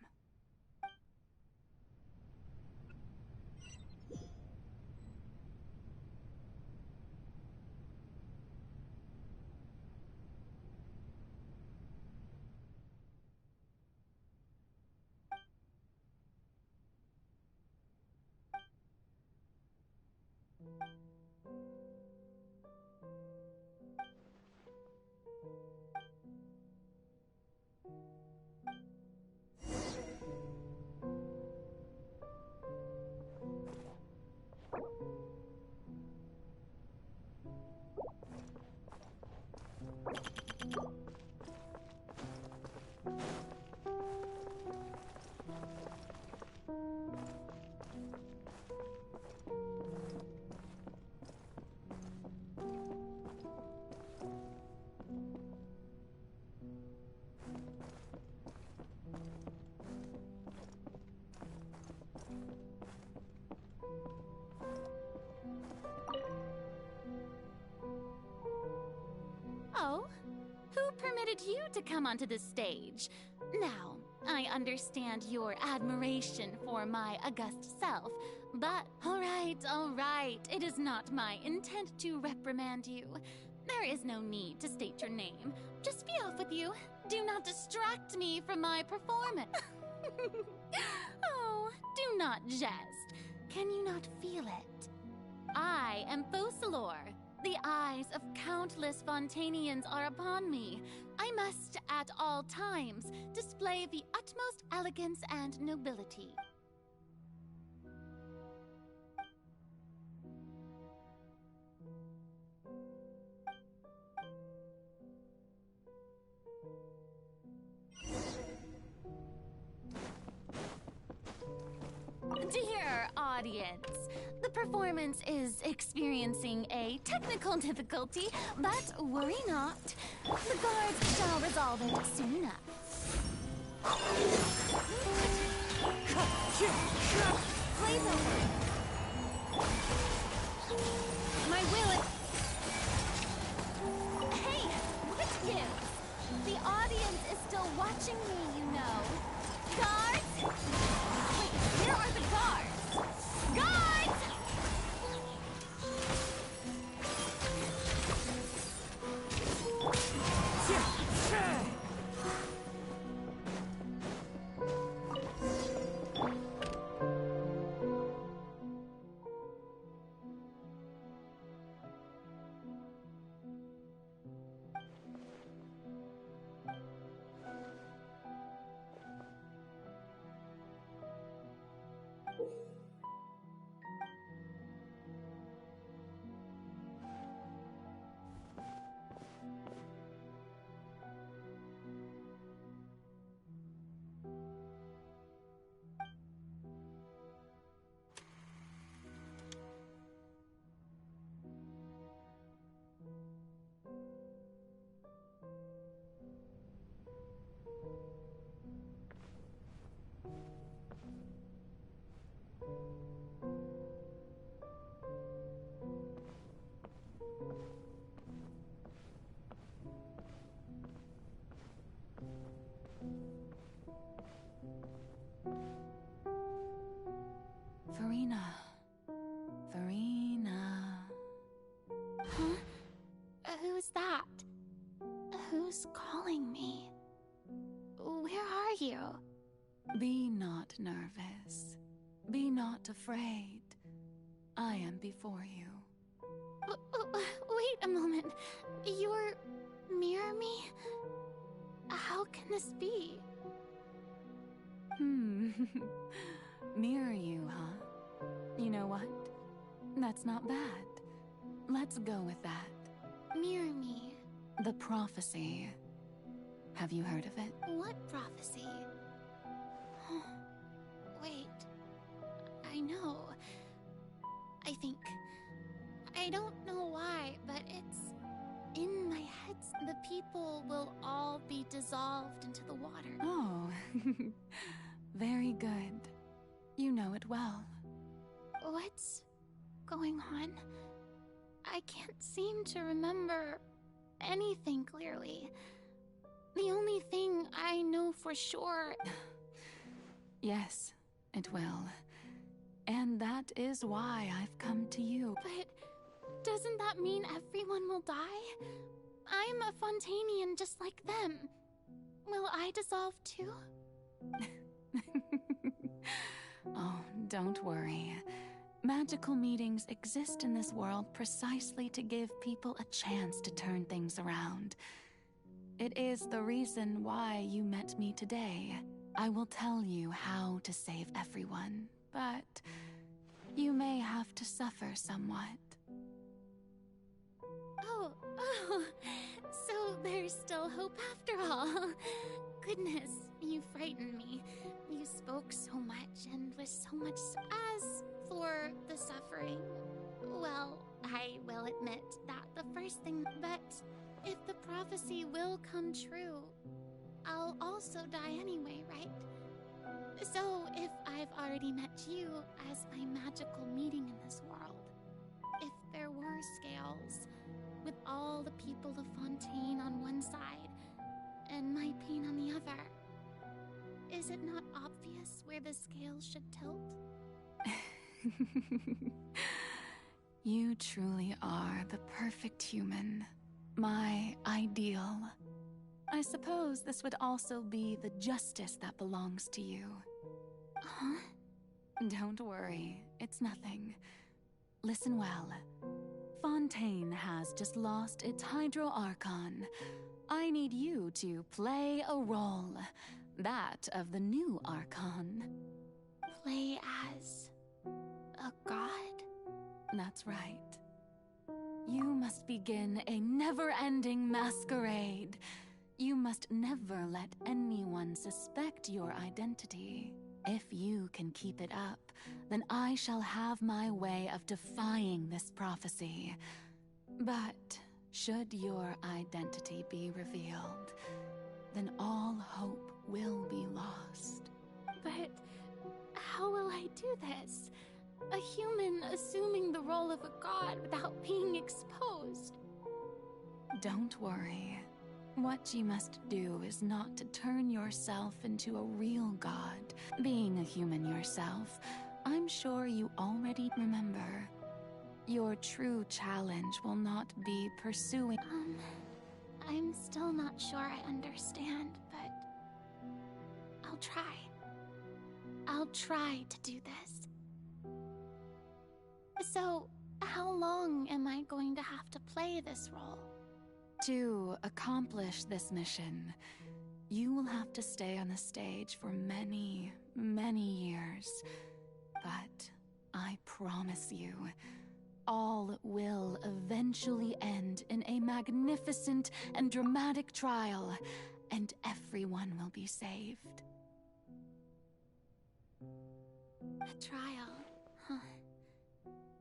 Oh, who permitted you to come onto the stage? Now, I understand your admiration for my august self, but all right, it is not my intent to reprimand you. There is no need to state your name. Just be off with you. Do not distract me from my performance. Oh, do not jest. Can you not feel it? I am Focalor. The eyes of countless Fontainians are upon me. I must, at all times, display the utmost elegance and nobility. Dear audience, the performance is experiencing a technical difficulty, but worry not. The guards shall resolve it soon enough. Play's over. My will is... Hey, what gives? The audience is still watching me, you know. Guards! Wait, where are the guards? Guards! Farina. Huh? Who's that? Who's calling me? Where are you? Be not nervous. Be not afraid. I am before you. Wait a moment. You're near me? How can this be? Mirror you, huh? You know what? That's not bad. Let's go with that. Mirror me. The prophecy. Have you heard of it? What prophecy? Wait. I know. I think... I don't know why, but it's in the people will all be dissolved into the water. Oh, very good. You know it well. What's going on? I can't seem to remember anything clearly. The only thing I know for sure... Yes, it will. And that is why I've come to you. But doesn't that mean everyone will die? I'm a Fontainian just like them. Will I dissolve too? Oh, don't worry. Magical meetings exist in this world precisely to give people a chance to turn things around. It is the reason why you met me today. I will tell you how to save everyone, but you may have to suffer somewhat. Oh, so there's still hope after all. Goodness, you frightened me. You spoke so much and with so much... As for the suffering, well, I will admit that the first thing... But if the prophecy will come true, I'll also die anyway, right? So if I've already met you as my magical meeting in this world, if there were scales, with all the people of Fontaine on one side, and my pain on the other, is it not obvious where the scales should tilt? You truly are the perfect human. My ideal. I suppose this would also be the justice that belongs to you. Huh? Don't worry, it's nothing. Listen well. Fontaine has just lost its Hydro Archon. I need you to play a role. That of the new Archon. Play as... a god? That's right. You must begin a never-ending masquerade. You must never let anyone suspect your identity. If you can keep it up, then I shall have my way of defying this prophecy. But should your identity be revealed, then all hope will be lost. But how will I do this? A human assuming the role of a god without being exposed. Don't worry. What you must do is not to turn yourself into a real god. Being a human yourself, I'm sure you already remember. Your true challenge will not be pursuing... I'm still not sure I understand, but... I'll try. I'll try to do this. So, how long am I going to have to play this role? To accomplish this mission, you will have to stay on the stage for many, many years. But I promise you, all will eventually end in a magnificent and dramatic trial, and everyone will be saved. A trial, huh?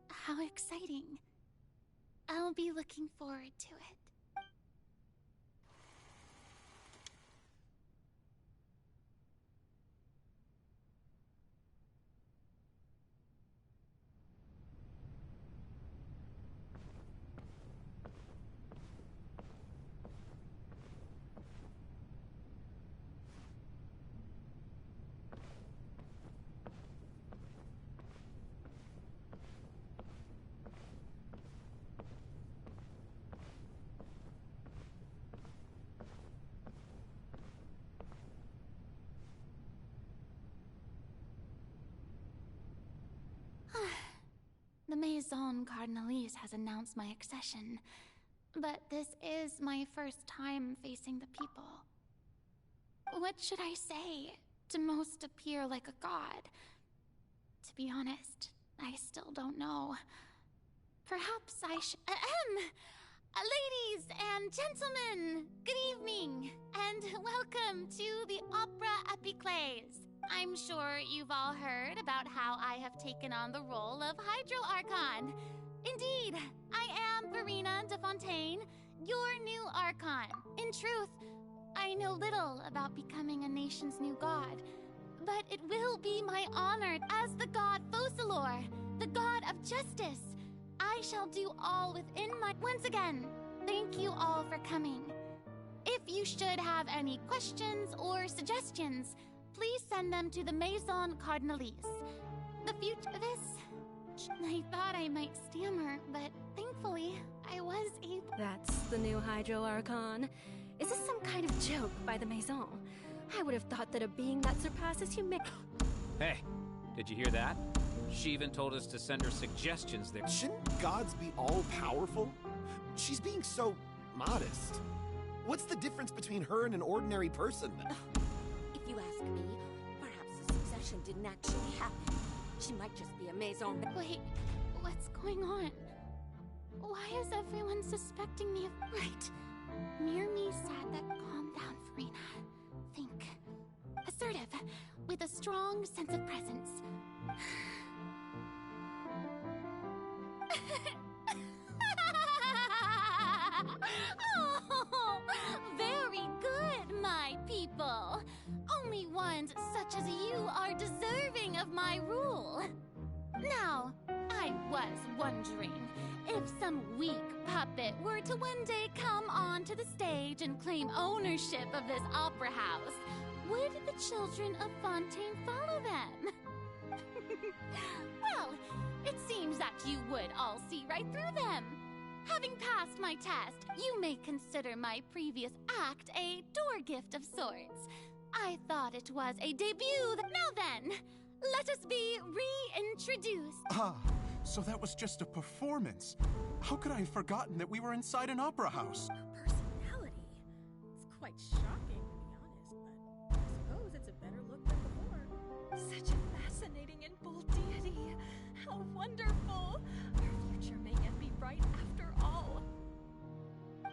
How exciting. I'll be looking forward to it. The Maison Cardinalise has announced my accession, but this is my first time facing the people. What should I say to most appear like a god? To be honest, I still don't know. Perhaps I should... Ladies and gentlemen, good evening, and welcome to the Opera Epiclese. I'm sure you've all heard about how I have taken on the role of Hydro Archon. Indeed, I am Verena de Fontaine, your new Archon. In truth, I know little about becoming a nation's new god, but it will be my honor as the god Focalor, the god of justice. I shall do all within my... Once again, thank you all for coming. If you should have any questions or suggestions, please send them to the Maison Cardinalise. The future of this... I thought I might stammer, but thankfully, I was able... That's the new Hydro Archon. Is this some kind of joke by the Maison? I would have thought that a being that surpasses humanity... Hey, did you hear that? She even told us to send her suggestions there. Shouldn't gods be all-powerful? She's being so modest. What's the difference between her and an ordinary person? If you ask me, perhaps the succession didn't actually happen. She might just be a Maison... Wait, what's going on? Why is everyone suspecting me of... Right. Near me said that calm down, Farina. Think. Assertive, with a strong sense of presence. Oh, very good, my people. Only ones such as you are deserving of my rule. Now, I was wondering, if some weak puppet were to one day come onto the stage and claim ownership of this opera house, would the children of Fontaine follow them? Well, it seems that you would all see right through them. Having passed my test, you may consider my previous act a door gift of sorts. I thought it was a debut. Now then, let us be reintroduced. Ah, so that was just a performance. How could I have forgotten that we were inside an opera house? Her personality. It's quite shocking, to be honest, but I suppose it's a better look than before. Such a fascinating and bold deity. How wonderful. Our future may yet be bright after all.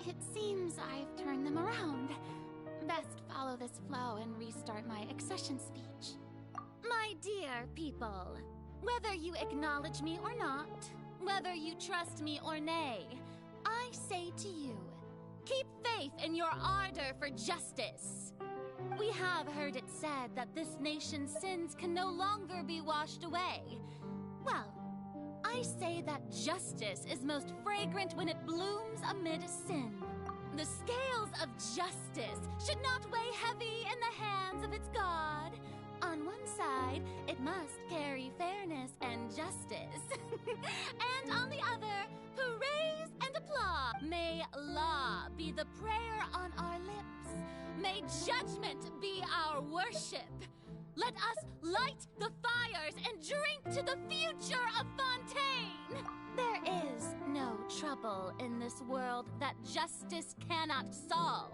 It seems I've turned them around. Best follow this flow and restart my accession speech. My dear people, whether you acknowledge me or not, whether you trust me or nay, I say to you, keep faith in your ardor for justice. We have heard it said that this nation's sins can no longer be washed away. Well, I say that justice is most fragrant when it blooms amid sin. The scales of justice should not weigh heavy in the hands of its God. On one side, it must carry fairness and justice. And on the other, praise and applause. May law be the prayer on our lips. May judgment be our worship. Let us light the fires and drink to the future of Fontaine. There is no trouble in this world that justice cannot solve.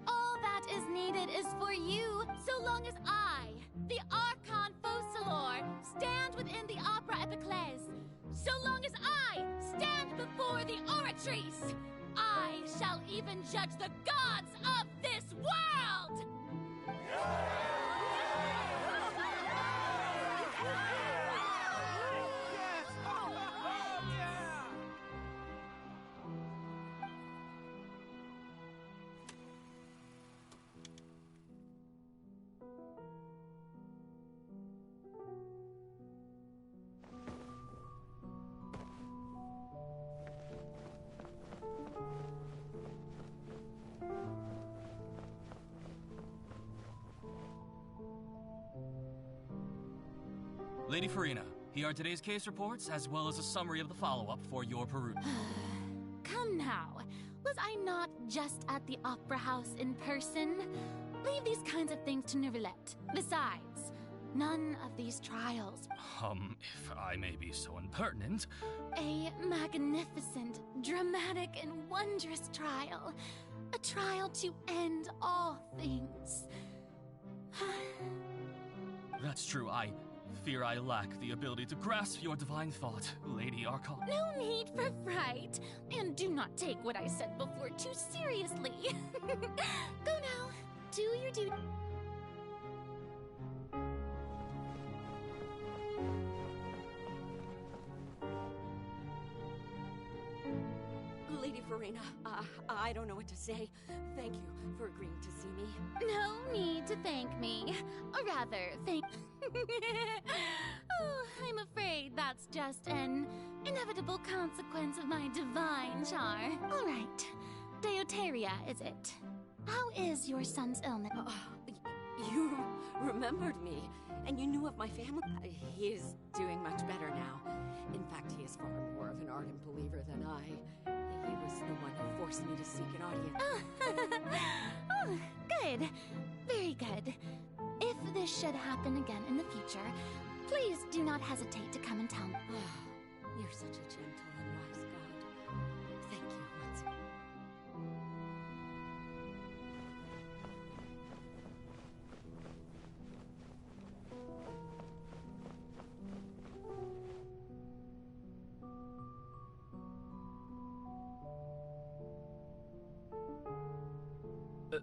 All that is needed is for you, so long as I, the Archon Focalor, stand within the Opera Epiclese. So long as I stand before the Oratrice, I shall even judge the gods of this world! Lady Farina, here are today's case reports, as well as a summary of the follow-up for your perusal. Come now, was I not just at the Opera House in person? Leave these kinds of things to Neuvillette. Besides, none of these trials... If I may be so impertinent... A magnificent, dramatic, and wondrous trial. A trial to end all things. That's true, I fear I lack the ability to grasp your divine thought, Lady Archon. No need for fright, and do not take what I said before too seriously. Go now, do your duty. Lady Farina, I don't know what to say. Thank you for agreeing to see me. No need to thank me. Or rather, thank... Oh, I'm afraid that's just an inevitable consequence of my divine char. All right. Deoteria, is it? How is your son's illness? You remembered me, and you knew of my family. He is doing much better now. In fact, he is far more of an ardent believer than I. He was the one who forced me to seek an audience. Oh, good. Very good. If this should happen again in the future, please do not hesitate to come and tell me. You're such a gentle and wise god. Thank you once again.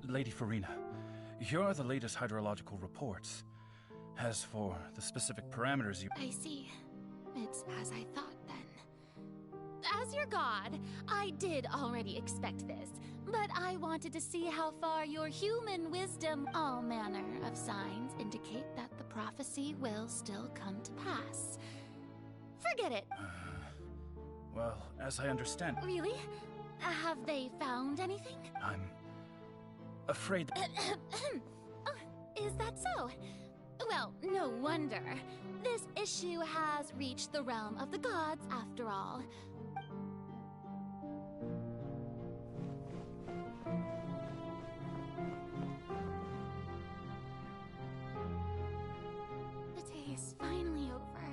Lady Farina, here are the latest hydrological reports. As for the specific parameters you... I see. It's as I thought, then. As your god, I did already expect this, but I wanted to see how far your human wisdom... All manner of signs indicate that the prophecy will still come to pass. Forget it. Well, as I understand... Really? Have they found anything? I'm... afraid... Is that so? Well, no wonder. This issue has reached the realm of the gods, after all. The day is finally over.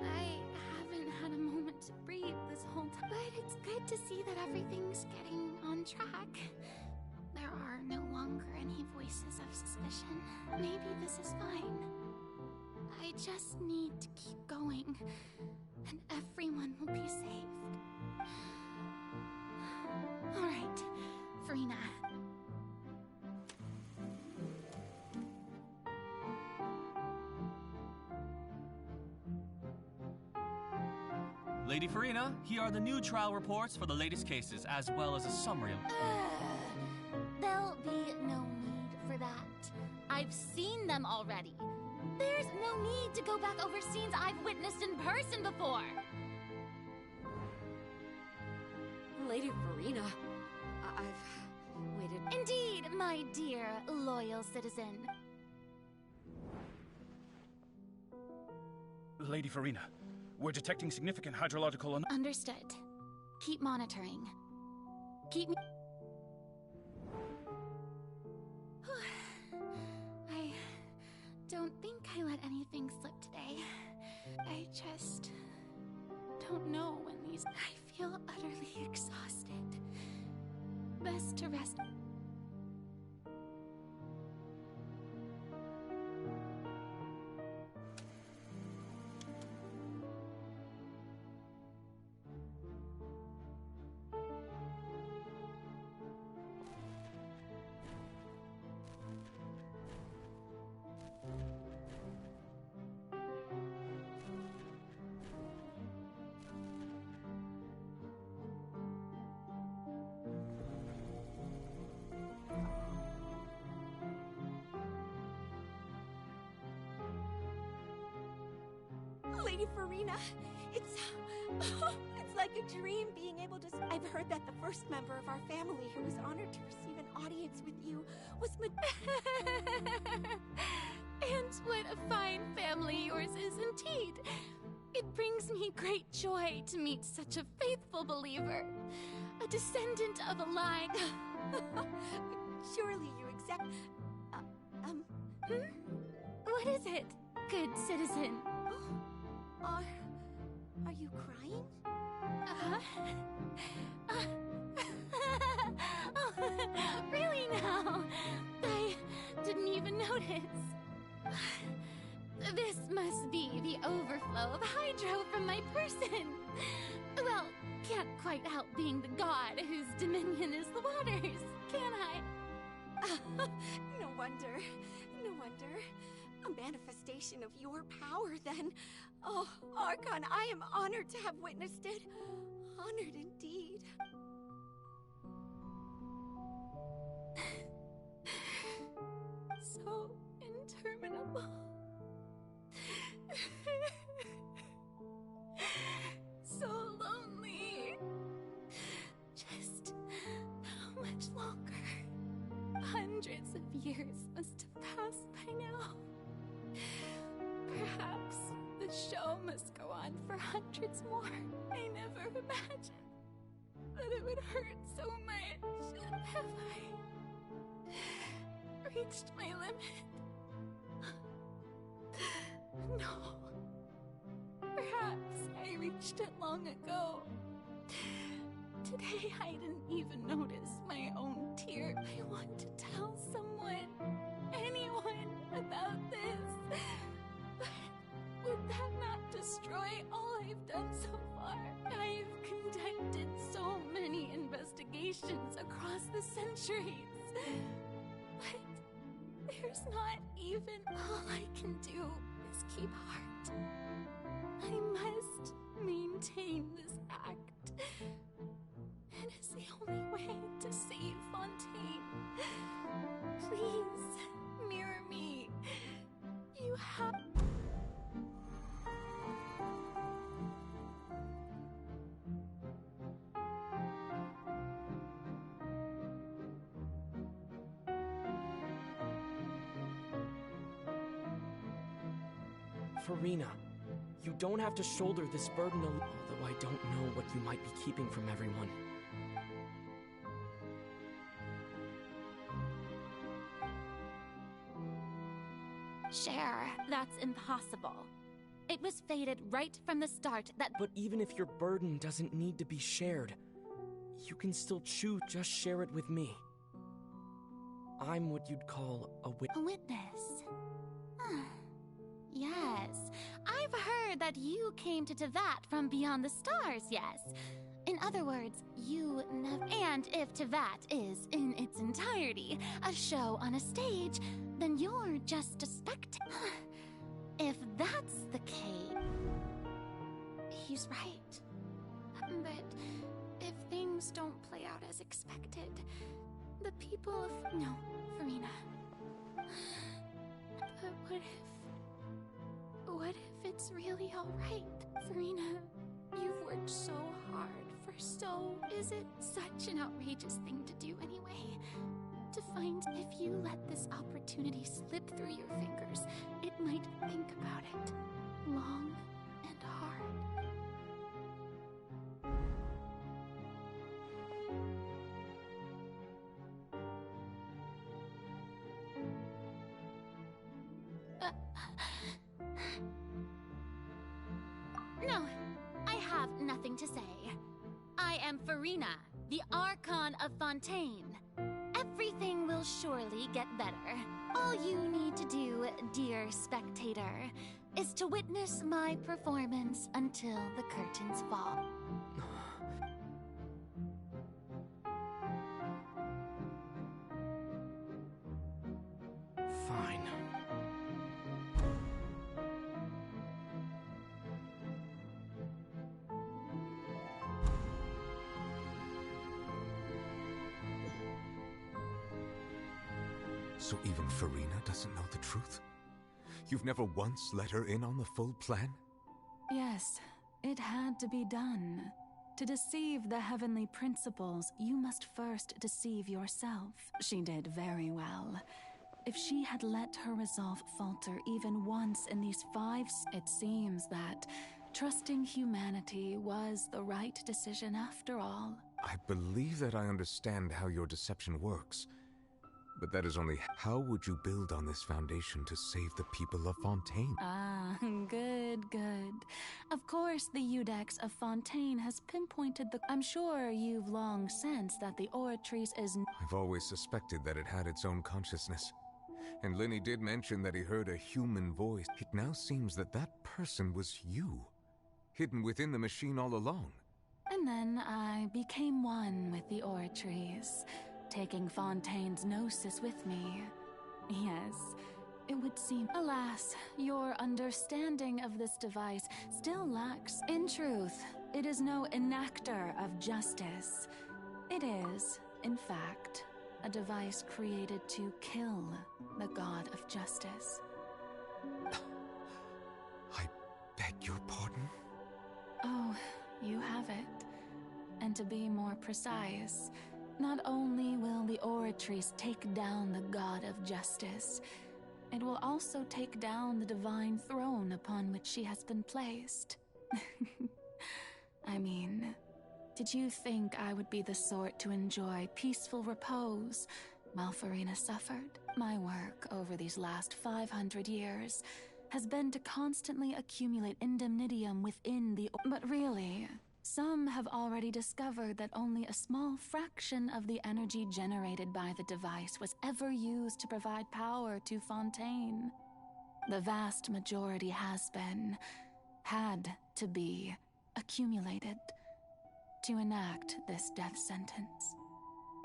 I haven't had a moment to breathe this whole time, but it's good to see that everything's getting on track. There are no longer any voices of suspicion. Maybe this is fine. I just need to keep going, and everyone will be saved. All right, Farina. Lady Farina, here are the new trial reports for the latest cases, as well as a summary of... There'll be no need for that. I've seen them already. There's no need to go back over scenes I've witnessed in person before. Lady Farina, I've waited... Indeed, my dear, loyal citizen. Lady Farina, we're detecting significant hydrological... Understood. Keep monitoring. Keep me... I don't think I let anything slip today. I just don't know when these... I feel utterly exhausted. Best to rest... Lady Farina, it's like a dream being able to... I've heard that the first member of our family who was honored to receive an audience with you was... And what a fine family yours is indeed. It brings me great joy to meet such a faithful believer. A descendant of a line... Surely you accept... What is it, good citizen? Are you crying? Oh, really now? I didn't even notice. This must be the overflow of hydro from my person. Well, can't quite help being the god whose dominion is the waters, can I? No wonder. No wonder. A manifestation of your power, then. Oh, Archon, I am honored to have witnessed it. Honored indeed. years must have passed by now. Perhaps the show must go on for hundreds more. I never imagined that it would hurt so much. Have I reached my limit? No. Perhaps I reached it long ago. Today I didn't even notice my own tear. I want to tell someone, anyone, about this. But would that not destroy all I've done so far? I've conducted so many investigations across the centuries. But there's not even all I can do is keep heart. I must maintain this act. It is the only way to save Fontaine. Please, mirror me. You have... Farina, you don't have to shoulder this burden alone, although I don't know what you might be keeping from everyone. Share, that's impossible. It was fated right from the start that... But even if your burden doesn't need to be shared, you can still choose just share it with me. I'm what you'd call a witness. A witness? Yes, I've heard that you came to Tevat from beyond the stars, yes. In other words, you never... And if Tevat is, in its entirety, a show on a stage, then you're just a spectator. If that's the case... He's right. But if things don't play out as expected, the people of... No, Farina. But what if it's really alright? Farina, you've worked so hard for so... Is it such an outrageous thing to do anyway? To find if you let this opportunity slip through your fingers, it might think about it long and hard. No, I have nothing to say. I am Farina, the Archon of Fontaine. Everything will surely get better. All you need to do, dear spectator, is to witness my performance until the curtains fall. Fine. So even Farina doesn't know the truth? You've never once let her in on the full plan? Yes, it had to be done. To deceive the heavenly principles, you must first deceive yourself. She did very well. If she had let her resolve falter even once in these 5... It seems that trusting humanity was the right decision after all. I believe that I understand how your deception works. But that is only... How would you build on this foundation to save the people of Fontaine? Ah, good. Of course, the Iudex of Fontaine has pinpointed the... I'm sure you've long sensed that the Oratrice is... I've always suspected that it had its own consciousness. And Lenny did mention that he heard a human voice. It now seems that that person was you, hidden within the machine all along. And then I became one with the Oratrice, taking Fontaine's gnosis with me. Yes, it would seem... Alas, your understanding of this device still lacks... In truth, it is no enactor of justice. It is, in fact, a device created to kill the god of justice. I beg your pardon? Oh, you have it. And to be more precise, Not only will the Oratrice take down the god of justice, it will also take down the divine throne upon which she has been placed. I mean, did you think I would be the sort to enjoy peaceful repose while Farina suffered? My work over these last 500 years has been to constantly accumulate indemnitium within the... But really, some have already discovered that only a small fraction of the energy generated by the device was ever used to provide power to Fontaine. The vast majority had to be, accumulated to enact this death sentence.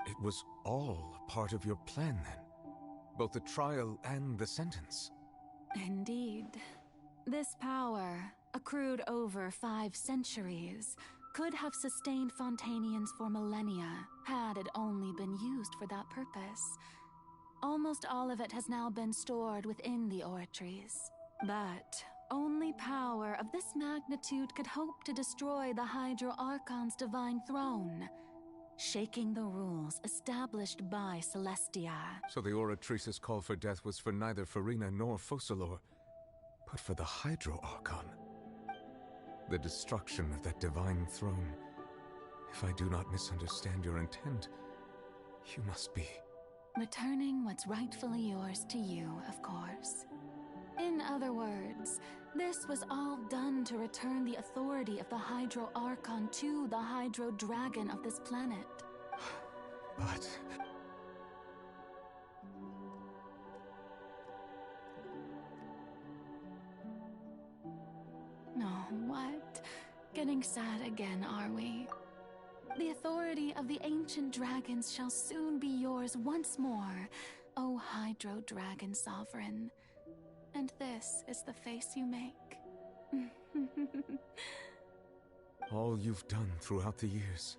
It was all part of your plan, then? Both the trial and the sentence? Indeed. This power, accrued over 5 centuries, could have sustained Fontainians for millennia had it only been used for that purpose. Almost all of it has now been stored within the Oratrice. But only power of this magnitude could hope to destroy the Hydro Archon's divine throne, shaking the rules established by Celestia. So the Oratrice's call for death was for neither Farina nor Focalor, but for the Hydro Archon. The destruction of that divine throne. If I do not misunderstand your intent, you must be... returning what's rightfully yours to you, of course. In other words, this was all done to return the authority of the Hydro Archon to the Hydro Dragon of this planet. But... Oh, what? Getting sad again, are we? The authority of the ancient dragons shall soon be yours once more, O Hydro Dragon Sovereign. And this is the face you make. all you've done throughout the years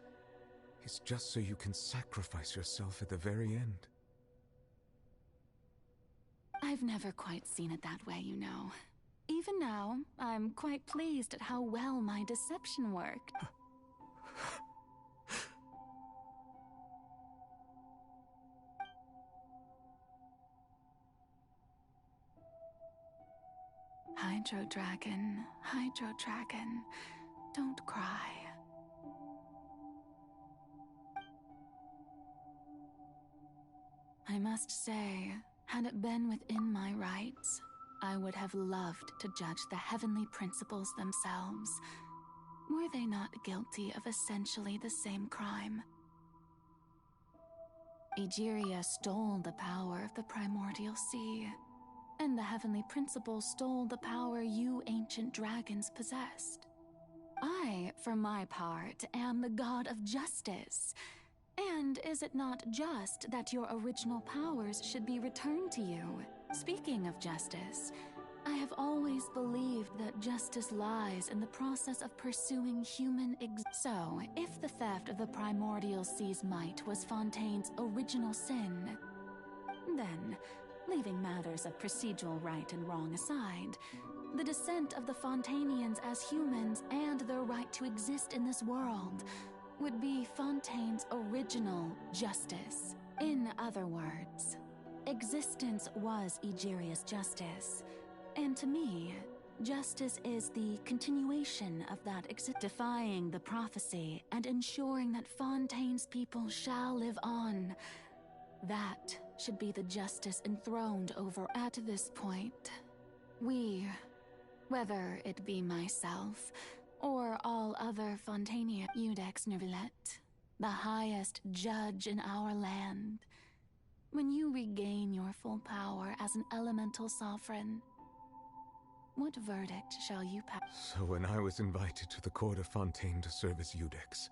is just so you can sacrifice yourself at the very end. I've never quite seen it that way, you know. Even now, I'm quite pleased at how well my deception worked. Hydro Dragon, don't cry. I must say, had it been within my rights, I would have loved to judge the heavenly principles themselves. Were they not guilty of essentially the same crime? Egeria stole the power of the primordial sea, and the heavenly principles stole the power you ancient dragons possessed. I, for my part, am the god of justice. And is it not just that your original powers should be returned to you? Speaking of justice, I have always believed that justice lies in the process of pursuing human So, if the theft of the primordial sea's might was Fontaine's original sin, then, leaving matters of procedural right and wrong aside, the descent of the Fontainians as humans and their right to exist in this world would be Fontaine's original justice. In other words, existence was Egeria's justice, and to me, justice is the continuation of that defying the prophecy and ensuring that Fontaine's people shall live on. That should be the justice enthroned over. At this point, we, whether it be myself or all other Fontainian Iudex Nervillet, the highest judge in our land, when you regain your full power as an elemental sovereign, what verdict shall you pass? So when I was invited to the court of Fontaine to serve as Iudex,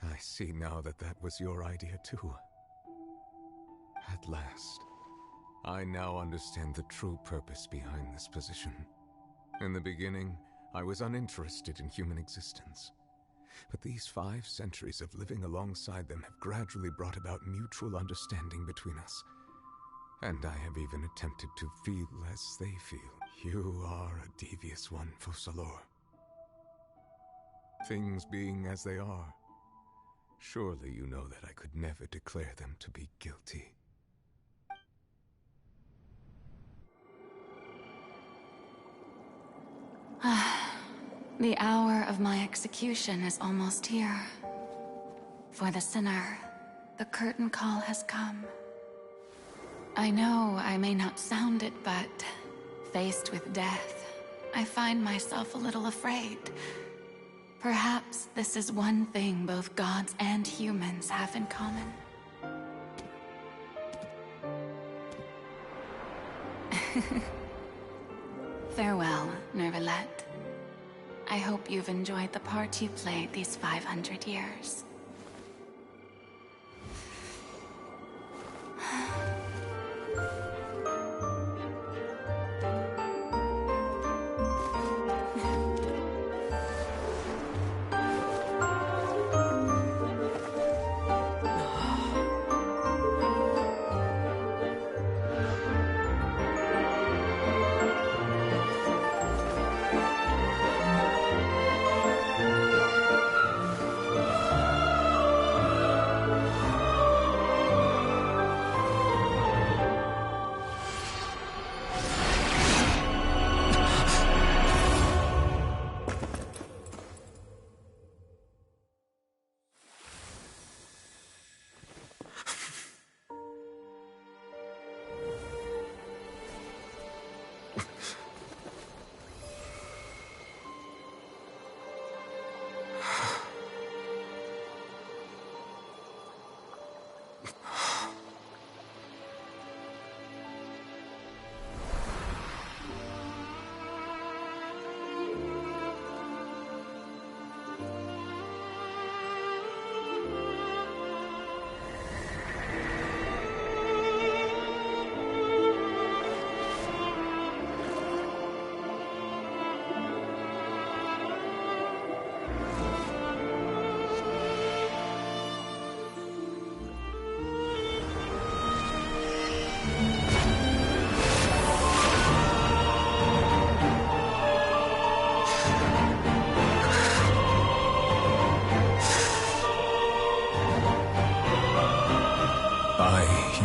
I see now that that was your idea too. At last, I now understand the true purpose behind this position. In the beginning, I was uninterested in human existence. But these 5 centuries of living alongside them have gradually brought about mutual understanding between us. And I have even attempted to feel as they feel. You are a devious one, Focalor. Things being as they are, Surely you know that I could never declare them to be guilty. The hour of my execution is almost here. For the sinner, the curtain call has come. I know I may not sound it, but faced with death, I find myself a little afraid. Perhaps this is one thing both gods and humans have in common. Farewell, Nervalette. I hope you've enjoyed the part you played these 500 years.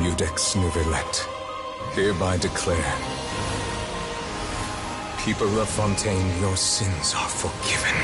Iudex Nervalette, hereby declare, people of Fontaine, your sins are forgiven.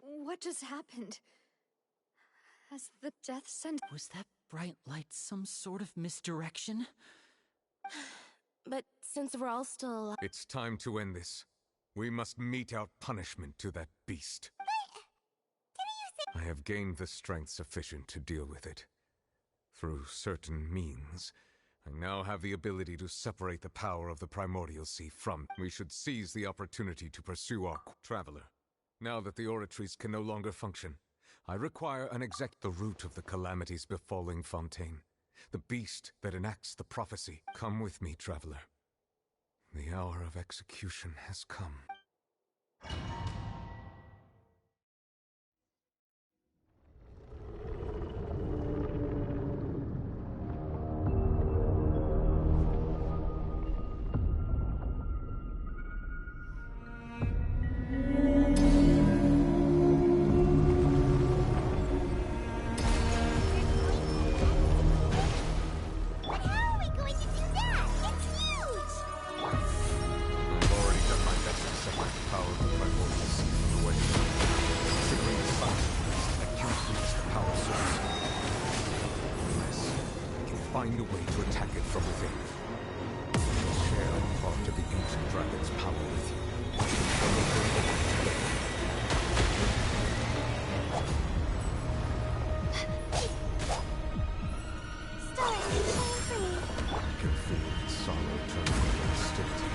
What just happened? Has the death sentence... Was that bright light some sort of misdirection? But since we're all still alive... It's time to end this. We must mete out punishment to that beast. I have gained the strength sufficient to deal with it. Through certain means, I now have the ability to separate the power of the Primordial Sea from... We should seize the opportunity to pursue our... Traveler, now that the oratories can no longer function, I require an the root of the calamities befalling Fontaine. The beast that enacts the prophecy. Come with me, traveler. The hour of execution has come. Find a way to attack it from within. Share part of the ancient dragon's power with you. I can feel its sorrow turning into hostility.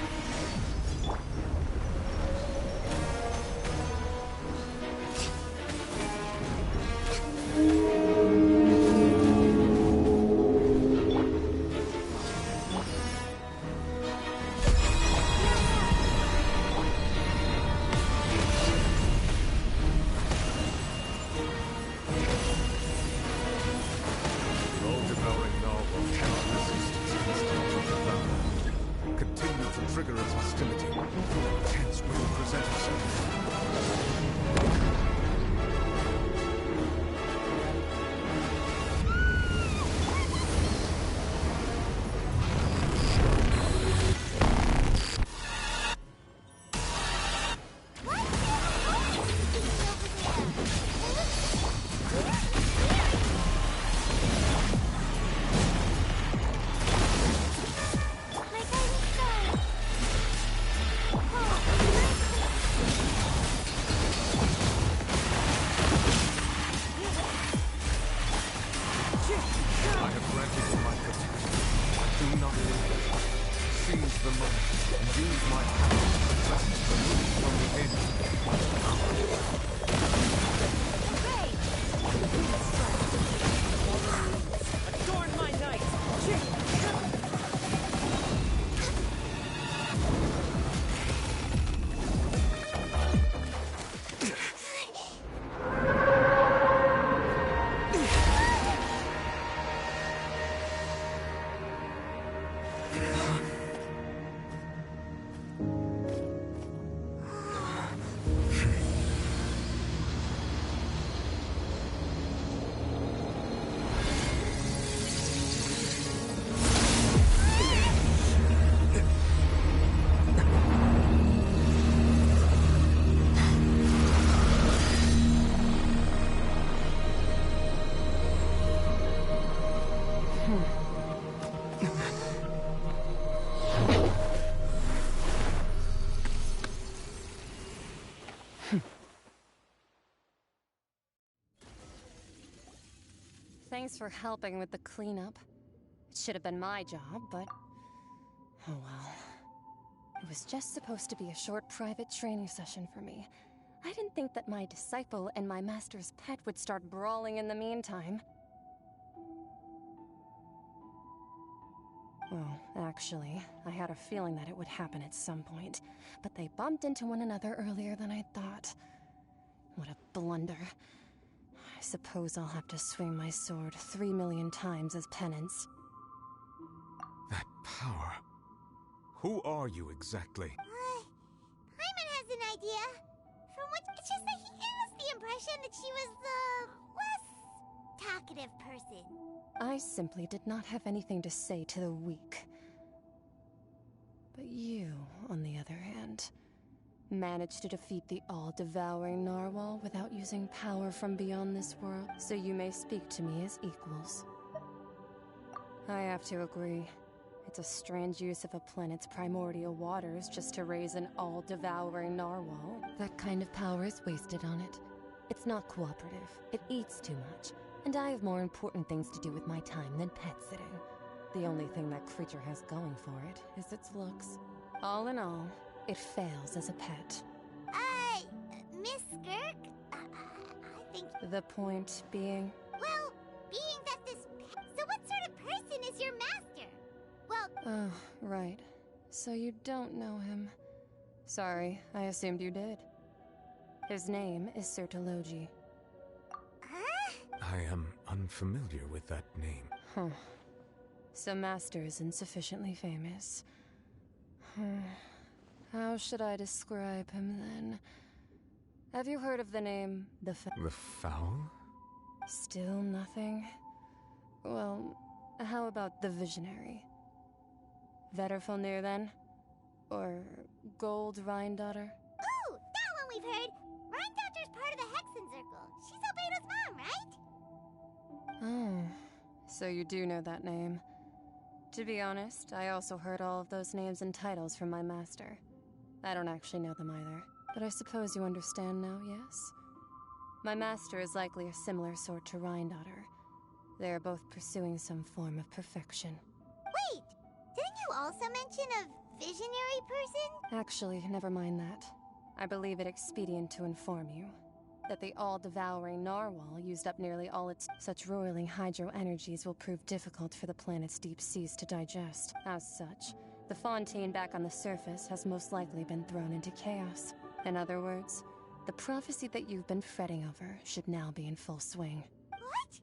I have granted you my protection. Do not wait. Seize the moment and use my power to grasp the moon from within. Adorn my night! Thanks for helping with the cleanup. It should have been my job, but... oh well. It was just supposed to be a short private training session for me. I didn't think that my disciple and my master's pet would start brawling in the meantime. Well, actually, I had a feeling that it would happen at some point, but they bumped into one another earlier than I thought. What a blunder. I suppose I'll have to swing my sword 3 million times as penance. That power. Who are you exactly? Paimon has an idea. From which it's just that he gave us the impression that she was the less talkative person. I simply did not have anything to say to the weak. But you, on the other hand, managed to defeat the all-devouring narwhal without using power from beyond this world, so you may speak to me as equals. I have to agree. It's a strange use of a planet's primordial waters just to raise an all-devouring narwhal. That kind of power is wasted on it. It's not cooperative. It eats too much. And I have more important things to do with my time than pet sitting. The only thing that creature has going for it is its looks. All in all, it fails as a pet. Miss Skirk? I think... The point being? Well, being that this pet... So what sort of person is your master? Well... Oh, right. So you don't know him. Sorry, I assumed you did. His name is Sertologi. I am unfamiliar with that name. Huh. So Master isn't sufficiently famous. How should I describe him then? Have you heard of the name the Fowl? Still nothing? Well, how about the Visionary? Vetterfulnir then? Or Gold Rhindaughter? Ooh, that one we've heard! Rhindaughter's part of the Hexen Circle. She's Albedo's mom, right? Oh, so you do know that name. To be honest, I also heard all of those names and titles from my master. I don't actually know them either, but I suppose you understand now, yes? My master is likely a similar sort to Rhindaughter. They are both pursuing some form of perfection. Wait! Didn't you also mention a visionary person? Actually, never mind that. I believe it expedient to inform you that the all-devouring narwhal used up nearly all its... Such roiling hydro energies will prove difficult for the planet's deep seas to digest. As such, the Fontaine back on the surface has most likely been thrown into chaos. In other words, the prophecy that you've been fretting over should now be in full swing. What?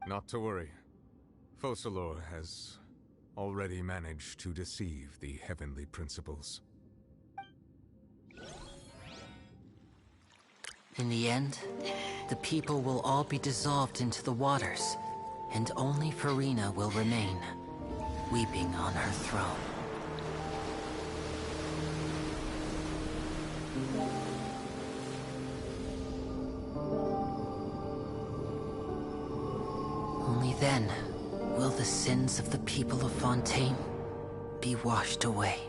Not to worry. Focalor has already managed to deceive the heavenly principles. In the end, the people will all be dissolved into the waters, and only Farina will remain, weeping on her throne. Only then will the sins of the people of Fontaine be washed away.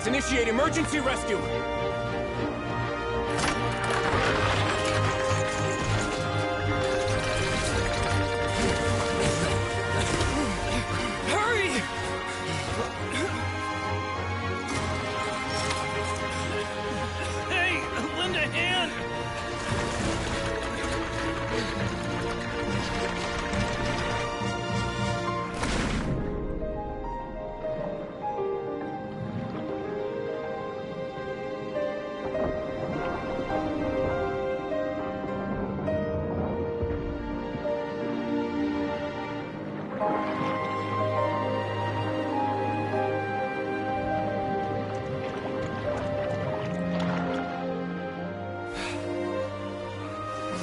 Fontaine's initiate emergency rescue! Hurry! Hey, lend a hand!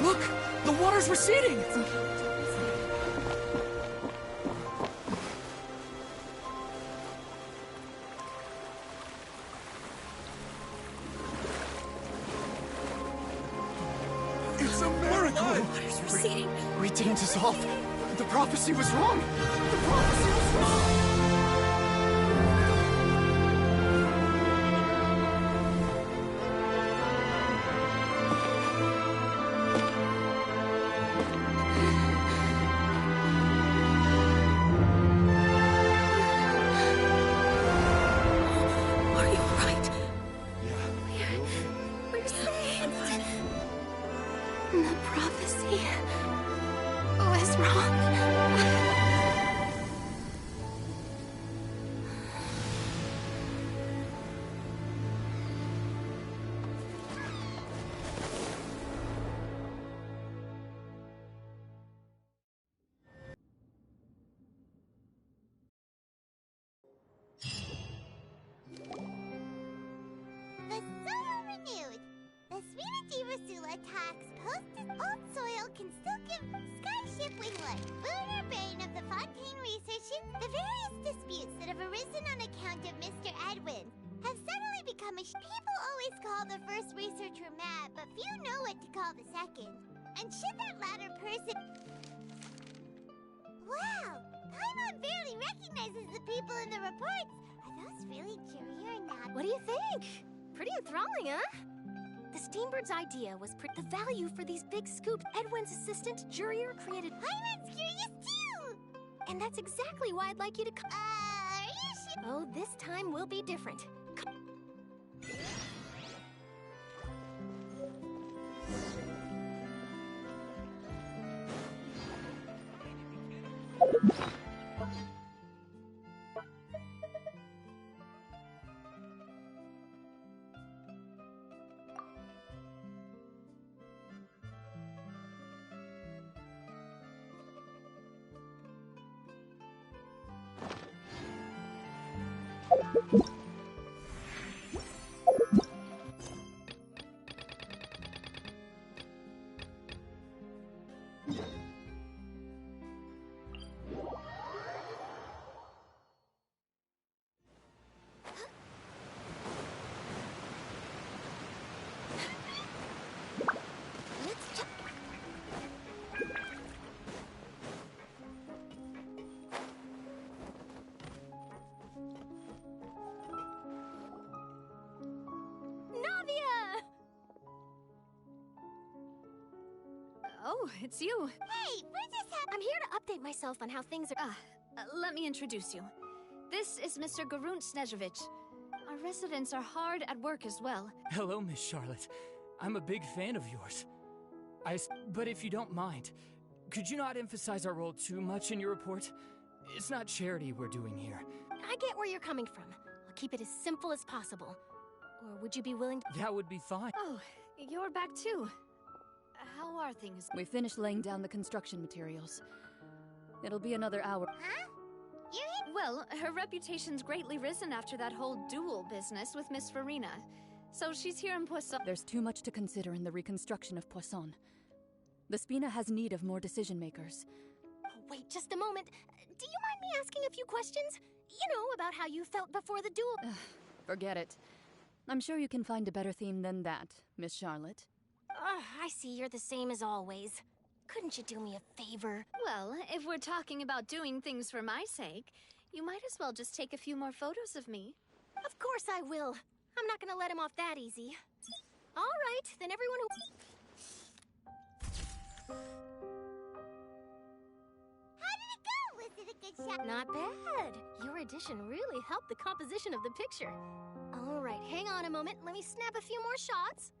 Look! The water's receding! It's a miracle! Water's receding. We didn't dissolve. The prophecy was wrong. The prophecy was wrong. Are you right? Yeah. We're saved. The prophecy was wrong. The soil renewed. The Sweet Rasula tax posted old soil can still give Skyship Winglet, lunar brain of the Fontaine researchers. The various disputes that have arisen on account of Mr. Edwin have suddenly become people always call the first researcher mad, but few know what to call the second. And should that latter person... Wow! Paimon barely recognizes the people in the reports. Are those really Jury or not? What do you think? Pretty enthralling, huh? The Steambird's idea was the value for these big scoops. Edwin's assistant, Jurier, created... Paimon's curious too! And that's exactly why I'd like you to Are you sure? Oh, this time will be different. Oh, it's you. Hey, we're just I'm here to update myself on how things are... let me introduce you. This is Mr. Garunt Snezhevich. Our residents are hard at work as well. Hello, Miss Charlotte. I'm a big fan of yours. But if you don't mind, could you not emphasize our role too much in your report? It's not charity we're doing here. I get where you're coming from. I'll keep it as simple as possible. Or would you be willing to... That would be fine. Oh, you're back too. How are things? We finished laying down the construction materials. It'll be another hour. Huh? Well, her reputation's greatly risen after that whole duel business with Miss Farina. So she's here in Poisson. There's too much to consider in the reconstruction of Poisson. The Spina has need of more decision makers. Oh, wait just a moment. Do you mind me asking a few questions? You know, about how you felt before the duel. Forget it. I'm sure you can find a better theme than that, Miss Charlotte. I see you're the same as always. Couldn't you do me a favor? Well, if we're talking about doing things for my sake, you might as well just take a few more photos of me. Of course I will. I'm not gonna let him off that easy. All right, then everyone who... How did it go? Was it a good shot? Not bad. Your addition really helped the composition of the picture. All right, hang on a moment. Let me snap a few more shots.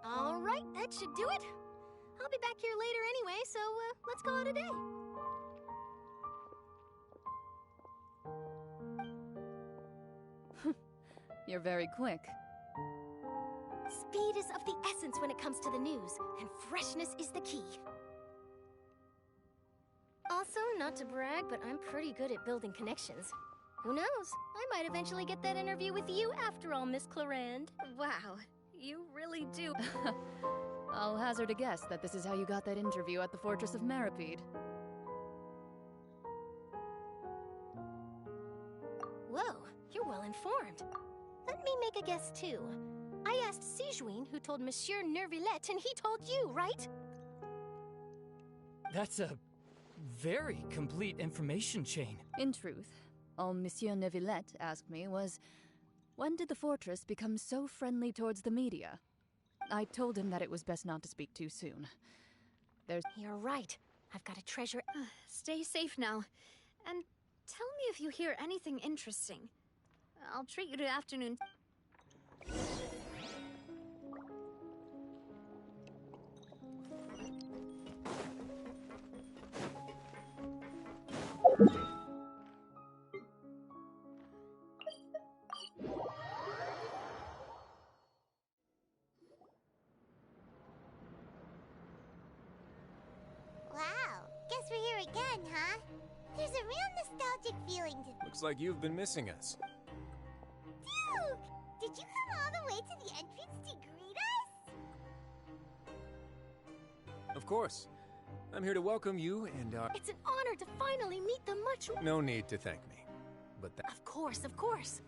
All right, that should do it. I'll be back here later anyway, so let's call it a day. You're very quick. Speed is of the essence when it comes to the news, and freshness is the key. Also, not to brag, but I'm pretty good at building connections. Who knows? I might eventually get that interview with you after all, Miss Clarand. Wow, you really do. I'll hazard a guess that this is how you got that interview at the Fortress of Maripede. Whoa, you're well informed. Let me make a guess, too. I asked Sijuin, who told Monsieur Nervillette, and he told you, right? That's a very complete information chain. In truth, all Monsieur Nervillette asked me was, when did the fortress become so friendly towards the media? I told him that it was best not to speak too soon. You're right. I've got to treasure... Stay safe now. And tell me if you hear anything interesting. I'll treat you to afternoon... Wow, guess we're here again, huh? There's a real nostalgic feeling to... Looks like you've been missing us. Duke! Did you come all the way to the entrance to greet us? Of course. I'm here to welcome you and It's an honor to finally meet the much... No need to thank me. But that... Of course, of course.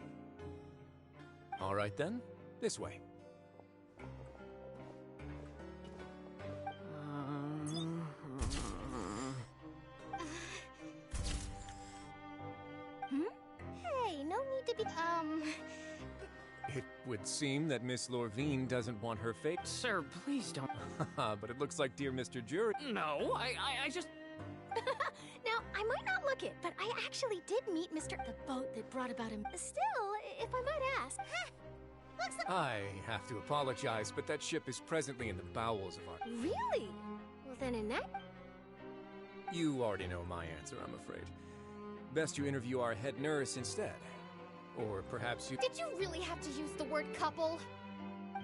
All right then, this way. Hey, no need to be... It would seem that Miss Lorvine doesn't want her fate. Sir, please don't. But it looks like dear Mr. Jury... No, I just... Now, I might not look it, but I actually did meet Mr. The boat that brought about him. Still, if I might ask... Looks like... I have to apologize, but that ship is presently in the bowels of our... Really? Well, then in that... You already know my answer, I'm afraid. Best you interview our head nurse instead. Or perhaps you... Did you really have to use the word couple?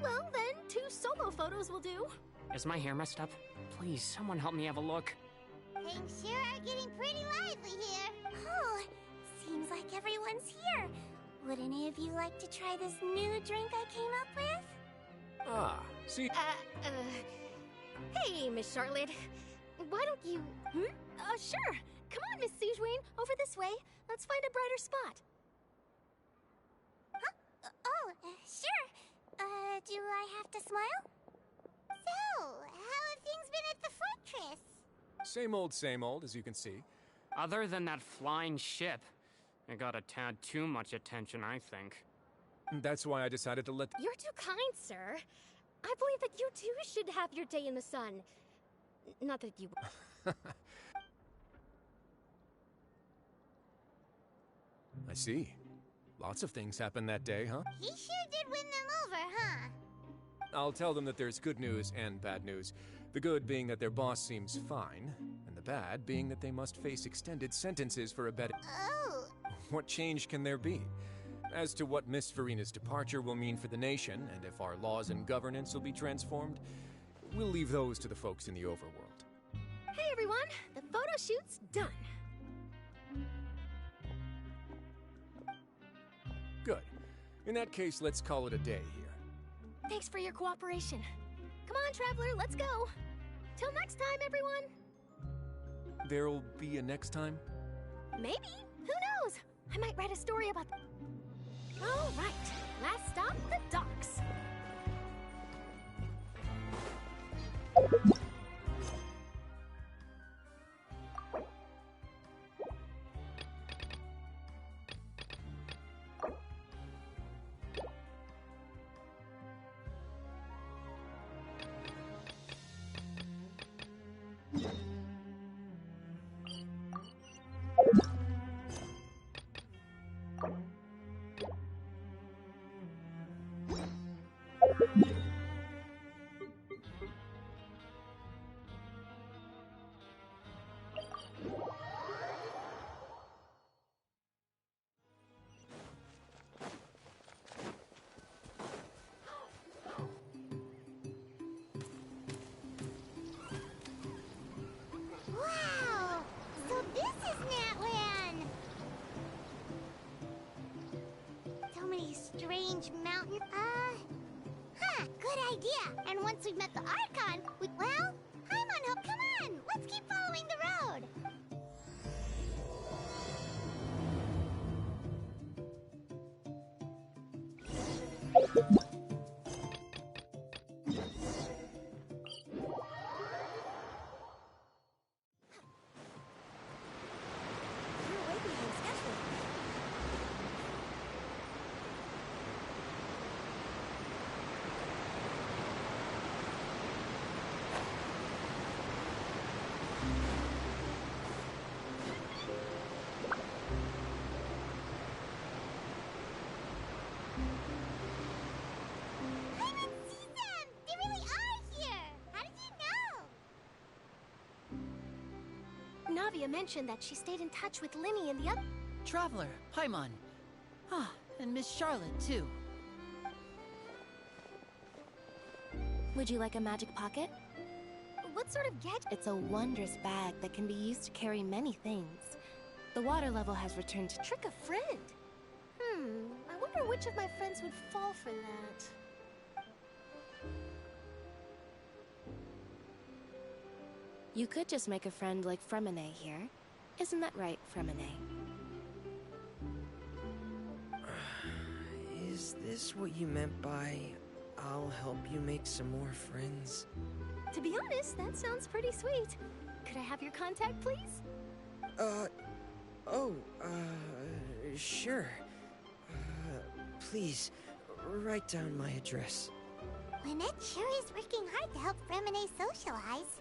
Well, then, 2 solo photos will do. Is my hair messed up? Please, someone help me have a look. Things sure are getting pretty lively here. Oh, seems like everyone's here. Would any of you like to try this new drink I came up with? Ah, see... Hey, Miss Charlotte. Why don't you... Sure. Come on, Miss Sijuin. Over this way. Let's find a brighter spot. Huh? Sure. Do I have to smile? So, how have things been at the fortress? Same old, as you can see. Other than that flying ship, it got a tad too much attention, I think. That's why I decided to let... You're too kind, sir. I believe that you too should have your day in the sun. Not that you... I see. Lots of things happened that day, huh? He sure did win them over, huh? I'll tell them that there's good news and bad news. The good being that their boss seems fine, and the bad being that they must face extended sentences for a better... Oh! What change can there be? As to what Miss Verina's departure will mean for the nation, and if our laws and governance will be transformed, we'll leave those to the folks in the overworld. Hey, everyone! The photo shoot's done. Good. In that case, let's call it a day here. Thanks for your cooperation. Come on, Traveler, let's go. Till next time, everyone. There'll be a next time? Maybe. Who knows? I might write a story about... All right. Last stop, the docks. Wow! So this is Natlan! So many strange mountains. Good idea. And once we've met the Archon, well, Paimon, come on! Let's keep following the road! Navia mentioned that she stayed in touch with Linny and the other... Traveler, Paimon. Ah, and Miss Charlotte, too. Would you like a magic pocket? What sort of gadget? It's a wondrous bag that can be used to carry many things. The water level has returned to... Trick a friend? I wonder which of my friends would fall for that. You could just make a friend like Fremine here. Isn't that right, Fremine? Is this what you meant by, I'll help you make some more friends? To be honest, that sounds pretty sweet. Could I have your contact, please? Sure. Please, write down my address. Lynette sure is working hard to help Fremine socialize.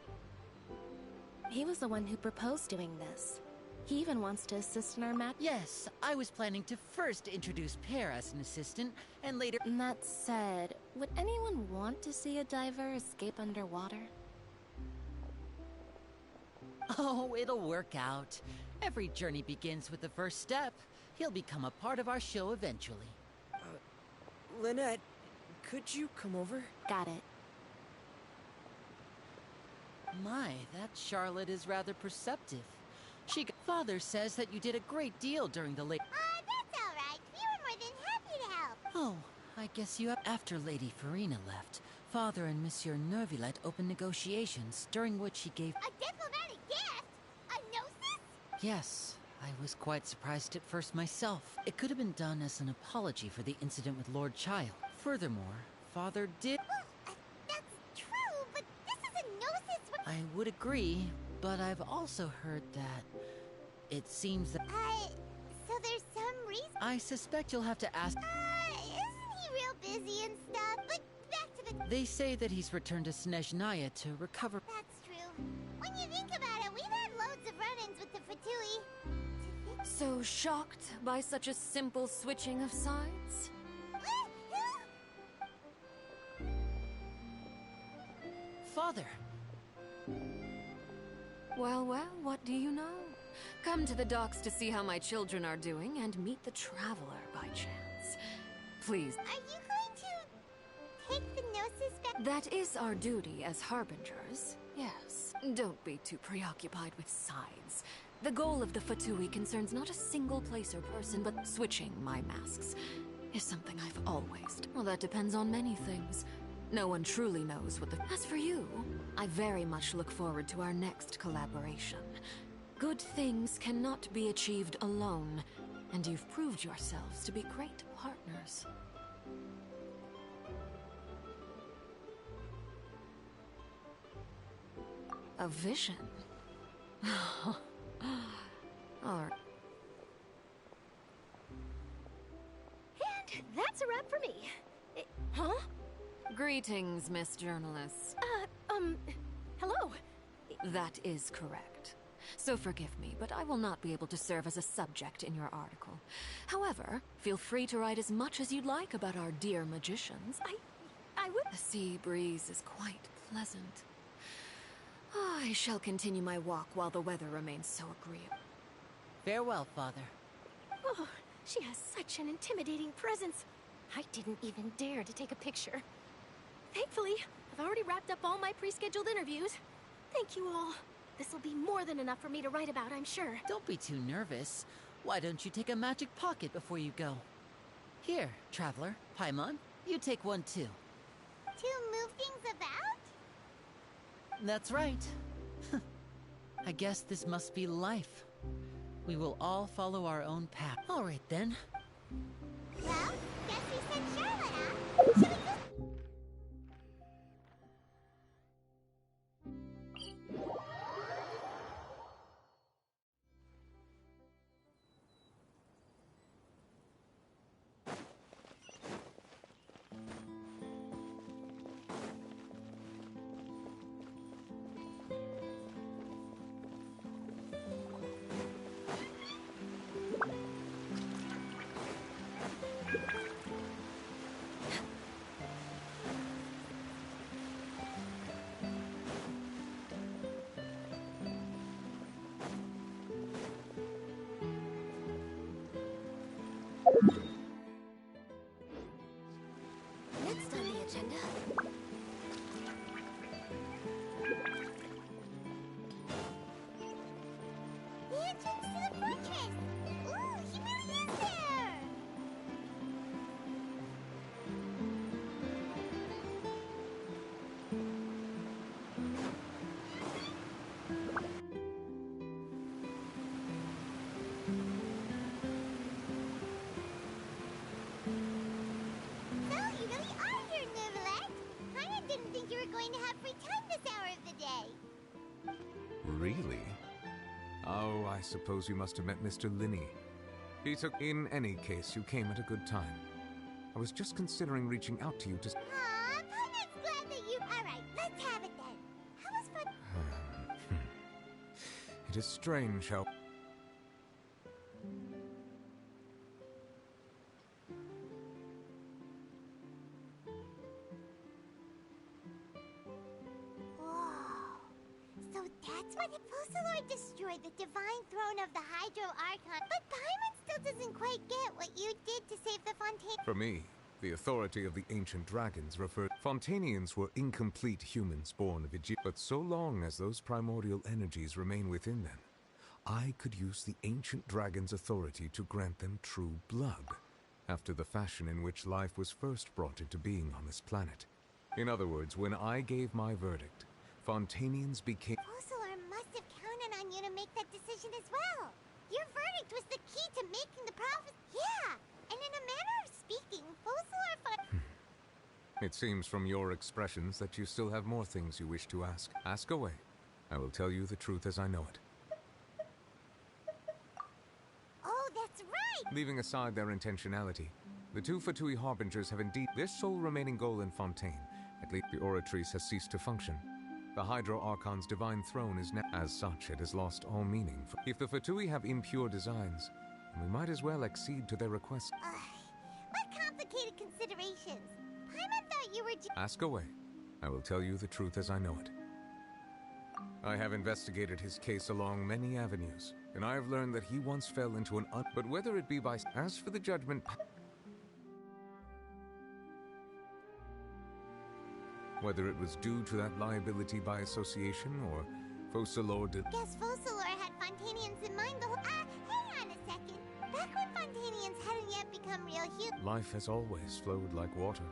He was the one who proposed doing this. He even wants to assist in our match. Yes, I was planning to first introduce Pear as an assistant, and later... That said, would anyone want to see a diver escape underwater? Oh, it'll work out. Every journey begins with the first step. He'll become a part of our show eventually. Lynette, could you come over? Got it. My, that Charlotte is rather perceptive. Father says that you did a great deal during the late... That's all right. We were more than happy to help. Oh, I guess you have... After Lady Farina left, Father and Monsieur Nervilette opened negotiations, during which he gave... A diplomatic gift? A gnosis? Yes, I was quite surprised at first myself. It could have been done as an apology for the incident with Lord Child. Furthermore, Father did... Well, that's true, but this is a gnosis... I would agree, but I've also heard that... It seems that... So there's some reason... I suspect you'll have to ask... Isn't he real busy and stuff? But back to the... They say that he's returned to Snezhnaya to recover... That's true. When you think about it, we've had loads of run-ins with the Fatui. So shocked by such a simple switching of sides? Father! Well, what do you know? Come to the docks to see how my children are doing and meet the Traveler by chance. Please. Are you going to take the gnosis back? That is our duty as harbingers, yes. Don't be too preoccupied with sides. The goal of the Fatui concerns not a single place or person, but switching my masks is something I've always... Well, that depends on many things. No one truly knows what the... As for you, I very much look forward to our next collaboration. Good things cannot be achieved alone, and you've proved yourselves to be great partners. A vision? Alright. And that's a wrap for me. Huh? Greetings, Miss Journalist. Hello. That is correct. so forgive me, but I will not be able to serve as a subject in your article. However, feel free to write as much as you'd like about our dear magicians. I would... The sea breeze is quite pleasant. I shall continue my walk while the weather remains so agreeable. Farewell, Father. Oh, she has such an intimidating presence. I didn't even dare to take a picture. Thankfully, I've already wrapped up all my pre-scheduled interviews. Thank you all. This will be more than enough for me to write about, I'm sure. Don't be too nervous. Why don't you take a magic pocket before you go? Here, Traveler, Paimon, you take one too. To move things about? That's right. I guess this must be life. We will all follow our own path. All right, then. Well, guess we sent Charlotte, huh? Should we just... Next on the agenda... The entrance to the fortress! Ooh, he really is there! So, you really are here, Neuvillette. Kinda didn't think you were going to have free time this hour of the day. Really? Oh, I suppose you must have met Mr. Linney. In any case, you came at a good time. I was just considering reaching out to you to... Aw, Paimon's glad that you... Alright, let's have it then. How was fun... It is strange how... So that's why the Focalord destroyed the divine throne of the Hydro Archon. But Paimon still doesn't quite get what you did to save the Fontaine. For me, the authority of the ancient dragons referred... Fontainians were incomplete humans born of Egypt, but so long as those primordial energies remain within them, I could use the ancient dragon's authority to grant them true blood, after the fashion in which life was first brought into being on this planet. In other words, when I gave my verdict, Fontainians became... Focalord must have counted on you to make that decision as well. Your verdict was the key to making the prophecy. Yeah, and in a manner of speaking, Focalord... It seems from your expressions that you still have more things you wish to ask. Ask away. I will tell you the truth as I know it. Oh, that's right! Leaving aside their intentionality, the two Fatui Harbingers have indeed their sole remaining goal in Fontaine. At least the Oratrice has ceased to function. The Hydro Archon's divine throne is now... As such, it has lost all meaning. If the Fatui have impure designs, then we might as well accede to their requests. What complicated considerations? Paimon thought you were... Ask away. I will tell you the truth as I know it. I have investigated his case along many avenues, and I have learned that he once fell into an but whether it be by... As for the judgment... Whether it was due to that liability by association, or Focalord did... Guess Focalord had Fontainians in mind the whole... hang on a second. Back when Fontainians hadn't yet become real humans... Life has always flowed like water.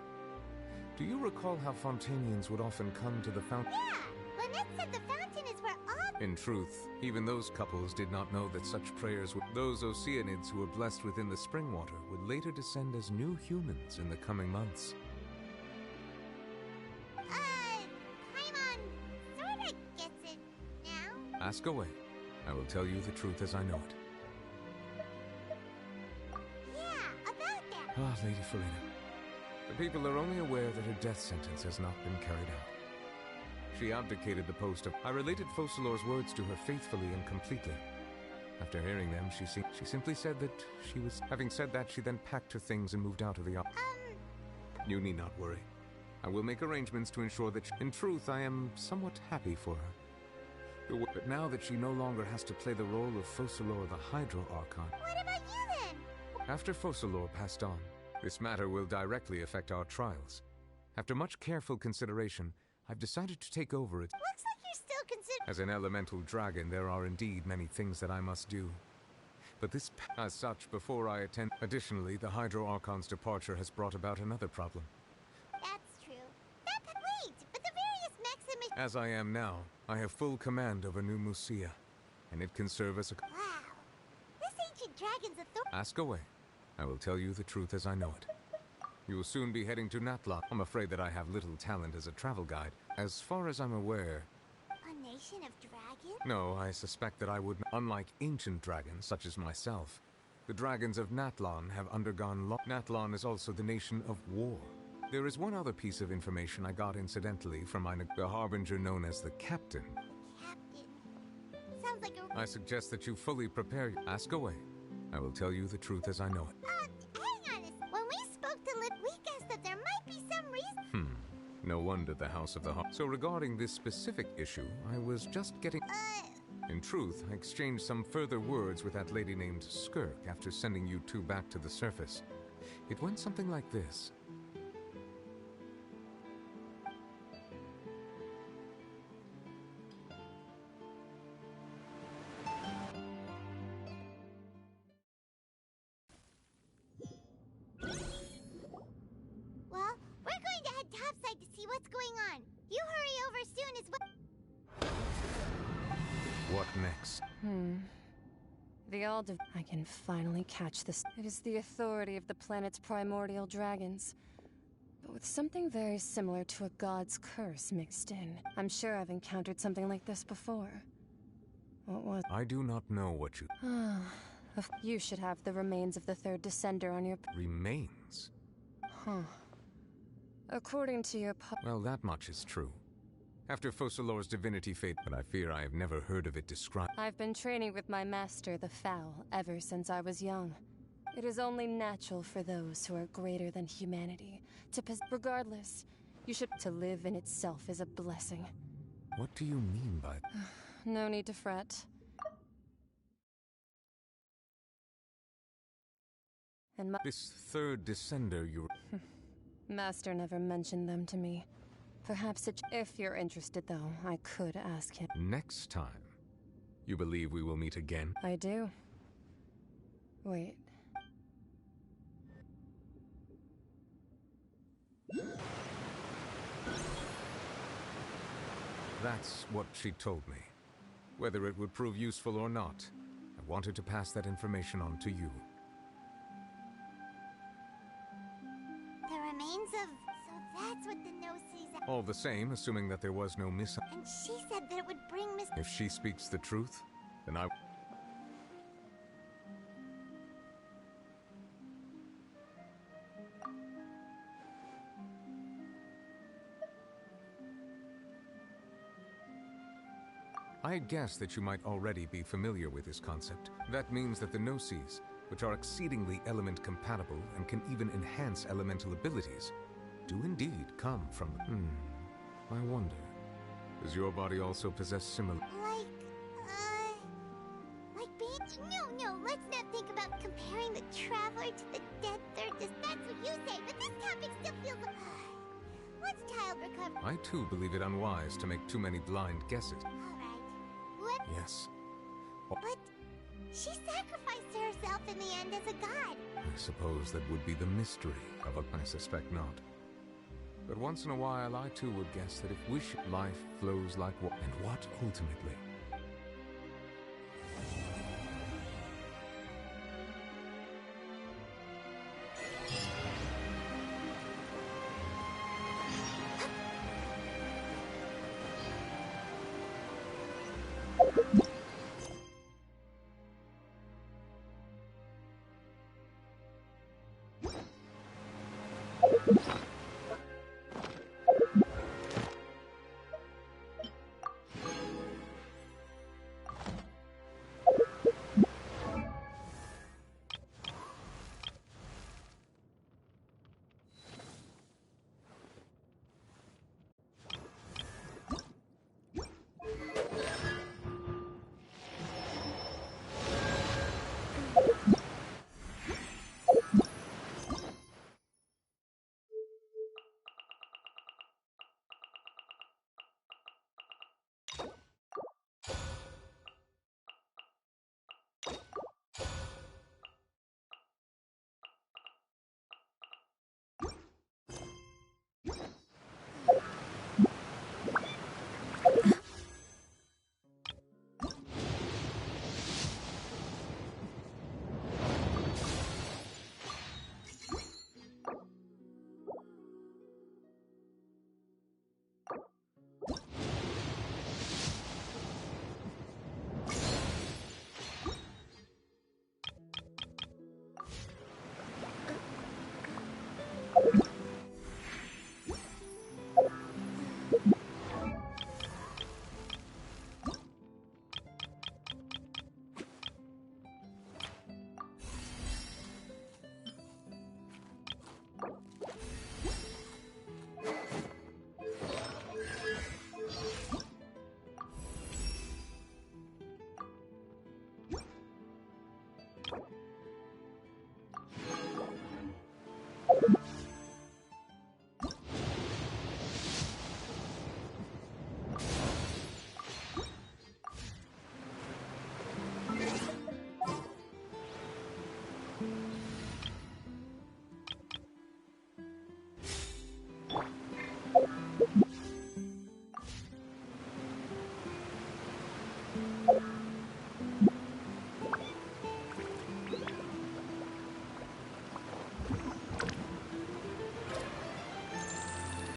Do you recall how Fontainians would often come to the fountain? Yeah! Lynette said the fountain is where all... In truth, even those couples did not know that such prayers would... Those Oceanids who were blessed within the spring water would later descend as new humans in the coming months. Paimon sorta gets it now. Ask away. I will tell you the truth as I know it. Yeah, about that. Ah, Lady Farina. The people are only aware that her death sentence has not been carried out. She abdicated the post of... I related Focalor's words to her faithfully and completely. After hearing them, she simply said that she was... Having said that, she then packed her things and moved out of the office. You need not worry. I will make arrangements to ensure that... In truth, I am somewhat happy for her. But now that she no longer has to play the role of Focalor the Hydro Archon... What about you then? After Focalor passed on, this matter will directly affect our trials. After much careful consideration, I've decided to take over it. Looks like you're still considering... As an elemental dragon, there are indeed many things that I must do. But this... As such, before I attend... Additionally, the Hydro Archon's departure has brought about another problem. That's true. Wait, but the various Maximus... As I am now, I have full command over New Musia, and it can serve as a... Wow. This ancient dragon's authority... Ask away. I will tell you the truth as I know it. You will soon be heading to Natlon. I'm afraid that I have little talent as a travel guide. As far as I'm aware... A nation of dragons? No, I suspect that I would... Unlike ancient dragons, such as myself, the dragons of Natlon have undergone... Natlon is also the nation of war. There is one other piece of information I got incidentally from the harbinger known as the Captain. Captain. Sounds like a... I suggest that you fully prepare... Ask away. I will tell you the truth as I know it. Hang on when we spoke to Lip, we guessed that there might be some reason... No wonder the House of the Heart... So regarding this specific issue, I was just getting... In truth, I exchanged some further words with that lady named Skirk after sending you two back to the surface. It went something like this. Well, we're going to head topside to see what's going on. You hurry over soon as well. What next? I can finally catch this. It is the authority of the planet's primordial dragons, but with something very similar to a god's curse mixed in. I'm sure I've encountered something like this before. What was... I do not know what you... You should have the remains of the third descender on your... Remains? Huh. According to your Well, that much is true. After Focalor's divinity fate, but I fear I have never heard of it described. I've been training with my master, the Foul, ever since I was young. It is only natural for those who are greater than humanity to regardless, you should... To live in itself is a blessing. What do you mean by... No need to fret. And This third descender you... Master never mentioned them to me. Perhaps if you're interested, though, I could ask him. Next time. You believe we will meet again? I do. Wait. That's what she told me. Whether it would prove useful or not, I wanted to pass that information on to you. The remains of... So that's what the no sees... All the same, assuming that there was no miss... And she said that it would bring Miss... If she speaks the truth, then I... I guess that you might already be familiar with this concept. That means that the Gnosis, which are exceedingly element compatible and can even enhance elemental abilities, do indeed come from... I wonder, does your body also possess similar... Like being... No, let's not think about comparing the Traveler to the dead third. That's what you say, but this topic still feels... What's child recovery? I too believe it unwise to make too many blind guesses. What? Yes. But she sacrificed herself in the end as a god. I suppose that would be the mystery of a... I suspect not. But once in a while, I too would guess that if wish, life flows like water. And what ultimately?